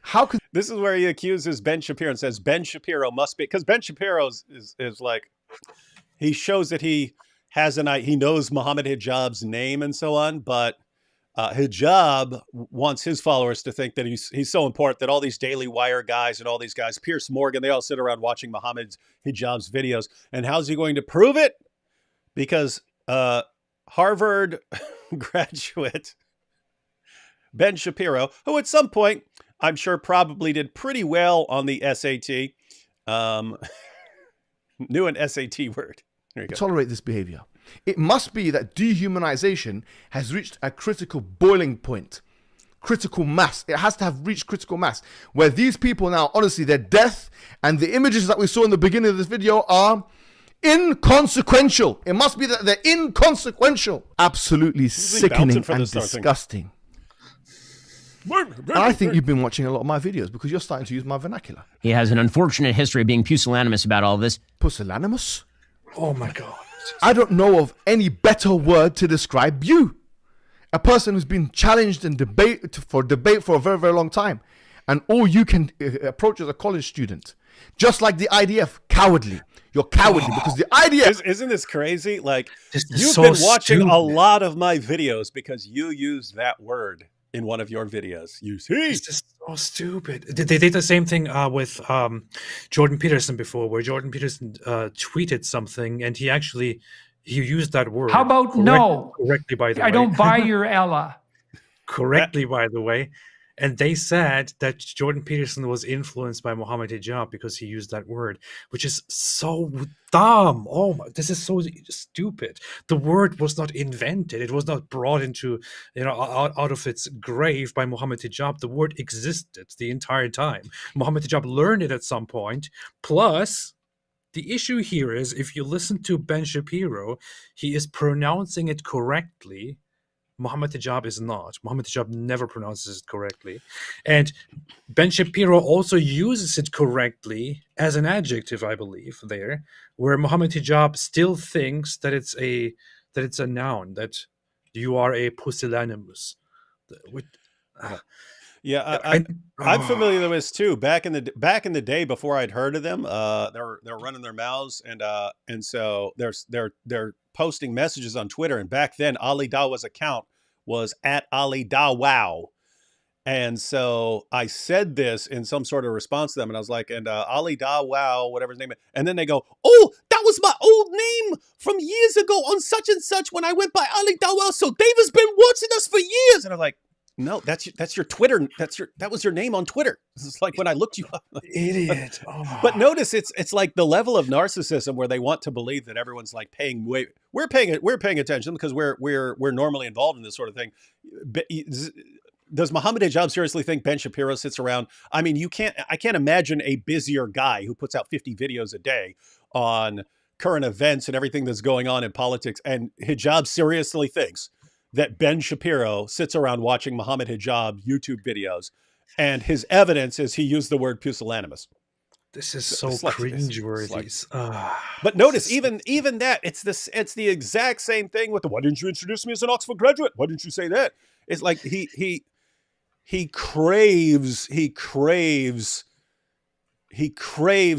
This is where he accuses Ben Shapiro and says Ben Shapiro must be, because Ben Shapiro is like, he shows that he knows Mohammed Hijab's name and so on, but Hijab wants his followers to think that he's so important that all these Daily Wire guys and all these guys, Piers Morgan, they all sit around watching Mohammed Hijab's videos. And how's he going to prove it? Because Harvard graduate Ben Shapiro, who at some point I'm sure probably did pretty well on the SAT, knew an SAT word. There you go. Tolerate this behavior. It must be that dehumanization has reached a critical boiling point, critical mass. It has to have reached critical mass where these people now, honestly, their death and the images that we saw in the beginning of this video are inconsequential. It must be that they're inconsequential. Absolutely sickening and disgusting. And I think you've been watching a lot of my videos because you're starting to use my vernacular. He has an unfortunate history of being pusillanimous about all this. Pusillanimous? Oh my God. I don't know of any better word to describe you. A person who's been challenged and debate for a very, very long time. And all you can approach as a college student. Just like the IDF, cowardly. You're cowardly because the IDF... Isn't this crazy? Like, you've so been watching stupid. a lot of my videos because you used that word in one of your videos. You see? It's just so stupid. They did the same thing with Jordan Peterson before, where Jordan Peterson tweeted something and he used that word. How about correctly, by the way. I don't buy your Ella. Correctly, by the way. And they said that Jordan Peterson was influenced by Mohammed Hijab because he used that word, which is so dumb. Oh my, this is so stupid. The word was not invented. It was not brought into, out of its grave by Mohammed Hijab. The word existed the entire time. Mohammed Hijab learned it at some point. Plus, the issue here is if you listen to Ben Shapiro, he is pronouncing it correctly. Mohammed Hijab is not. Mohammed Hijab never pronounces it correctly. And Ben Shapiro also uses it correctly as an adjective, I believe, there, where Mohammed Hijab still thinks that it's a noun, that you are a pusillanimous. I'm familiar with this too. Back in the day, before I'd heard of them, they're running their mouths, and so they're posting messages on Twitter. And back then, Ali Dawa's account was @Ali Dawow, And so I said this in some sort of response to them, and I was like, and Ali Da Wow, whatever his name is. And then they go, oh, that was my old name from years ago on such and such when I went by Ali Da Wow. So David's been watching us for years. And I'm like, no, that's your Twitter. That was your name on Twitter. It's like when I looked you up. Idiot. Oh. But notice it's like the level of narcissism where they want to believe that everyone's like we're paying attention because we're normally involved in this sort of thing. Does Mohammed Hijab seriously think Ben Shapiro sits around? I mean, I can't imagine a busier guy who puts out 50 videos a day on current events and everything that's going on in politics. And Hijab seriously thinks that Ben Shapiro sits around watching Mohammed Hijab YouTube videos. And his evidence is he used the word pusillanimous. This is so cringeworthy. But notice, even that, it's the exact same thing with the, why didn't you introduce me as an Oxford graduate? Why didn't you say that? It's like he craves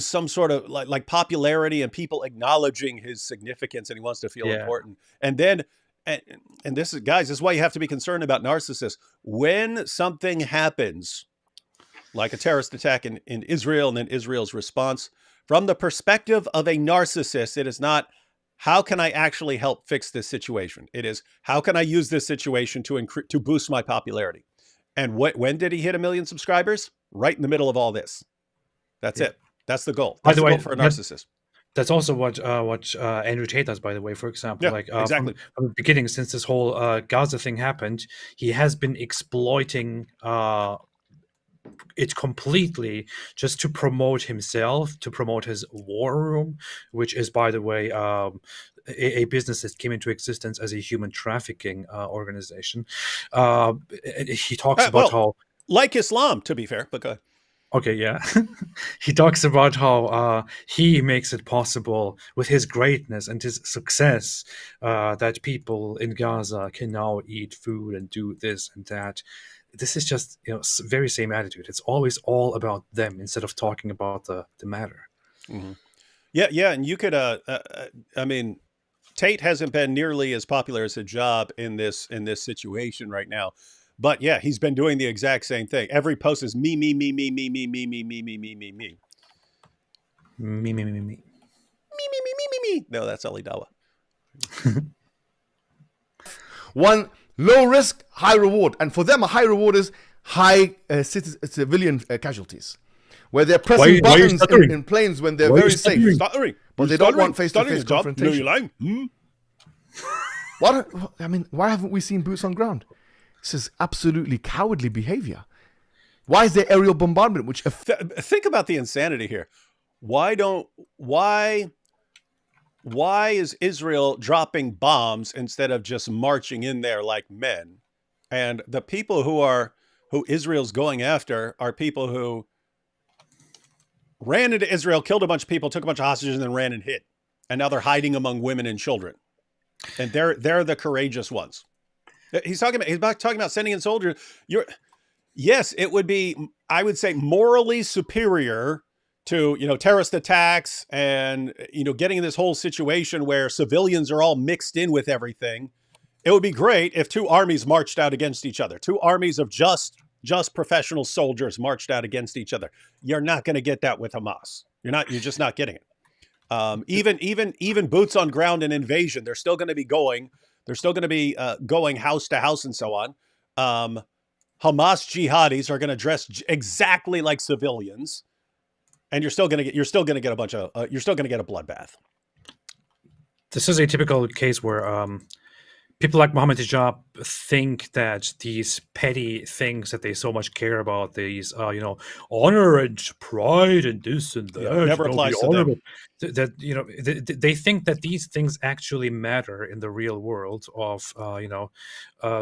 some sort of like popularity and people acknowledging his significance, and he wants to feel important. And then, and this is, guys, this is why you have to be concerned about narcissists. When something happens, like a terrorist attack in Israel, and then Israel's response, from the perspective of a narcissist, it is not, how can I actually help fix this situation? It is, how can I use this situation to boost my popularity? And when did he hit 1 million subscribers? Right in the middle of all this. That's it. That's the goal. That's the goal for a narcissist. That's also what Andrew Tate does, by the way. For example, exactly. from the beginning, since this whole Gaza thing happened, he has been exploiting it completely just to promote himself, to promote his war room, which is, by the way, a business that came into existence as a human trafficking organization. He talks about how, like Islam, to be fair, but go ahead. Okay, yeah. He talks about how he makes it possible with his greatness and his success that people in Gaza can now eat food and do this and that. This is just, very same attitude. It's always all about them instead of talking about the matter. Mm-hmm. Yeah, and you could, I mean, Tate hasn't been nearly as popular as Hijab in this situation right now. But yeah, he's been doing the exact same thing. Every post is me. No, that's Ali Dawa. One, low risk, high reward. And for them, a high reward is high civilian casualties. Where they're pressing buttons in planes when they're very safe. Stuttering. But they don't want face-to-face confrontation. No, you're lying. What? I mean, why haven't we seen boots on ground? This is absolutely cowardly behavior. Why is there aerial bombardment? Which think about the insanity here. Why is Israel dropping bombs instead of just marching in there like men? And the people who Israel's going after are people who ran into Israel, killed a bunch of people, took a bunch of hostages, and then ran and hid. And now they're hiding among women and children. And they're the courageous ones. He's talking about sending in soldiers. Yes, it would be, I would say, morally superior to, terrorist attacks and, getting in this whole situation where civilians are all mixed in with everything. It would be great if two armies marched out against each other. Two armies of just professional soldiers marched out against each other. You're not going to get that with Hamas. You're just not getting it. Even boots on ground and invasion, they're still going to be going. They're still going to be going house to house and so on. Hamas jihadis are going to dress exactly like civilians, and you're still going to get a bunch of you're still going to get a bloodbath. This is a typical case where people like Mohammed Hijab think that these petty things that they so much care about, these honor and pride and this and that, never applies to them. That they think that these things actually matter in the real world of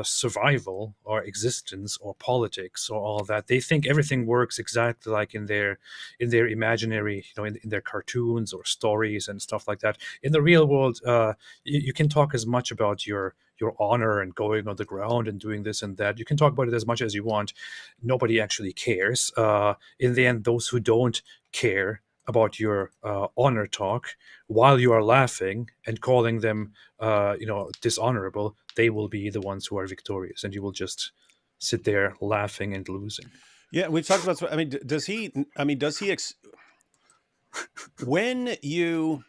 survival or existence or politics or all that. They think everything works exactly like in their imaginary, in their cartoons or stories and stuff like that. In the real world, you can talk as much about your honor and going on the ground and doing this and that. You can talk about it as much as you want. Nobody actually cares. In the end, those who don't care about your honor talk while you are laughing and calling them dishonorable, they will be the ones who are victorious, and you will just sit there laughing and losing. Yeah, we've talked about. I mean, when you're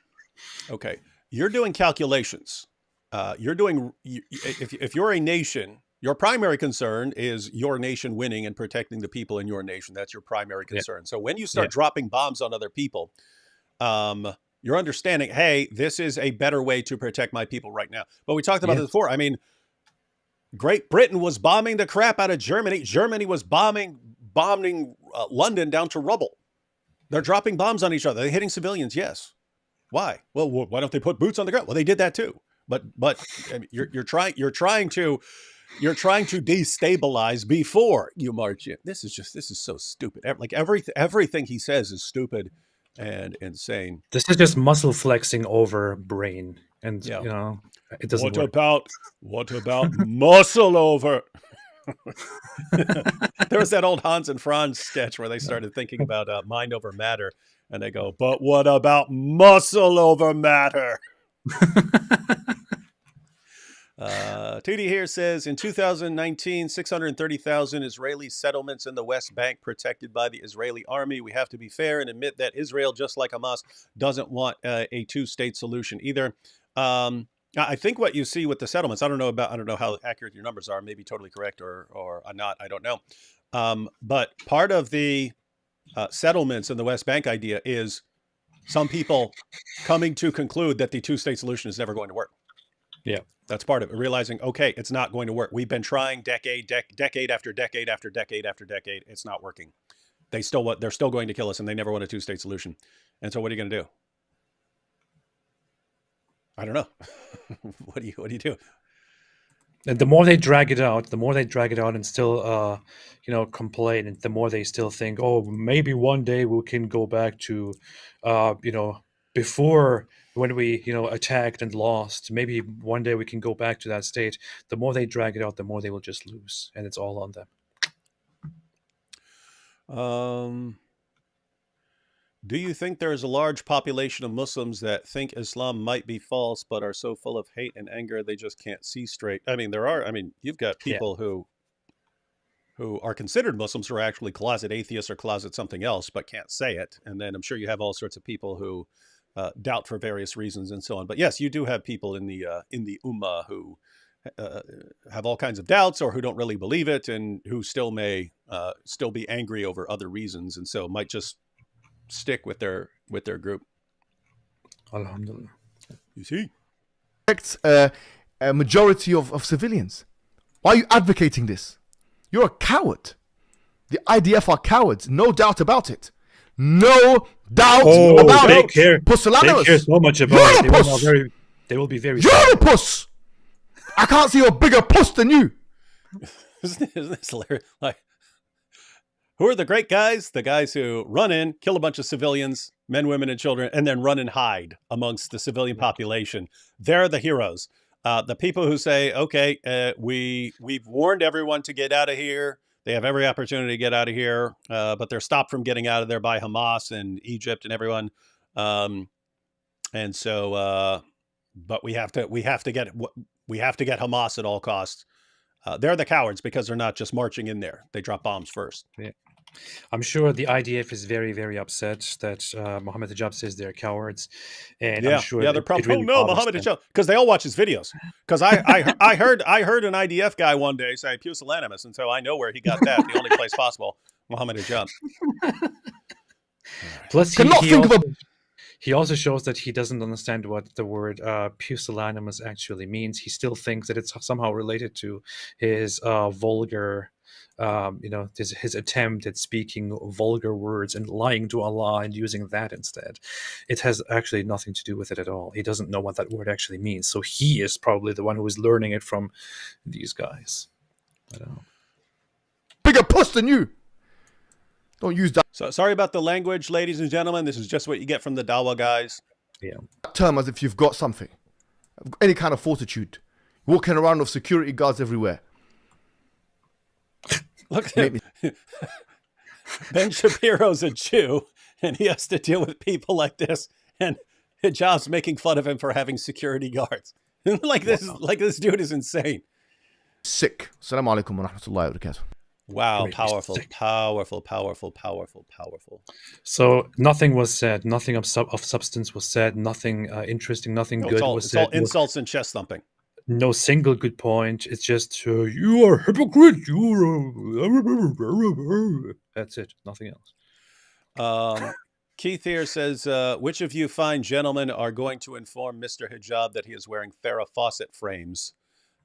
doing calculations, if you're a nation, your primary concern is your nation winning and protecting the people in your nation. That's your primary concern. So when you start dropping bombs on other people, you're understanding, hey, this is a better way to protect my people right now. But we talked about this before. I mean, Great Britain was bombing the crap out of Germany. Germany was bombing London down to rubble. They're dropping bombs on each other. They're hitting civilians. Yes. Why? Well, why don't they put boots on the ground? Well, they did that too. But I mean, you're trying to destabilize before you march in. This is so stupid. Like everything he says is stupid and insane. This is just muscle flexing over brain, and you know, it doesn't work. What about muscle over? There was that old Hans and Franz sketch where they started thinking about mind over matter, and they go, but what about muscle over matter? Tootie here says, in 2019, 630,000 Israeli settlements in the West Bank protected by the Israeli army. We have to be fair and admit that Israel, just like Hamas, doesn't want a two-state solution either. I think what you see with the settlements, I don't know how accurate your numbers are, maybe totally correct or not, I don't know. But part of the settlements in the West Bank idea is some people coming to conclude that the two-state solution is never going to work. Yeah. That's part of it. Realizing, okay, it's not going to work. We've been trying decade after decade after decade after decade. It's not working. They're still going to kill us, and they never want a two-state solution. And so what are you going to do? I don't know. What do you do? And the more they drag it out, and still, complain, and the more they still think, oh, maybe one day we can go back to, before when we, attacked and lost. Maybe one day we can go back to that state. The more they drag it out, the more they will just lose, and it's all on them. Do you think there is a large population of Muslims that think Islam might be false, but are so full of hate and anger they just can't see straight? I mean, you've got people who are considered Muslims who are actually closet atheists or closet something else, but can't say it. And then I'm sure you have all sorts of people who doubt for various reasons and so on. But yes, you do have people in the Ummah who have all kinds of doubts or who don't really believe it and who still may still be angry over other reasons, and so might just stick with their group. Alhamdulillah. You see? A majority of civilians. Why are you advocating this? You're a coward. The IDF are cowards, no doubt about it. No doubt about it. They care so much about it. They will be very. You're a puss. I can't see a bigger puss than you. Isn't this hilarious? Like, who are the great guys? The guys who run in, kill a bunch of civilians, men, women, and children, and then run and hide amongst the civilian population. They're the heroes. The people who say, okay, we've warned everyone to get out of here. They have every opportunity to get out of here, but they're stopped from getting out of there by Hamas and Egypt and everyone. And so, but we have to get Hamas at all costs. They're the cowards because they're not just marching in there. They drop bombs first. Yeah. I'm sure the IDF is very, very upset that Mohammed Hijab says they're cowards, and I'm sure they're probably Mohammed Hijab, because they all watch his videos. Because I heard an IDF guy one day say pusillanimous, and so I know where he got that. The only place possible, Mohammed Hijab. Plus, he also shows that he doesn't understand what the word pusillanimous actually means. He still thinks that it's somehow related to his vulgar. His attempt at speaking vulgar words and lying to Allah and using that instead. It has actually nothing to do with it at all. He doesn't know what that word actually means. So he is probably the one who is learning it from these guys. I don't know. Bigger puss than you. Don't use that. So sorry about the language, ladies and gentlemen. This is just what you get from the Dawa guys. Yeah. Term as if you've got something. Any kind of fortitude. Walking around with security guards everywhere. Look, Ben Shapiro's a Jew, and he has to deal with people like this, and Hijab's making fun of him for having security guards. This dude is insane. sick. Assalamu alaikum wa rahmatullahi wa barakatuh. Wow, Make me powerful, sick. powerful, powerful, powerful, powerful. So nothing was said. Nothing of substance was said. Nothing interesting. Nothing No, good it's was all said. insults and chest thumping. No single good point. It's just you are a hypocrite. That's it. Nothing else. Keith here says, which of you fine gentlemen are going to inform Mr. Hijab that he is wearing Farrah Fawcett frames?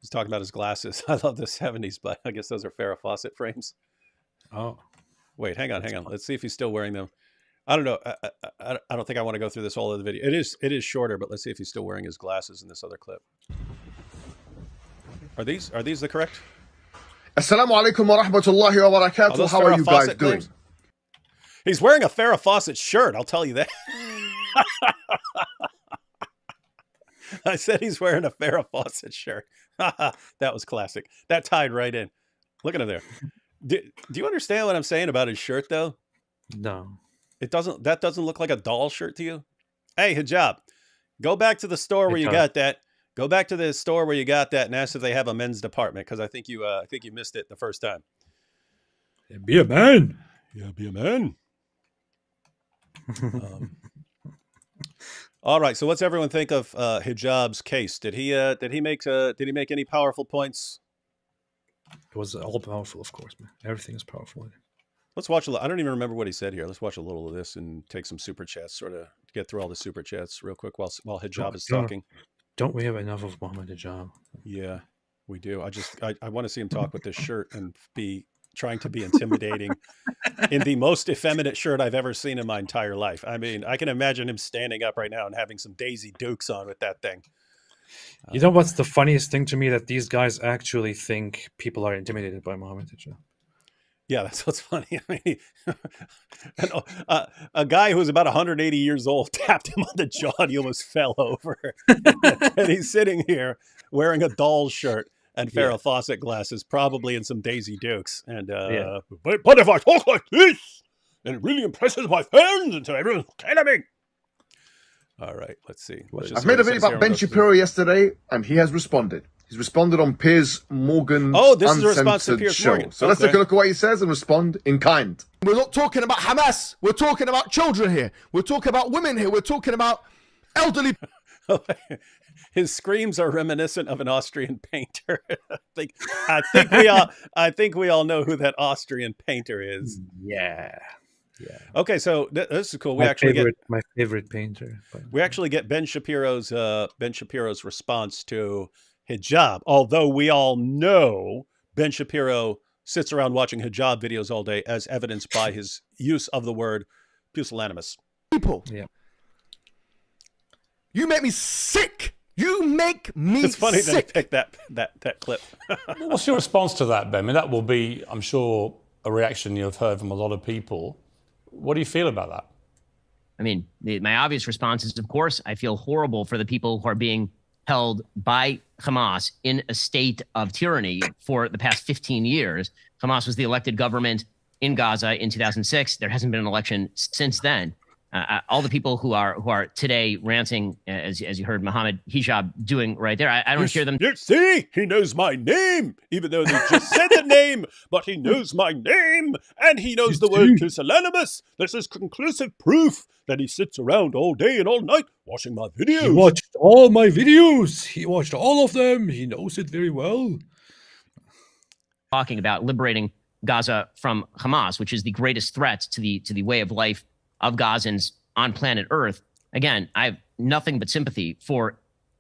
He's talking about his glasses. I love the 70s, but I guess those are Farrah Fawcett frames. Oh, Wait, hang on. Let's see if he's still wearing them. I don't know. I don't think I want to go through this whole other video. It is shorter, but let's see if he's still wearing his glasses in this other clip. Are these the correct? Assalamu alaikum wa rahmatullahi wa barakatuh. How are you guys doing? Claims? He's wearing a Farrah Fawcett shirt, I'll tell you that. I said he's wearing a Farrah Fawcett shirt. That was classic. That tied right in. Look at him there. Do you understand what I'm saying about his shirt, though? no. That doesn't look like a doll shirt to you? Hey, Hijab, go back to the store where you got that. Go back to the store where you got that and ask if they have a men's department, because I think you missed it the first time. Be a man. Yeah, be a man. All right. So, what's everyone think of Hijab's case? Did he make any powerful points? It was all powerful, of course, man. Everything is powerful. Let's watch I don't even remember what he said here. Let's watch a little of this and take some super chats, sort of get through all the super chats real quick while Hijab is talking. Don't we have enough of Mohammed Hijab? Yeah, we do. I want to see him talk with this shirt and be trying to be intimidating in the most effeminate shirt I've ever seen in my entire life. I mean, I can imagine him standing up right now and having some Daisy Dukes on with that thing. You know what's the funniest thing to me? That these guys actually think people are intimidated by Mohammed Hijab. Yeah, that's what's funny. I mean, a guy who's about 180 years old tapped him on the jaw and he almost fell over. And he's sitting here wearing a doll's shirt and Farrah Fawcett glasses, probably in some Daisy Dukes. And but if I talk like this, then it really impresses my fans until everyone's scared of me. All right, let's see. I've made a video about Ben Shapiro yesterday, and he has responded. He's responded on Piers Morgan's this is a response to Piers show. Morgan. So let's take a look at what he says and respond in kind. We're not talking about Hamas. We're talking about children here. We're talking about women here. We're talking about elderly. His screams are reminiscent of an Austrian painter. I think we all know who that Austrian painter is. Yeah. Okay, so this is cool. My favorite painter. We actually get Ben Shapiro's response to Hijab. Although we all know Ben Shapiro sits around watching Hijab videos all day, as evidenced by his use of the word pusillanimous. People. Yeah. You make me sick. You make me It's funny sick. that they picked that clip. What's your response to that, Ben? I mean, that will be, I'm sure, a reaction you've heard from a lot of people. What do you feel about that? I mean, my obvious response is, of course, I feel horrible for the people who are being held by Hamas in a state of tyranny for the past 15 years. Hamas was the elected government in Gaza in 2006. There hasn't been an election since then. All the people who are today ranting, as you heard Mohammed Hijab doing right there, I don't hear them. You see, he knows my name, even though they just said the name, but he knows my name, and he knows the word pusillanimous. This is conclusive proof that he sits around all day and all night watching my videos. He watched all my videos. He watched all of them. He knows it very well. Talking about liberating Gaza from Hamas, which is the greatest threat to the way of life of Gazans on planet Earth. Again, I have nothing but sympathy for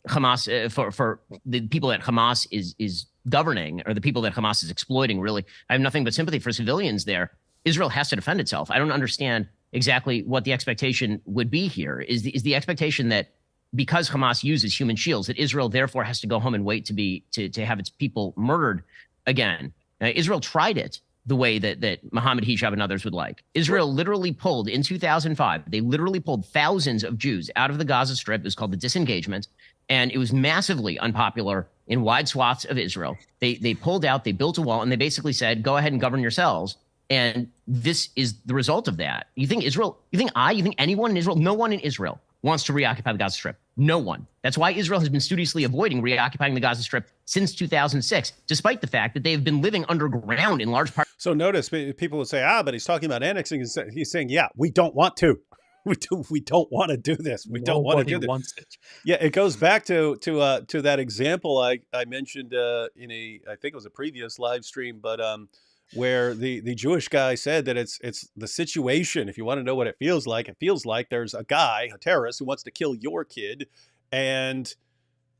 Hamas, for the people that Hamas is governing, or the people that Hamas is exploiting, really. I have nothing but sympathy for civilians there. Israel has to defend itself. I don't understand exactly what the expectation would be here. Is the expectation that because Hamas uses human shields, that Israel therefore has to go home and wait to have its people murdered again? Israel tried it the way that Mohammed Hijab and others would like. Israel literally pulled, in 2005, they literally pulled thousands of Jews out of the Gaza Strip. It was called the disengagement, and it was massively unpopular in wide swaths of Israel. They pulled out, they built a wall, and they basically said, go ahead and govern yourselves. And this is the result of that. You think anyone in Israel, no one in Israel wants to reoccupy the Gaza Strip. No one. That's why Israel has been studiously avoiding reoccupying the Gaza Strip since 2006, despite the fact that they have been living underground in large part. So notice people would say, but he's talking about annexing. He's saying, yeah, we don't want to. We don't want to do this. We don't want to do this. Wants it. Yeah, it goes back to that example I mentioned in I think it was a previous live stream, but where the Jewish guy said that it's the situation. If you want to know what it feels like there's a guy, a terrorist, who wants to kill your kid, and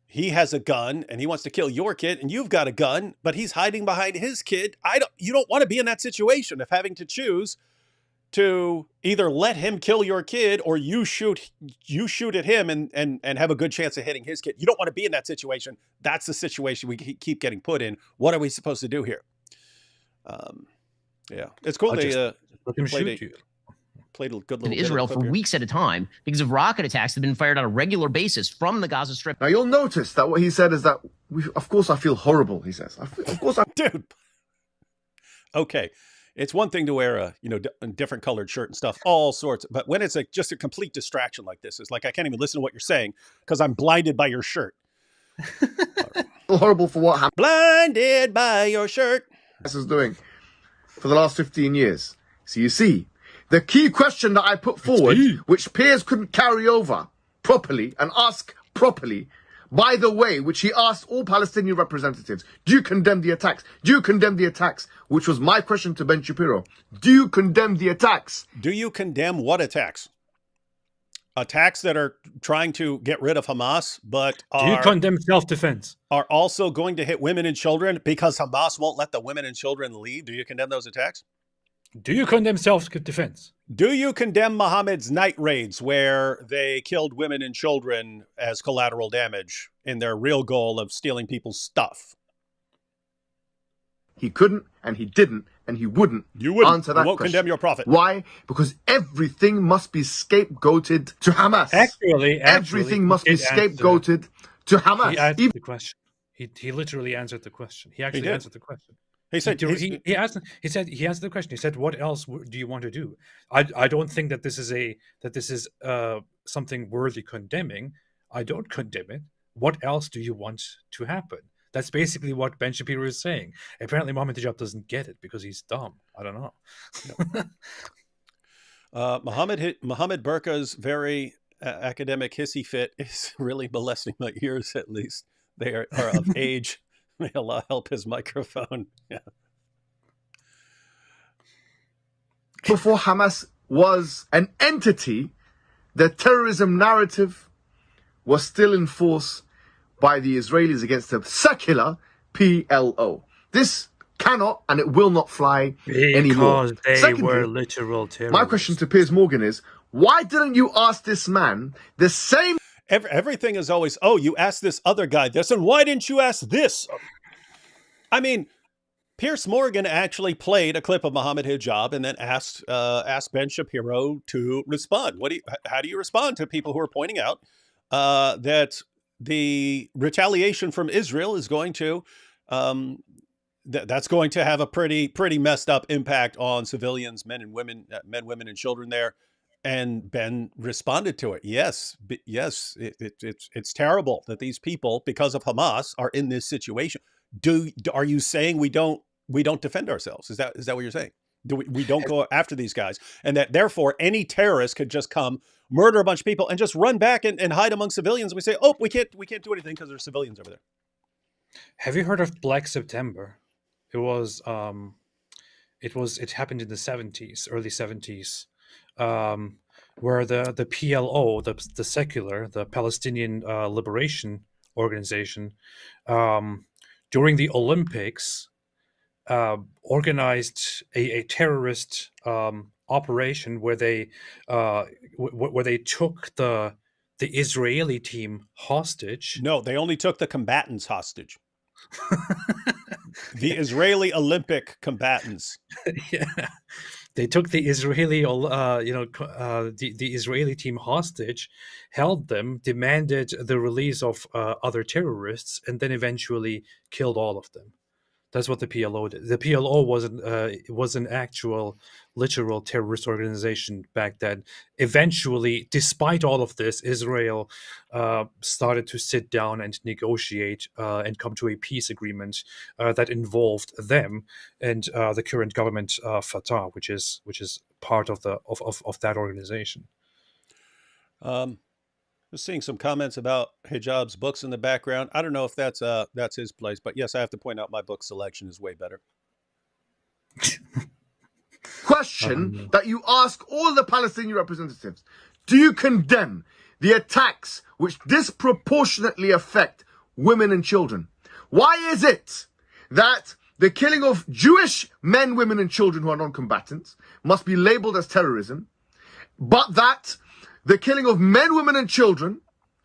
he has a gun and he wants to kill your kid, and you've got a gun, but he's hiding behind his kid. You don't want to be in that situation of having to choose to either let him kill your kid or you shoot at him and have a good chance of hitting his kid. You don't want to be in that situation. That's the situation we keep getting put in. What are we supposed to do here? Yeah, it's cool. They let him shoot you. Played a good little in Israel for weeks at a time because of rocket attacks that have been fired on a regular basis from the Gaza Strip. Now you'll notice that what he said is that, of course, I feel horrible. He says, of course, dude. Okay, it's one thing to wear a different colored shirt and stuff, all sorts. But when it's just a complete distraction like this, it's like I can't even listen to what you're saying because I'm blinded by your shirt. I feel horrible for what happened. Blinded by your shirt. This is doing for the last 15 years. So you see, the key question that I put forward, which Piers couldn't carry over properly and ask properly, by the way, which he asked all Palestinian representatives, do you condemn the attacks? Do you condemn the attacks? Which was my question to Ben Shapiro. Do you condemn the attacks? Do you condemn what attacks? Attacks that are trying to get rid of Hamas, but do you condemn self-defense? Are also going to hit women and children because Hamas won't let the women and children leave? Do you condemn those attacks? Do you condemn self-defense? Do you condemn Mohammed's night raids where they killed women and children as collateral damage in their real goal of stealing people's stuff? He couldn't, and he didn't, and he wouldn't answer that You won't question. condemn your prophet. Why? Because everything must be scapegoated to Hamas. Actually, everything must be scapegoated to Hamas. He answered the question. He literally answered the question. He actually answered the question. He said he answered the question. He said, "What else do you want to do?" I don't think that this is something worthy condemning. I don't condemn it. What else do you want to happen? That's basically what Ben Shapiro is saying. Apparently, Mohammed Hijab doesn't get it because he's dumb. I don't know. Mohammed Burka's very academic hissy fit is really molesting my ears. At least they are of age. May Allah help his microphone. Yeah. Before Hamas was an entity, the terrorism narrative was still in force by the Israelis against the secular PLO. This cannot and it will not fly anymore. Because they Secondly, were literal terrorists. my question to Piers Morgan is, why didn't you ask this man the same... Everything is always, oh, you asked this other guy this, and why didn't you ask this? I mean, Piers Morgan actually played a clip of Mohammed Hijab and then asked Ben Shapiro to respond. How do you respond to people who are pointing out that the retaliation from Israel is going to that's going to have a pretty messed up impact on civilians, men, women, and children there? And Ben responded to it. Yes, it's terrible that these people, because of Hamas, are in this situation. Are you saying we don't defend ourselves? Is that what you're saying? We don't go after these guys, and that therefore any terrorist could just come, murder a bunch of people, and just run back and hide among civilians? And we say, oh, we can't do anything because there's civilians over there. Have you heard of Black September? It happened in the 70s, early 70s. Where the PLO, the secular, the Palestinian Liberation Organization, during the Olympics, organized a terrorist operation where they took the Israeli team hostage. No, they only took the combatants hostage. The Israeli Olympic combatants. Yeah. They took the Israeli, the Israeli team hostage, held them, demanded the release of other terrorists, and then eventually killed all of them. That's what the PLO did. The PLO was an actual, literal terrorist organization back then. Eventually, despite all of this, Israel started to sit down and negotiate and come to a peace agreement that involved them and the current government, Fatah, which is part of that organization. Just seeing some comments about Hijab's books in the background. I don't know if that's his place, but yes, I have to point out my book selection is way better. Question that you ask all the Palestinian representatives. Do you condemn the attacks which disproportionately affect women and children? Why is it that the killing of Jewish men, women, and children who are non-combatants must be labeled as terrorism, but that the killing of men, women, and children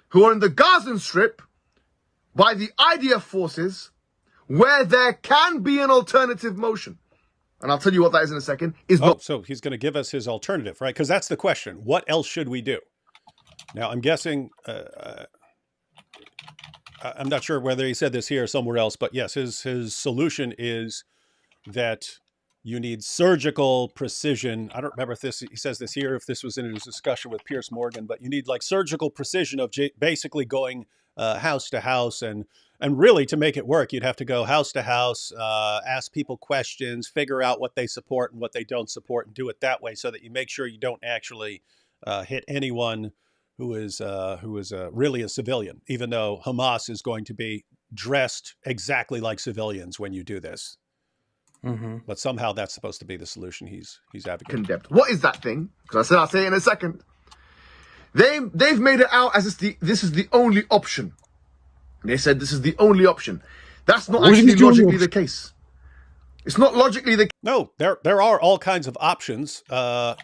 who are in the Gaza Strip by the IDF forces, where there can be an alternative motion, and I'll tell you what that is in a second, is not... So he's going to give us his alternative, right? Because that's the question. What else should we do? Now, I'm guessing... I'm not sure whether he said this here or somewhere else, but yes, his solution is that you need surgical precision. I don't remember if he says this here, if this was in his discussion with Piers Morgan, but you need like surgical precision of basically going house to house, and really to make it work, you'd have to go house to house, ask people questions, figure out what they support and what they don't support, and do it that way so that you make sure you don't actually hit anyone who is really a civilian, even though Hamas is going to be dressed exactly like civilians when you do this. Mm-hmm. But somehow that's supposed to be the solution he's advocating. Condemned. What is that thing? Because I said I'll say it in a second. They've made it out as this is the only option. They said this is the only option. That's not actually logically the case. It's not logically the case. No, there are all kinds of options.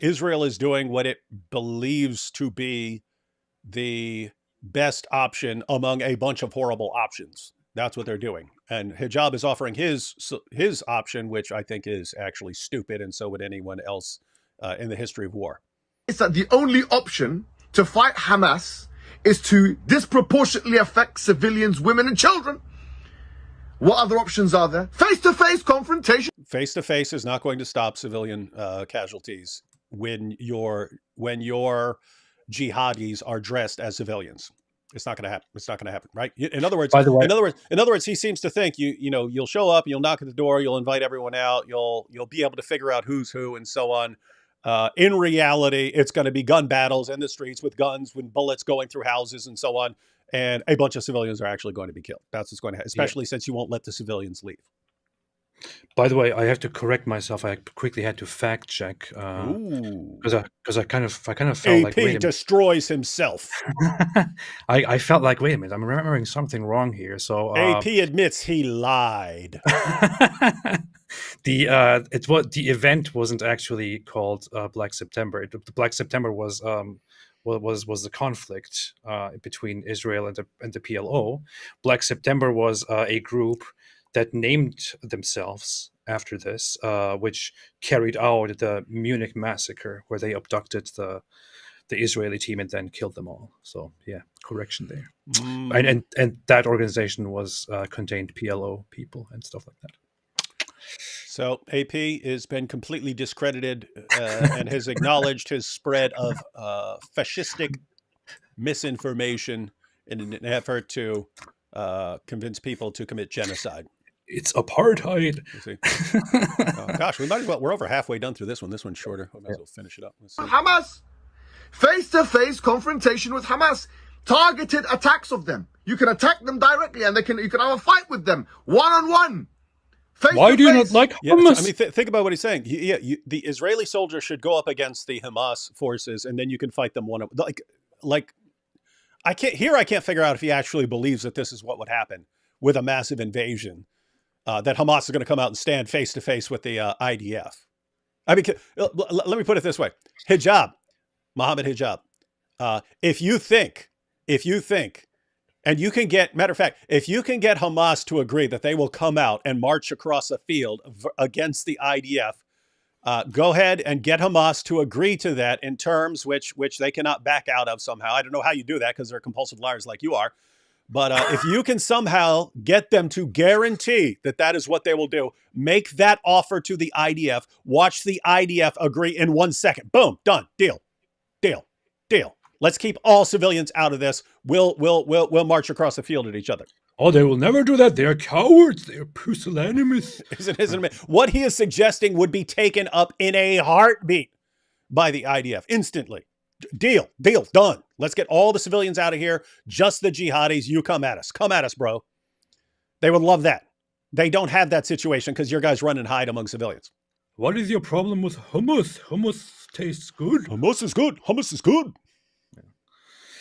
Israel is doing what it believes to be the best option among a bunch of horrible options. That's what they're doing. And Hijab is offering his option, which I think is actually stupid, and so would anyone else in the history of war. It's that the only option to fight Hamas is to disproportionately affect civilians, women, and children. What other options are there? Face-to-face confrontation. Face-to-face is not going to stop civilian casualties when your jihadis are dressed as civilians. It's not going to happen. It's not going to happen, right? In other words, by the way, in other words, he seems to think you'll show up, you'll knock at the door, you'll invite everyone out, you'll be able to figure out who's who and so on. In reality, it's going to be gun battles in the streets with guns, with bullets going through houses and so on, and a bunch of civilians are actually going to be killed. That's what's going to happen, especially since you won't let the civilians leave. By the way, I have to correct myself. I quickly had to fact check because I kind of felt like AP destroys himself. I felt like, wait a minute, I'm remembering something wrong here. So AP admits he lied. The event wasn't actually called Black September. The Black September was the conflict between Israel and the PLO. Black September was a group that named themselves after this, which carried out the Munich massacre, where they abducted the Israeli team and then killed them all. So yeah, correction there. And that organization was contained PLO people and stuff like that. So AP has been completely discredited and has acknowledged his spread of fascistic misinformation in an effort to convince people to commit genocide. It's apartheid. Oh, gosh, we're over halfway done through this one. This one's shorter. We might as well finish it up. Let's see. Hamas. Face-to-face confrontation with Hamas. Targeted attacks of them. You can attack them directly, and you can have a fight with them one-on-one. Why do you not like Hamas? I mean, think about what he's saying. The Israeli soldiers should go up against the Hamas forces, and then you can fight them one. Like, I can't figure out if he actually believes that this is what would happen with a massive invasion. That Hamas is going to come out and stand face to face with the IDF. I mean, let me put it this way: Mohammed Hijab. If you think, and you can get, matter of fact, if you can get Hamas to agree that they will come out and march across a field against the IDF, go ahead and get Hamas to agree to that in terms which they cannot back out of somehow. I don't know how you do that because they're compulsive liars like you are. But if you can somehow get them to guarantee that that is what they will do, make that offer to the IDF, watch the IDF agree in 1 second. Boom, done, deal. Let's keep all civilians out of this. We'll march across the field at each other. Oh, they will never do that. They are cowards. They are pusillanimous. Isn't it? What he is suggesting would be taken up in a heartbeat by the IDF instantly. Deal, done. Let's get all the civilians out of here. Just the jihadis. You come at us, bro. They would love that. They don't have that situation because your guys run and hide among civilians. What is your problem with hummus? Hummus tastes good. Hummus is good.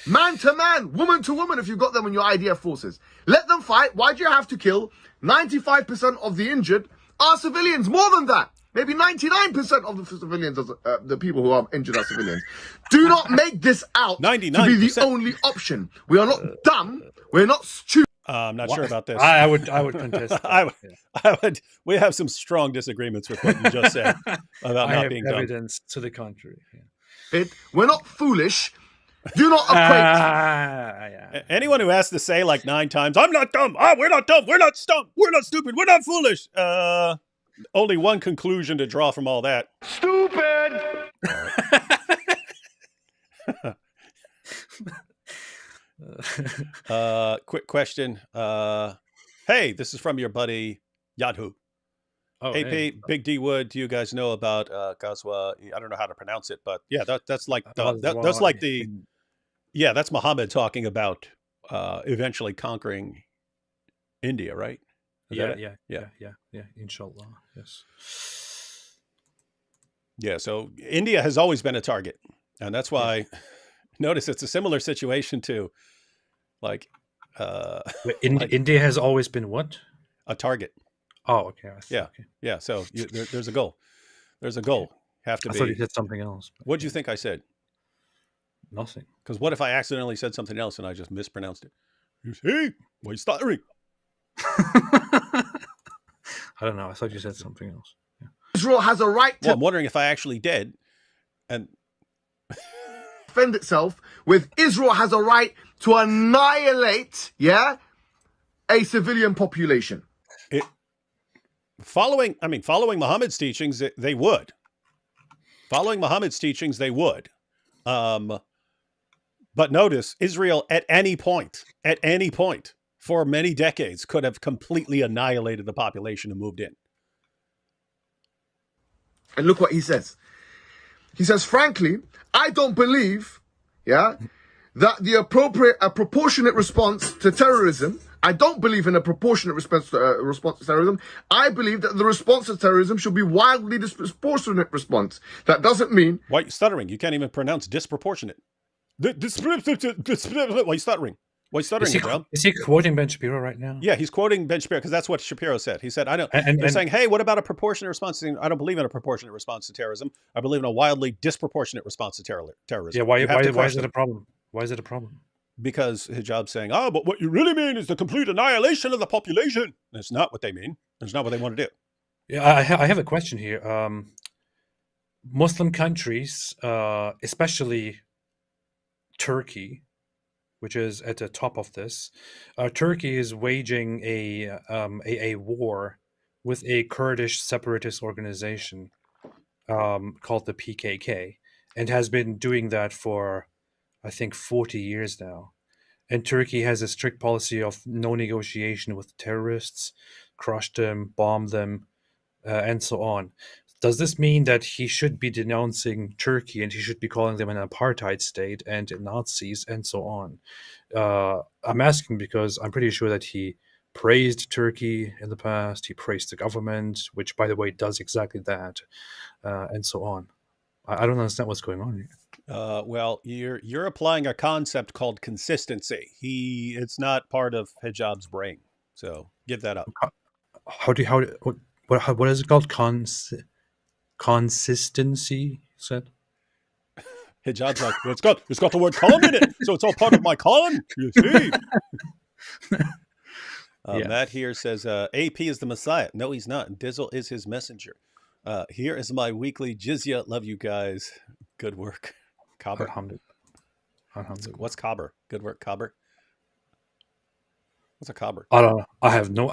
Man to man, woman to woman, if you've got them in your IDF forces. Let them fight. Why do you have to kill 95% of the injured are civilians? More than that. Maybe 99% of the civilians, the people who are injured are civilians. Do not make this out to be the only option. We are not dumb. We're not stupid. I'm not sure about this. I would contest that. We have some strong disagreements with what you just said about not being dumb. Evidence to the contrary. We're not foolish. Do not equate. Anyone who has to say like 9 times, I'm not dumb. We're not dumb. We're not dumb. We're not stupid. We're not foolish. Only one conclusion to draw from all that. Stupid. Quick question. Hey, this is from your buddy Yadhu. Oh, AP, hey. Big D Wood, do you guys know about Ghazwa? I don't know how to pronounce it, but yeah, that's like that's Mohammed talking about eventually conquering India, right? Yeah. Inshallah. Yes. Yeah. So India has always been a target, and that's why. Notice it's a similar situation to, like, India has always been what? A target. Oh, okay. Yeah. So there's a goal. There's a goal. Have to I be. thought you said something else. What do you think I said? Nothing. Because what if I accidentally said something else and I just mispronounced it? You see? Why are you stuttering? I don't know. I thought you said something else. Yeah. Israel has a right to Well, I'm wondering if I actually did. And defend itself. With Israel has a right to annihilate, a civilian population. Following Muhammad's teachings, they would. Following Muhammad's teachings, they would. But notice, Israel at any point, for many decades, could have completely annihilated the population and moved in. And look what he says. He says, frankly, I don't believe, that a proportionate response to terrorism. I don't believe in a proportionate response to terrorism. I believe that the response to terrorism should be wildly disproportionate response. That doesn't mean... Why are you stuttering? You can't even pronounce disproportionate. Why are you stuttering? Why are you stuttering, Joe? Is he quoting Ben Shapiro right now? Yeah, he's quoting Ben Shapiro because that's what Shapiro said. He said, I don't... They're saying, hey, what about a proportionate response? I don't believe in a proportionate response to terrorism. I believe in a wildly disproportionate response to terrorism. Yeah, why is it a problem? Why is it a problem? Because Hijab's saying, but what you really mean is the complete annihilation of the population. That's not what they mean. That's not what they want to do. Yeah, I have a question here. Muslim countries, especially Turkey, which is at the top of this, Turkey is waging a war with a Kurdish separatist organization called the PKK, and has been doing that for, I think, 40 years now. And Turkey has a strict policy of no negotiation with terrorists, crush them, bomb them, and so on. Does this mean that he should be denouncing Turkey and he should be calling them an apartheid state and Nazis and so on? I'm asking because I'm pretty sure that he praised Turkey in the past. He praised the government, which, by the way, does exactly that, and so on. I don't understand what's going on here. Well, you're applying a concept called consistency. It's not part of Hijab's brain, so give that up. What is it called? Consistency, said. Hijab's like, it's got the word con in it, so it's all part of my con. You see. Matt here says AP is the Messiah. No, he's not. Dizzle is his messenger. Here is my weekly jizya. Love you guys. Good work. Kaber. What's Kaber? Good work, Kaber. What's a cobber? I don't know. I have no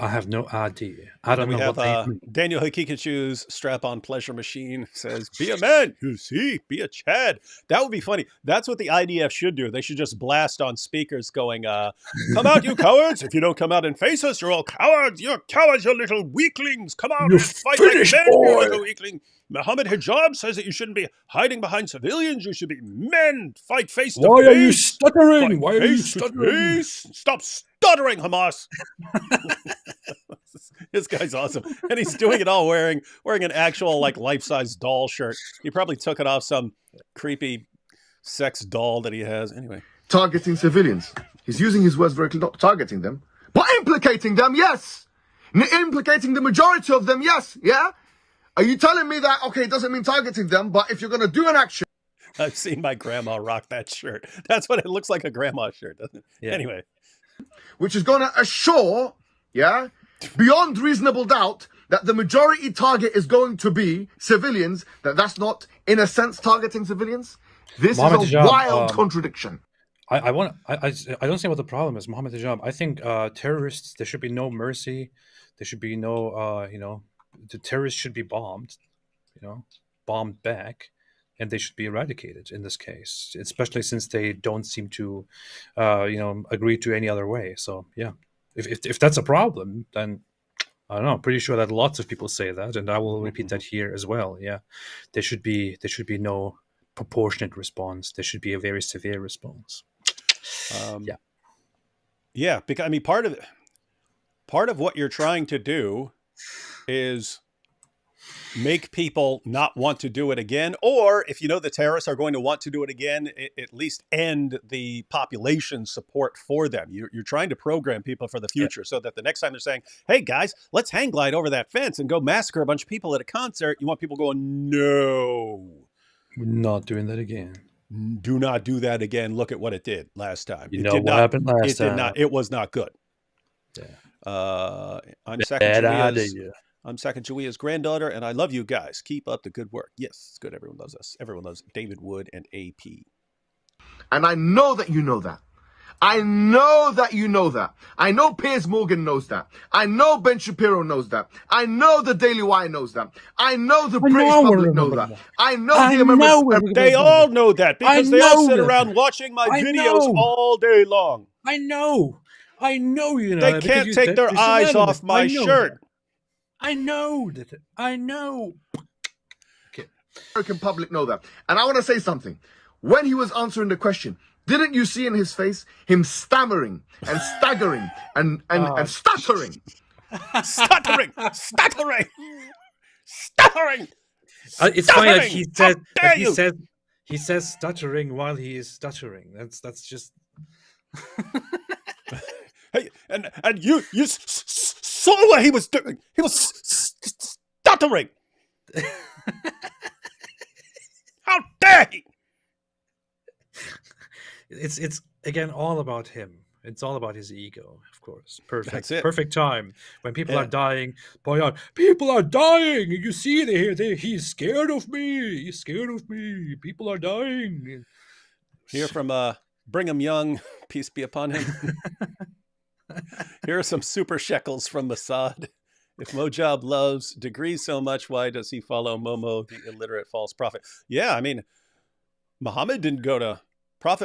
idea. I don't Then we know have what they mean. Daniel Hakikachu's strap-on pleasure machine says, "Be a man, you see, be a Chad." That would be funny. That's what the IDF should do. They should just blast on speakers going, "Come out, you cowards! If you don't come out and face us, you're all cowards! You're cowards, you little weaklings! Come out You and fight Finnish like men, you boy!" little weakling! Mohammed Hijab says that you shouldn't be hiding behind civilians. You should be men. Fight face to face. Why are you stuttering? Fight Why are you face to stuttering? face. Stop stuttering, Hamas." This guy's awesome, and he's doing it all wearing an actual like life-size doll shirt. He probably took it off some creepy sex doll that he has. Anyway, targeting civilians. He's using his words very clearly, not targeting them, but implicating them, yes. Implicating the majority of them, yes. Yeah? Are you telling me that, okay, it doesn't mean targeting them, but if you're going to do an action... I've seen my grandma rock that shirt. That's what it looks like, a grandma shirt, doesn't it? Yeah. Anyway. Which is going to assure, yeah, beyond reasonable doubt, that the majority target is going to be civilians, that's not, in a sense, targeting civilians. This Mohammed is a Hijab, wild contradiction. I don't see what the problem is. Mohammed Hijab, I think terrorists, there should be no mercy. There should be no, the terrorists should be bombed, bombed back, and they should be eradicated in this case, especially since they don't seem to, agree to any other way. So, yeah, if that's a problem, then I don't know. I'm pretty sure that lots of people say that, and I will repeat that here as well. Yeah, there should be no proportionate response. There should be a very severe response. Yeah, because I mean, part of what you're trying to do is make people not want to do it again, or if you know the terrorists are going to want to do it again, at least end the population support for them. You're trying to program people for the future, so that the next time they're saying, "Hey guys, let's hang glide over that fence and go massacre a bunch of people at a concert," you want people going, "No, we're not doing that again. Do not do that again. Look at what it did last time. You know what happened last time. It was not good." Yeah. I'm Sacagawea's granddaughter, and I love you guys. Keep up the good work. Yes, it's good. Everyone loves us. Everyone loves David Wood and AP. And I know that you know that. I know that you know that. I know Piers Morgan knows that. I know Ben Shapiro knows that. I know the Daily Wire knows that. I know the British public knows that. I know the American... They all know that because they all sit around watching my videos all day long. I know you know. They can't take their eyes off my shirt. I know that. I know. Okay. American public know that. And I want to say something. When he was answering the question, didn't you see in his face him stammering and staggering and stuttering? Stuttering! It's funny that he says stuttering while he is stuttering. That's just. Hey, and you saw what he was doing. He was stuttering. How dare he? It's again all about him. It's all about his ego, of course. Perfect. That's it. Perfect time when people are dying. Boy, people are dying. You see, he's scared of me. He's scared of me. People are dying. Hear from Brigham Young, peace be upon him. Here are some super shekels from Mossad. If Mojab loves degrees so much, why does he follow Momo, the illiterate false prophet? Yeah, I mean, Prophet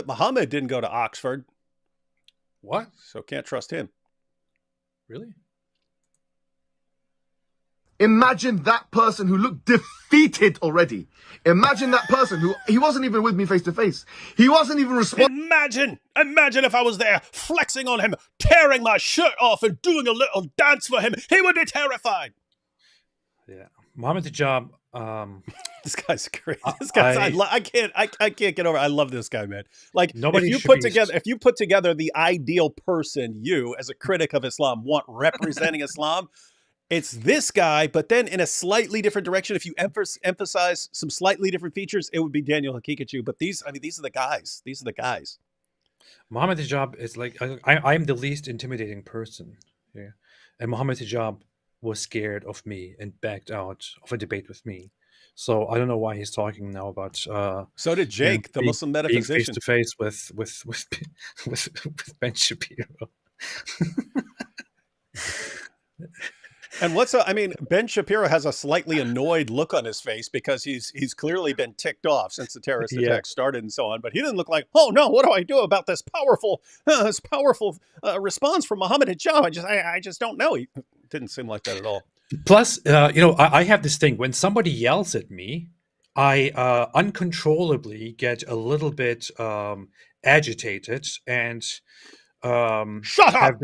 Muhammad didn't go to Oxford. What? So can't trust him. Really? Imagine that person who looked defeated already. Imagine that person who, he wasn't even with me face to face. He wasn't even responding. Imagine if I was there flexing on him, tearing my shirt off and doing a little dance for him. He would be terrified. Yeah. Mohammed Hijab. This guy's crazy. This guy's, I can't get over it. I love this guy, man. Like, nobody if you put together the ideal person you, as a critic of Islam, want representing Islam, it's this guy, but then in a slightly different direction. If you emphasize some slightly different features, it would be Daniel Hakikachu. But these are the guys. These are the guys. Mohammed Hijab is like, I'm the least intimidating person here. And Mohammed Hijab was scared of me and backed out of a debate with me. So I don't know why he's talking now about. So did Jake, the Muslim metaphysician, face to face with Ben Shapiro. And I mean, Ben Shapiro has a slightly annoyed look on his face because he's clearly been ticked off since the terrorist attack started and so on. But he didn't look like, oh no, what do I do about this powerful response from Mohammed Hijab? I just don't know. He didn't seem like that at all. Plus, I have this thing when somebody yells at me, I uncontrollably get a little bit agitated and Shut up!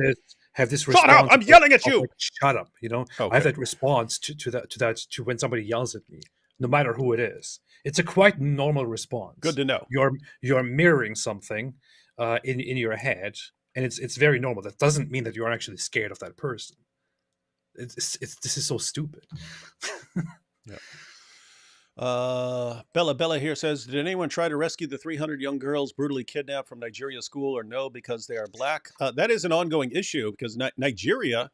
Have this Shut response. up! I'm yelling at you. Like, shut up! I have that response to when somebody yells at me, no matter who it is. It's a quite normal response. Good to know. You're mirroring something in your head, and it's very normal. That doesn't mean that you're actually scared of that person. This is so stupid. Yeah. Bella here says, did anyone try to rescue the 300 young girls brutally kidnapped from Nigeria school or no because they are black? That is an ongoing issue because Nigeria,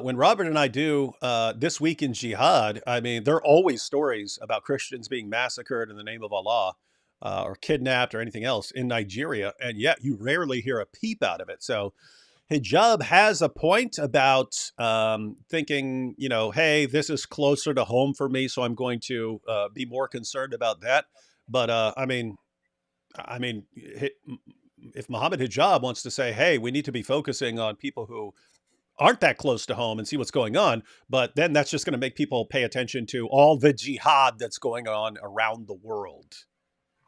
when Robert and I do This Week in Jihad, I mean, there are always stories about Christians being massacred in the name of Allah or kidnapped or anything else in Nigeria. And yet you rarely hear a peep out of it. So Hijab has a point about thinking, hey, this is closer to home for me, so I'm going to be more concerned about that. But I mean, if Mohammed Hijab wants to say, hey, we need to be focusing on people who aren't that close to home and see what's going on, but then that's just going to make people pay attention to all the jihad that's going on around the world.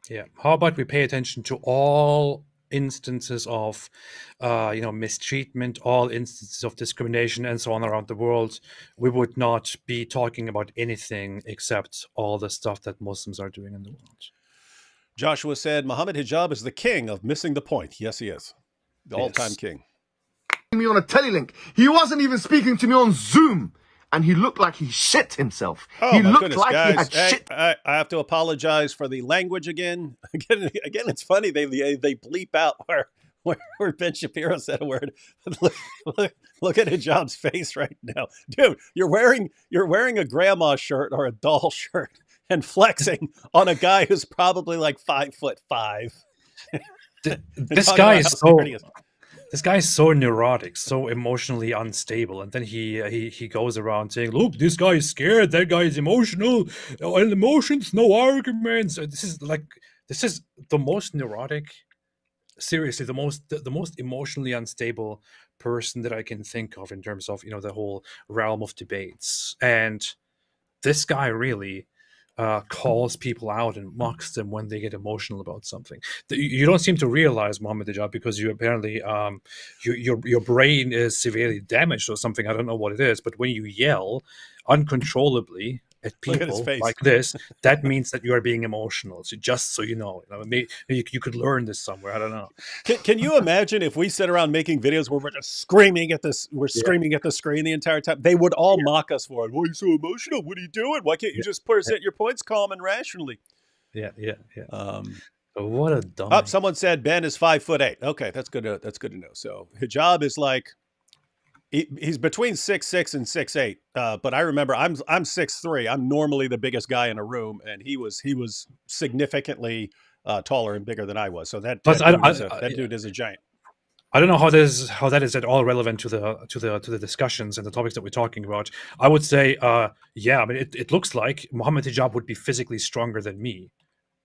Yeah. How about we pay attention to all instances of mistreatment, all instances of discrimination and so on around the world? We would not be talking about anything except all the stuff that Muslims are doing in the world. Joshua said Mohammed Hijab is the king of missing the point. Yes, he is. The all-time king. Me on a telelink. He wasn't even speaking to me on Zoom. And he looked like he shit himself. Oh, he my looked goodness, like guys. he had shit. I have to apologize for the language again. Again, it's funny. They bleep out where Ben Shapiro said a word. Look at Hijab's face right now. Dude, you're wearing a grandma shirt or a doll shirt and flexing on a guy who's probably like 5'5". This guy is so neurotic, so emotionally unstable, and then he goes around saying, "Look, this guy is scared. That guy is emotional. And emotions, no arguments." This is the most neurotic. Seriously, the most emotionally unstable person that I can think of in terms of the whole realm of debates. And this guy really calls people out and mocks them when they get emotional about something. You don't seem to realize, Mohammed Hijab, because you apparently your brain is severely damaged or something. I don't know what it is, but when you yell uncontrollably at people like this, that means that you are being emotional. So just so you know, maybe you could learn this somewhere. I don't know. Can you imagine if we sit around making videos where we're just screaming at this? We're screaming at the screen the entire time. They would all mock us for it. Why are you so emotional? What are you doing? Why can't you just present your points calm and rationally? Yeah. What a dumb. Someone said Ben is 5'8". Okay, that's good to know. So Hijab is like. He's between 6'6" and 6'8", but I remember I'm 6'3". I'm normally the biggest guy in a room, and he was significantly taller and bigger than I was. So that dude is a giant. I don't know how that is at all relevant to the discussions and the topics that we're talking about. I would say, yeah. I mean, it looks like Mohammed Hijab would be physically stronger than me.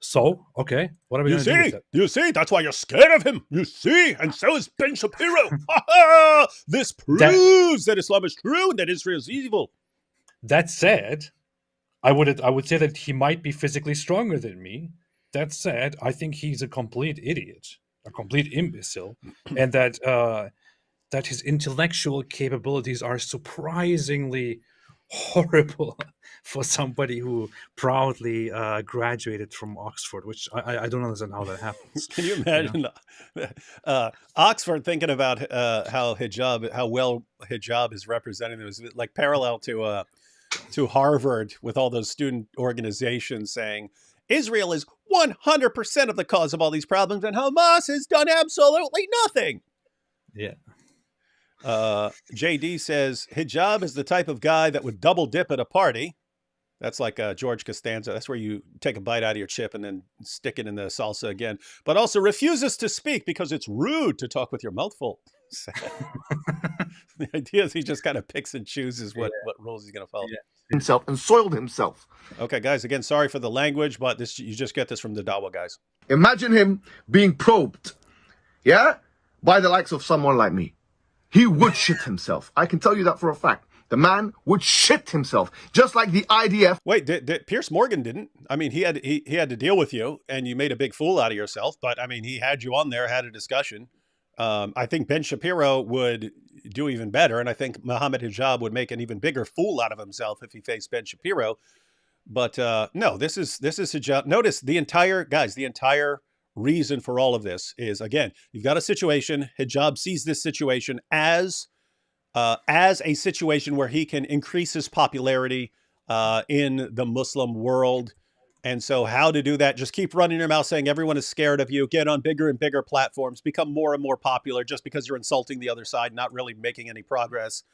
So, okay, what are we going to do with that? You see, that's why you're scared of him. You see, and so is Ben Shapiro. This proves that Islam is true and that Israel is evil. That said, I would say that he might be physically stronger than me. That said, I think he's a complete idiot, a complete imbecile, and that his intellectual capabilities are surprisingly horrible for somebody who proudly graduated from Oxford, which I don't understand how that happens. Can you imagine Oxford thinking about how well Hijab is representing them? It was like parallel to Harvard with all those student organizations saying Israel is 100% of the cause of all these problems and Hamas has done absolutely nothing. Yeah. JD says Hijab is the type of guy that would double dip at a party. That's like George Costanza. That's where you take a bite out of your chip and then stick it in the salsa again. But also refuses to speak because it's rude to talk with your mouth full. The idea is he just kind of picks and chooses what rules he's going to follow. Yeah. Himself and soiled himself. Okay, guys, again, sorry for the language, but this you just get this from the Dawa guys. Imagine him being probed, yeah, by the likes of someone like me. He would shit himself. I can tell you that for a fact. The man would shit himself, just like the IDF. Wait, Piers Morgan didn't? I mean, he had to deal with you, and you made a big fool out of yourself. But I mean, he had you on there, had a discussion. I think Ben Shapiro would do even better, and I think Mohammed Hijab would make an even bigger fool out of himself if he faced Ben Shapiro. But no, this is Hijab. Notice the entire reason for all of this is, again, you've got a situation. Hijab sees this situation as a situation where he can increase his popularity in the Muslim world. And so how to do that, just keep running your mouth saying everyone is scared of you, get on bigger and bigger platforms, become more and more popular just because you're insulting the other side, not really making any progress.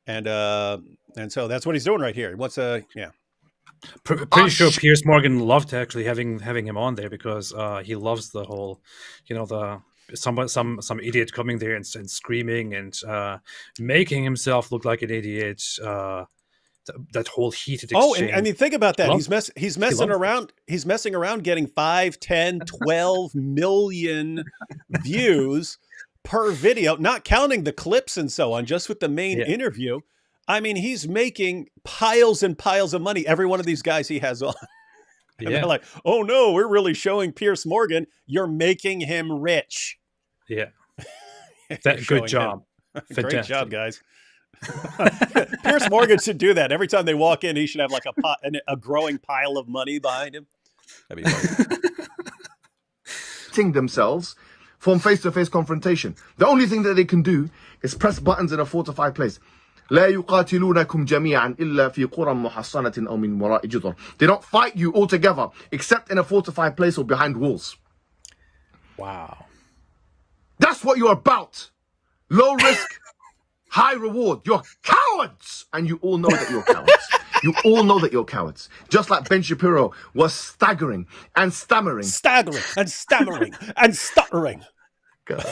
And so that's what he's doing right here. He wants Pretty sure Piers Morgan loved actually having him on there because he loves the whole, some idiot coming there and screaming and making himself look like an idiot. That whole heated exchange. Oh, and I mean, think about that. He's messing around. He's messing around getting 5, 10, 12 million views per video, not counting the clips and so on, just with the main interview. I mean, he's making piles and piles of money. Every one of these guys he has on. And they're like, oh no, we're really showing Piers Morgan. You're making him rich. Yeah. Good job. Great job, guys. Piers Morgan should do that. Every time they walk in, he should have like a growing pile of money behind him. That'd be funny. Themselves from face-to-face confrontation. The only thing that they can do is press buttons in a fortified place. لا يقاتلونكم جميعا إلا في قرى محصنة أو من وراء جدر. They don't fight you all together except in a fortified place or behind walls. Wow. That's what you're about. Low risk, high reward. You're cowards. And you all know that you're cowards. You all know that you're cowards. Just like Ben Shapiro was staggering and stammering. Staggering and stammering and stuttering. God.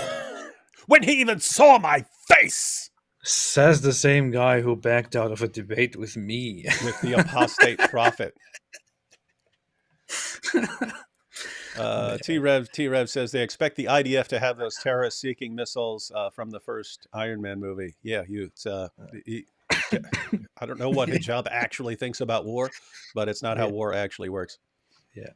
When he even saw my face. Says the same guy who backed out of a debate with me. With the Apostate Prophet. T-Rev says they expect the IDF to have those terrorist-seeking missiles from the first Iron Man movie. Yeah, I don't know what Hijab actually thinks about war, but it's not how war actually works. Yeah.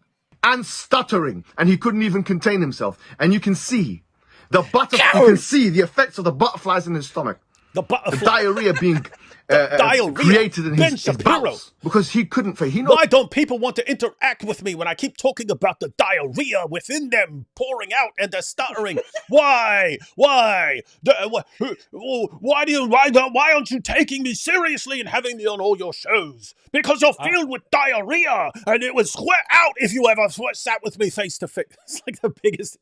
And stuttering, and he couldn't even contain himself. And you can see the butterfly. You can see the effects of the butterflies in his stomach. The diarrhea being created in his bowels because he couldn't. Why don't people want to interact with me when I keep talking about the diarrhea within them pouring out and the stuttering? Why? Why aren't you taking me seriously and having me on all your shows? Because you're filled with diarrhea, and it would sweat out if you ever sat with me face to face. It's like the biggest.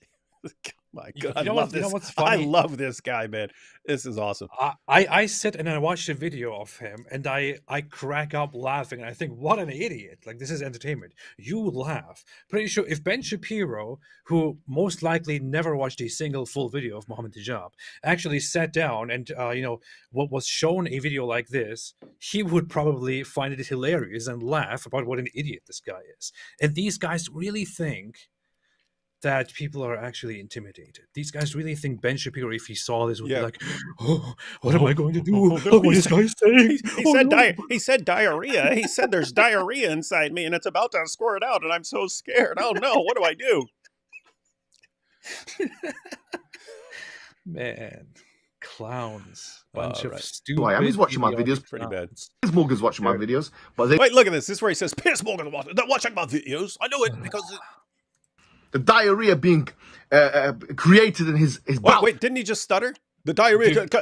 My God, I love this. What's funny? I love this guy, man. This is awesome. I sit and I watch a video of him and I crack up laughing and I think, what an idiot. Like, this is entertainment. You laugh. Pretty sure if Ben Shapiro, who most likely never watched a single full video of Mohammed Hijab, actually sat down and, what was shown a video like this, he would probably find it hilarious and laugh about what an idiot this guy is. And these guys really think that people are actually intimidated. These guys really think Ben Shapiro, if he saw this, would be like, "Oh, what am I going to do? What is this guy saying?" He said diarrhea. He said there's diarrhea inside me, and it's about to squirt out, and I'm so scared. Oh no, what do I do? Man, clowns. Bunch of stupid. Why? He's watching my videos. Pretty bad. Piers Morgan's watching my videos, but wait, look at this. This is where he says Piers Morgan watching my videos. I know it because. The diarrhea being created in his bowel. Wait, didn't he just stutter? The diarrhea. Why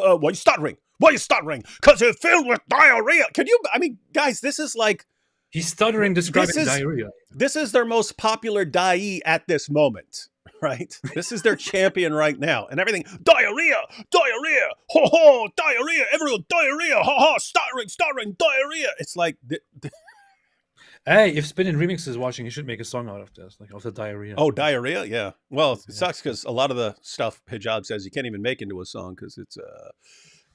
are you stuttering? Why are you stuttering? Because you're filled with diarrhea. Guys, this is like... He's stuttering describing diarrhea. This is their most popular da'i at this moment, right? This is their champion right now. And everything, diarrhea, ho ho, diarrhea, everyone, diarrhea, ha ha, stuttering, diarrhea. It's like... Hey, if Spinning Remix is watching, he should make a song out of this, like of the diarrhea. Oh, diarrhea. Yeah. Well, it sucks because a lot of the stuff Hijab says you can't even make into a song because it's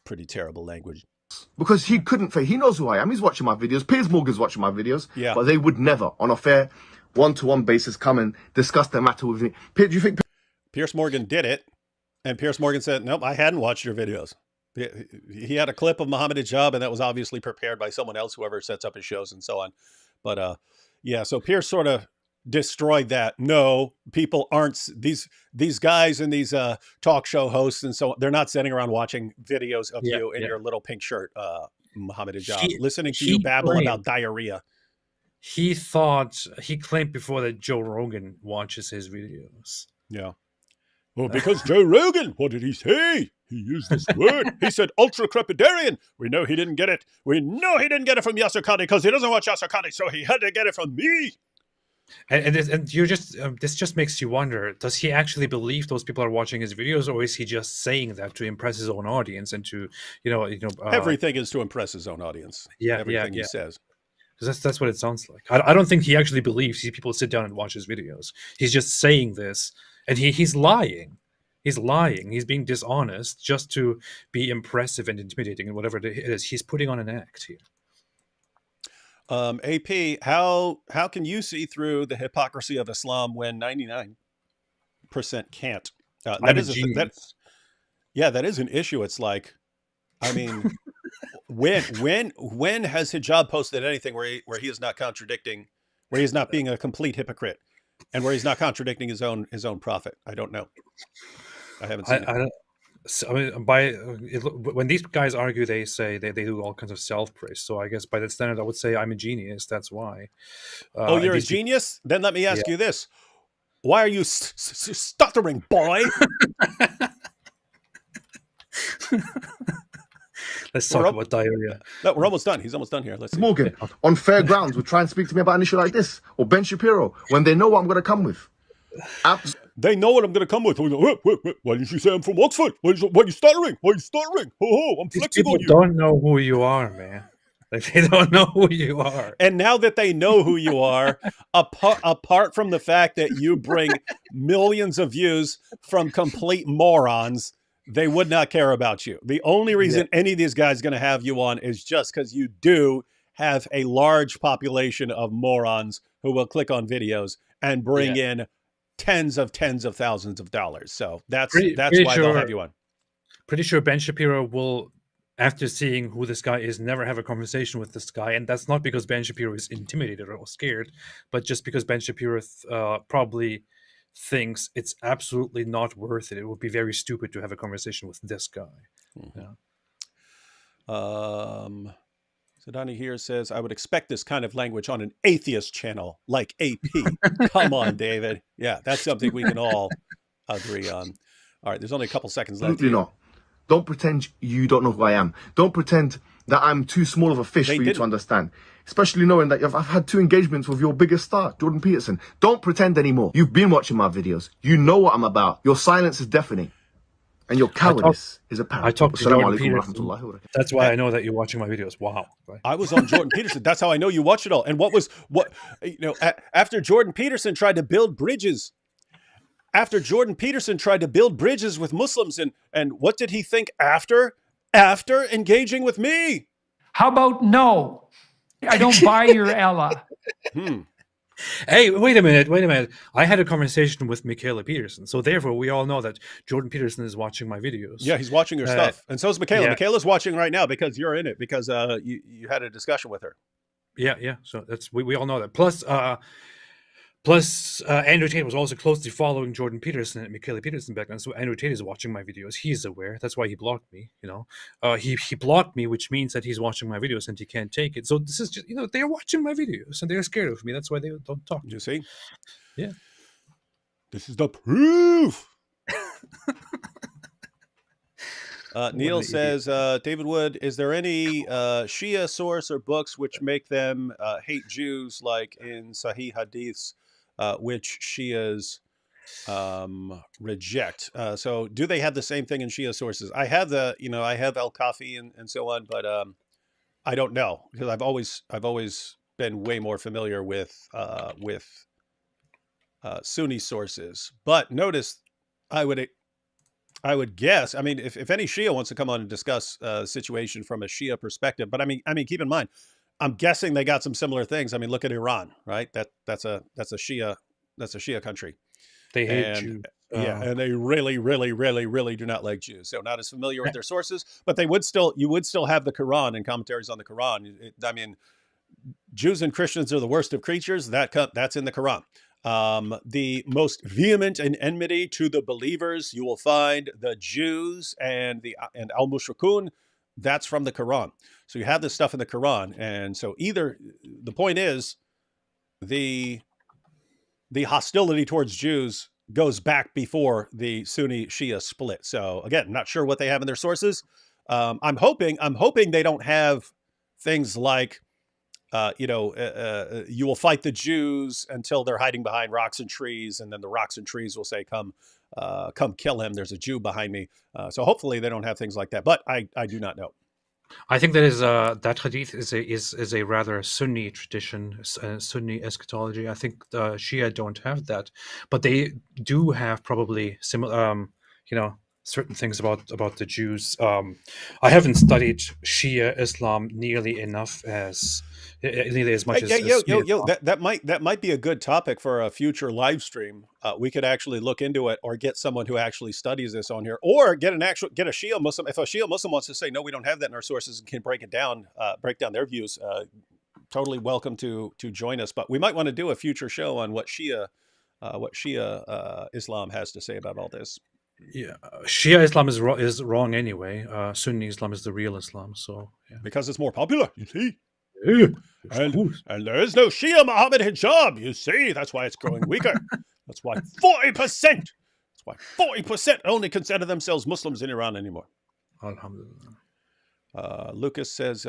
pretty terrible language. Because he couldn't. He knows who I am. He's watching my videos. Piers Morgan's watching my videos. Yeah. But they would never, on a fair one-to-one basis, come and discuss the matter with me. Do you think Piers Morgan did it, and Piers Morgan said, "Nope, I hadn't watched your videos." He had a clip of Mohammed Hijab, and that was obviously prepared by someone else, whoever sets up his shows and so on. But yeah, so Piers sort of destroyed that. No, people aren't these guys and these talk show hosts and so on. They're not sitting around watching videos of you in your little pink shirt, Mohammed Hijab, listening to you babble about diarrhea. He claimed before that Joe Rogan watches his videos. Yeah. Well, because Joe Rogan, what did he say? He used this word. He said ultra-crepidarian. We know he didn't get it. We know he didn't get it from Yasser Qadhi because he doesn't watch Yasser Qadhi, so he had to get it from me. And you just this just makes you wonder: does he actually believe those people are watching his videos, or is he just saying that to impress his own audience and to everything is to impress his own audience. Everything he says. Because that's what it sounds like. I don't think he actually believes these people sit down and watch his videos. He's just saying this, and he's lying. He's lying. He's being dishonest just to be impressive and intimidating and whatever it is. He's putting on an act here. AP, how can you see through the hypocrisy of Islam when 99% can't? That is an issue. It's like, I mean, when has Hijab posted anything where he is not contradicting, where he's not being a complete hypocrite, and where he's not contradicting his own prophet? I don't know. I haven't seen it. I mean, when these guys argue, they say they do all kinds of self-praise. So I guess by that standard, I would say I'm a genius. That's why. Oh, you're a genius? Then let me ask you this: why are you stuttering, boy? Let's talk about diarrhea. No, we're almost done. He's almost done here. Let's see. Morgan, on fair grounds, would try and speak to me about an issue like this? Or Ben Shapiro, when they know what I'm going to come with? They know what I'm going to come with. Why didn't you say I'm from Oxford? Why are you stuttering? Why are you stuttering? I'm flexing on you. People don't know who you are, man. Like, they don't know who you are. And now that they know who you are, apart from the fact that you bring millions of views from complete morons, they would not care about you. The only reason any of these guys are going to have you on is just because you do have a large population of morons who will click on videos and bring in tens of thousands of dollars. So that's why they'll have you on. Pretty sure Ben Shapiro will, after seeing who this guy is, never have a conversation with this guy. And that's not because Ben Shapiro is intimidated or scared, but just because Ben Shapiro probably thinks it's absolutely not worth it. It would be very stupid to have a conversation with this guy. Mm-hmm. So Donnie here says, I would expect this kind of language on an atheist channel like AP. Come on, David. Yeah, that's something we can all agree on. All right, there's only a couple seconds left. Absolutely not. Don't pretend you don't know who I am. Don't pretend that I'm too small of a fish for you to understand. Especially knowing that I've had 2 engagements with your biggest star, Jordan Peterson. Don't pretend anymore. You've been watching my videos. You know what I'm about. Your silence is deafening. And your cowardice is apparent. I talked to Jordan Peterson. That's why I know that you're watching my videos. Wow. I was on Jordan Peterson. That's how I know you watch it all. And after Jordan Peterson tried to build bridges, with Muslims, and what did he think after engaging with me? How about no? I don't buy your Ella. Hey, wait a minute. I had a conversation with Michaela Peterson, so therefore we all know that Jordan Peterson is watching my videos. Yeah, he's watching your stuff, and so is Michaela. Yeah. Michaela's watching right now because you're in it, because you had a discussion with her. Yeah. So that's we all know that. Plus, Andrew Tate was also closely following Jordan Peterson and Michaela Peterson back then. So Andrew Tate is watching my videos. He's aware. That's why he blocked me. He blocked me, which means that he's watching my videos and he can't take it. So this is just, they're watching my videos and they're scared of me. That's why they don't talk. You see? Yeah. This is the proof. Neil says, David Wood, is there any Shia source or books which make them hate Jews, like in Sahih Hadiths, which Shias reject? So do they have the same thing in Shia sources? I have I have Al-Kafi and so on, but I don't know, because I've always been way more familiar with Sunni sources. But notice, I would guess. I mean, if any Shia wants to come on and discuss situation from a Shia perspective, but I mean, keep in mind, I'm guessing they got some similar things. I mean, look at Iran, right? That's a Shia country. They hate And Jews. yeah, and they really, really, really, really do not like Jews. So not as familiar with their sources, but you would still have the Quran and commentaries on the Quran. I mean, Jews and Christians are the worst of creatures. That's in the Quran. The most vehement in enmity to the believers, you will find the Jews and al-Mushrikun. That's from the Quran. So you have this stuff in the Quran, and so either the point is the hostility towards Jews goes back before the Sunni Shia split. So again, not sure what they have in their sources. I'm hoping they don't have things like, you will fight the Jews until they're hiding behind rocks and trees, and then the rocks and trees will say, come kill him. There's a Jew behind me. So hopefully they don't have things like that, but I do not know. I think that hadith is a rather Sunni tradition, Sunni eschatology. I think the Shia don't have that, but they do have probably similar, certain things about the Jews. I haven't studied Shia Islam nearly enough as much as that might be a good topic for a future live stream. We could actually look into it, or get someone who actually studies this on here, or get a Shia Muslim. If a Shia Muslim wants to say, no, we don't have that in our sources, and can break down their views, totally welcome to join us. But we might want to do a future show on what Shia Islam has to say about all this. Yeah, Shia Islam is wrong anyway. Sunni Islam is the real Islam. So yeah. Because it's more popular, you see. Yeah, and there is no Shia Mohammed hijab, you see. That's why it's growing weaker. That's why 40%. That's why 40% only consider themselves Muslims in Iran anymore. Alhamdulillah. Lucas says,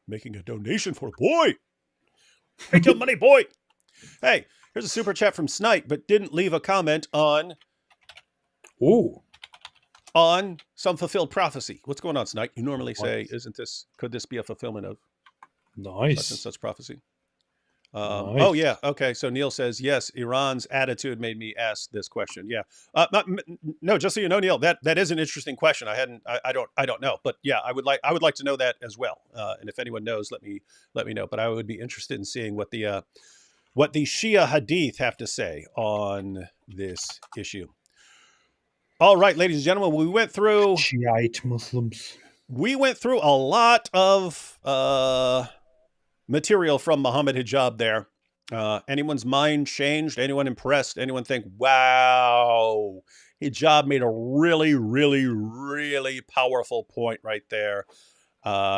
making a donation for a boy. Take your money, boy. Hey, here's a super chat from Snipe, but didn't leave a comment on some fulfilled prophecy. What's going on, Snipe? You normally say, could this be a fulfillment of nice such and such prophecy? Nice. Oh yeah, okay. So Neil says, yes, Iran's attitude made me ask this question. Yeah, no, just so you know, Neil, that is an interesting question. I don't know, but yeah, I would like to know that as well. And if anyone knows, let me know. But I would be interested in seeing what the Shia Hadith have to say on this issue. All right, ladies and gentlemen, we went through Shiite Muslims. We went through a lot of material from Mohammed Hijab there. Anyone's mind changed? Anyone impressed? Anyone think, wow, Hijab made a really, really, really powerful point right there.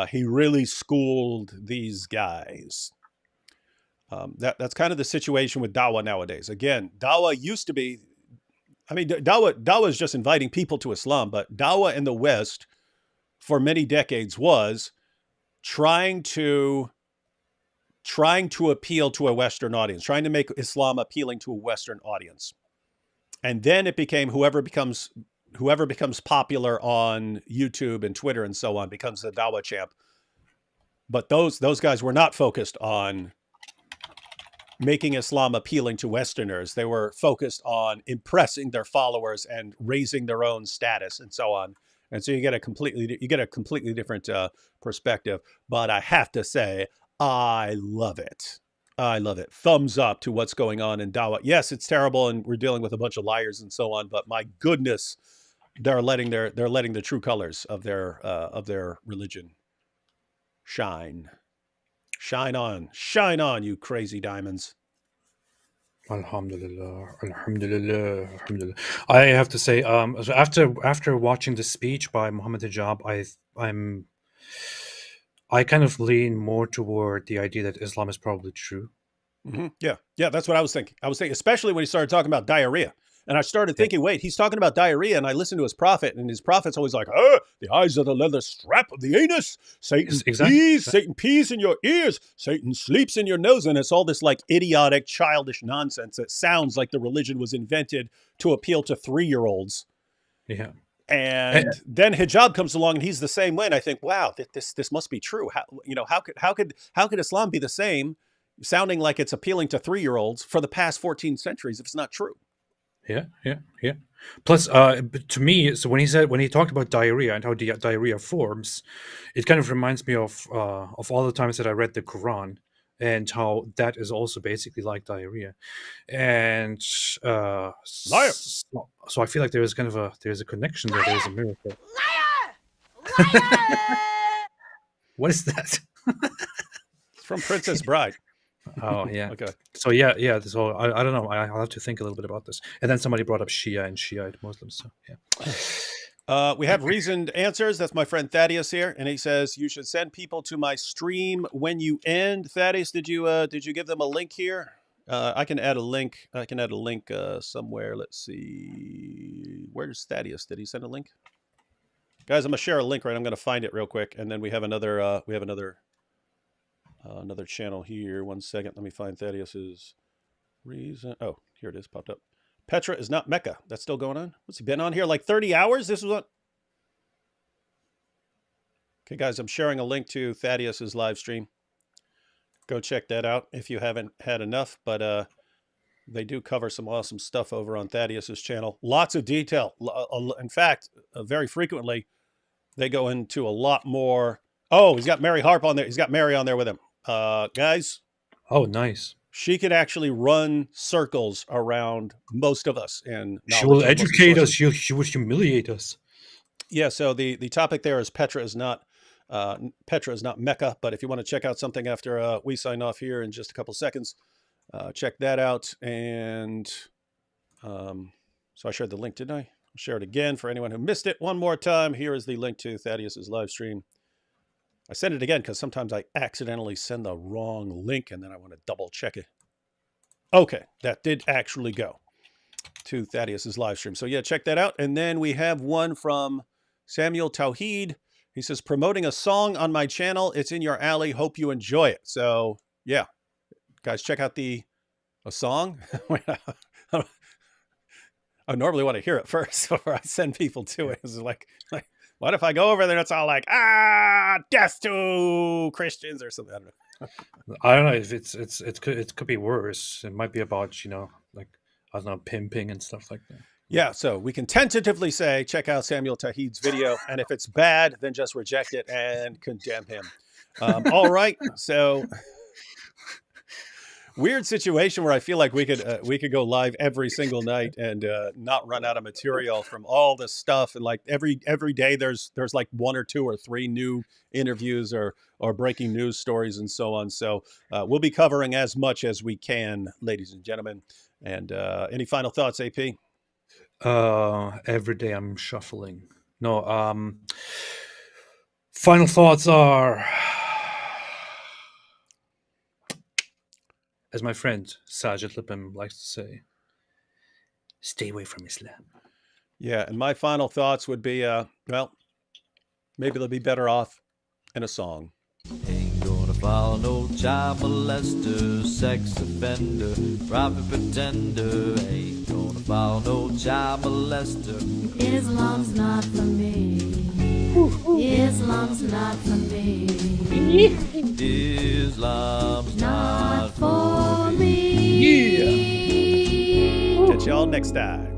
He really schooled these guys. That's kind of the situation with Dawah nowadays. Again, Dawah used to be, Dawah is just inviting people to Islam, but Dawah in the West for many decades was trying to appeal to a Western audience, trying to make Islam appealing to a Western audience. And then it became whoever becomes popular on YouTube and Twitter and so on becomes the Dawah champ. But those guys were not focused on making Islam appealing to Westerners. They were focused on impressing their followers and raising their own status and so on. And so you get a completely different perspective. But I have to say, I love it. I love it. Thumbs up to what's going on in Dawah. Yes, it's terrible, and we're dealing with a bunch of liars and so on. But my goodness, they're letting the true colors of their religion shine. Shine on, you crazy diamonds. Alhamdulillah. I have to say, after watching the speech by Mohammed Hijab, I kind of lean more toward the idea that Islam is probably true. Mm-hmm. Yeah, that's what I was thinking. Especially when he started talking about diarrhea. And I started thinking, wait, he's talking about diarrhea, and I listened to his prophet, and his prophet's always like, the eyes of the leather strap of the anus. Satan pees, Satan pees in your ears. Satan sleeps in your nose. And it's all this like idiotic, childish nonsense that sounds like the religion was invented to appeal to 3-year-olds. Yeah. And then Hijab comes along, and he's the same way. And I think, wow, this must be true. How could Islam be the same sounding like it's appealing to 3-year-olds for the past 14 centuries if it's not true. Yeah. Plus, to me, so when he talked about diarrhea and how diarrhea forms, it kind of reminds me of all the times that I read the Quran and how that is also basically like diarrhea, and so I feel like there's a connection there. There's a miracle. What is that? It's from Princess Bride. Oh yeah. Okay. So yeah. So I don't know. I'll have to think a little bit about this. And then somebody brought up Shia and Shiite Muslims. So yeah. We have reasoned answers. That's my friend Thaddeus here, and he says you should send people to my stream when you end. Thaddeus, did you give them a link here? I can add a link. Somewhere. Let's see. Where's Thaddeus? Did he send a link? Guys, I'm gonna share a link. Right, I'm gonna find it real quick, and then we have another. Another channel here. 1 second. Let me find Thaddeus's reason. Oh, here it is. Popped up. Petra is not Mecca. That's still going on. What's he been on here? Like 30 hours? This was on. Okay, guys, I'm sharing a link to Thaddeus's live stream. Go check that out if you haven't had enough. But they do cover some awesome stuff over on Thaddeus's channel. Lots of detail. In fact, very frequently, they go into a lot more. Oh, he's got Mary Harp on there. He's got Mary on there with him. Guys. Oh, nice. She could actually run circles around most of us. And she will educate us. She will humiliate us. Yeah. So the topic there is Petra is not Mecca. But if you want to check out something after we sign off here in just a couple seconds, check that out. And so I shared the link, didn't I? I'll share it again for anyone who missed it. One more time. Here is the link to Thaddeus's live stream. I send it again because sometimes I accidentally send the wrong link and then I want to double check it. Okay, that did actually go to Thaddeus's live stream. So yeah, check that out. And then we have one from Samuel Tawheed. He says, promoting a song on my channel. It's in your alley. Hope you enjoy it. So yeah, guys, check out a song. I normally want to hear it first before I send people to it. It's like what if I go over there and it's all like, death to Christians or something? I don't know if it could be worse. It might be about, like, I don't know, pimping and stuff like that. Yeah, so we can tentatively say, check out Samuel Tawheed's video. And if it's bad, then just reject it and condemn him. All right. So weird situation where I feel like we could go live every single night and not run out of material from all this stuff. And like every day there's like 1 or 2 or 3 new interviews or breaking news stories and so on. So we'll be covering as much as we can, ladies and gentlemen. And any final thoughts, AP? Every day I'm shuffling. No, final thoughts are, as my friend Sajid Lipim likes to say, stay away from Islam. Yeah, and my final thoughts would be, well, maybe they'll be better off in a song. Ain't gonna follow no child molester, sex offender, private pretender. Ain't gonna follow no child molester. Islam's not for me. Islam's not for me. Islam's not for me. Yeah. Catch y'all next time.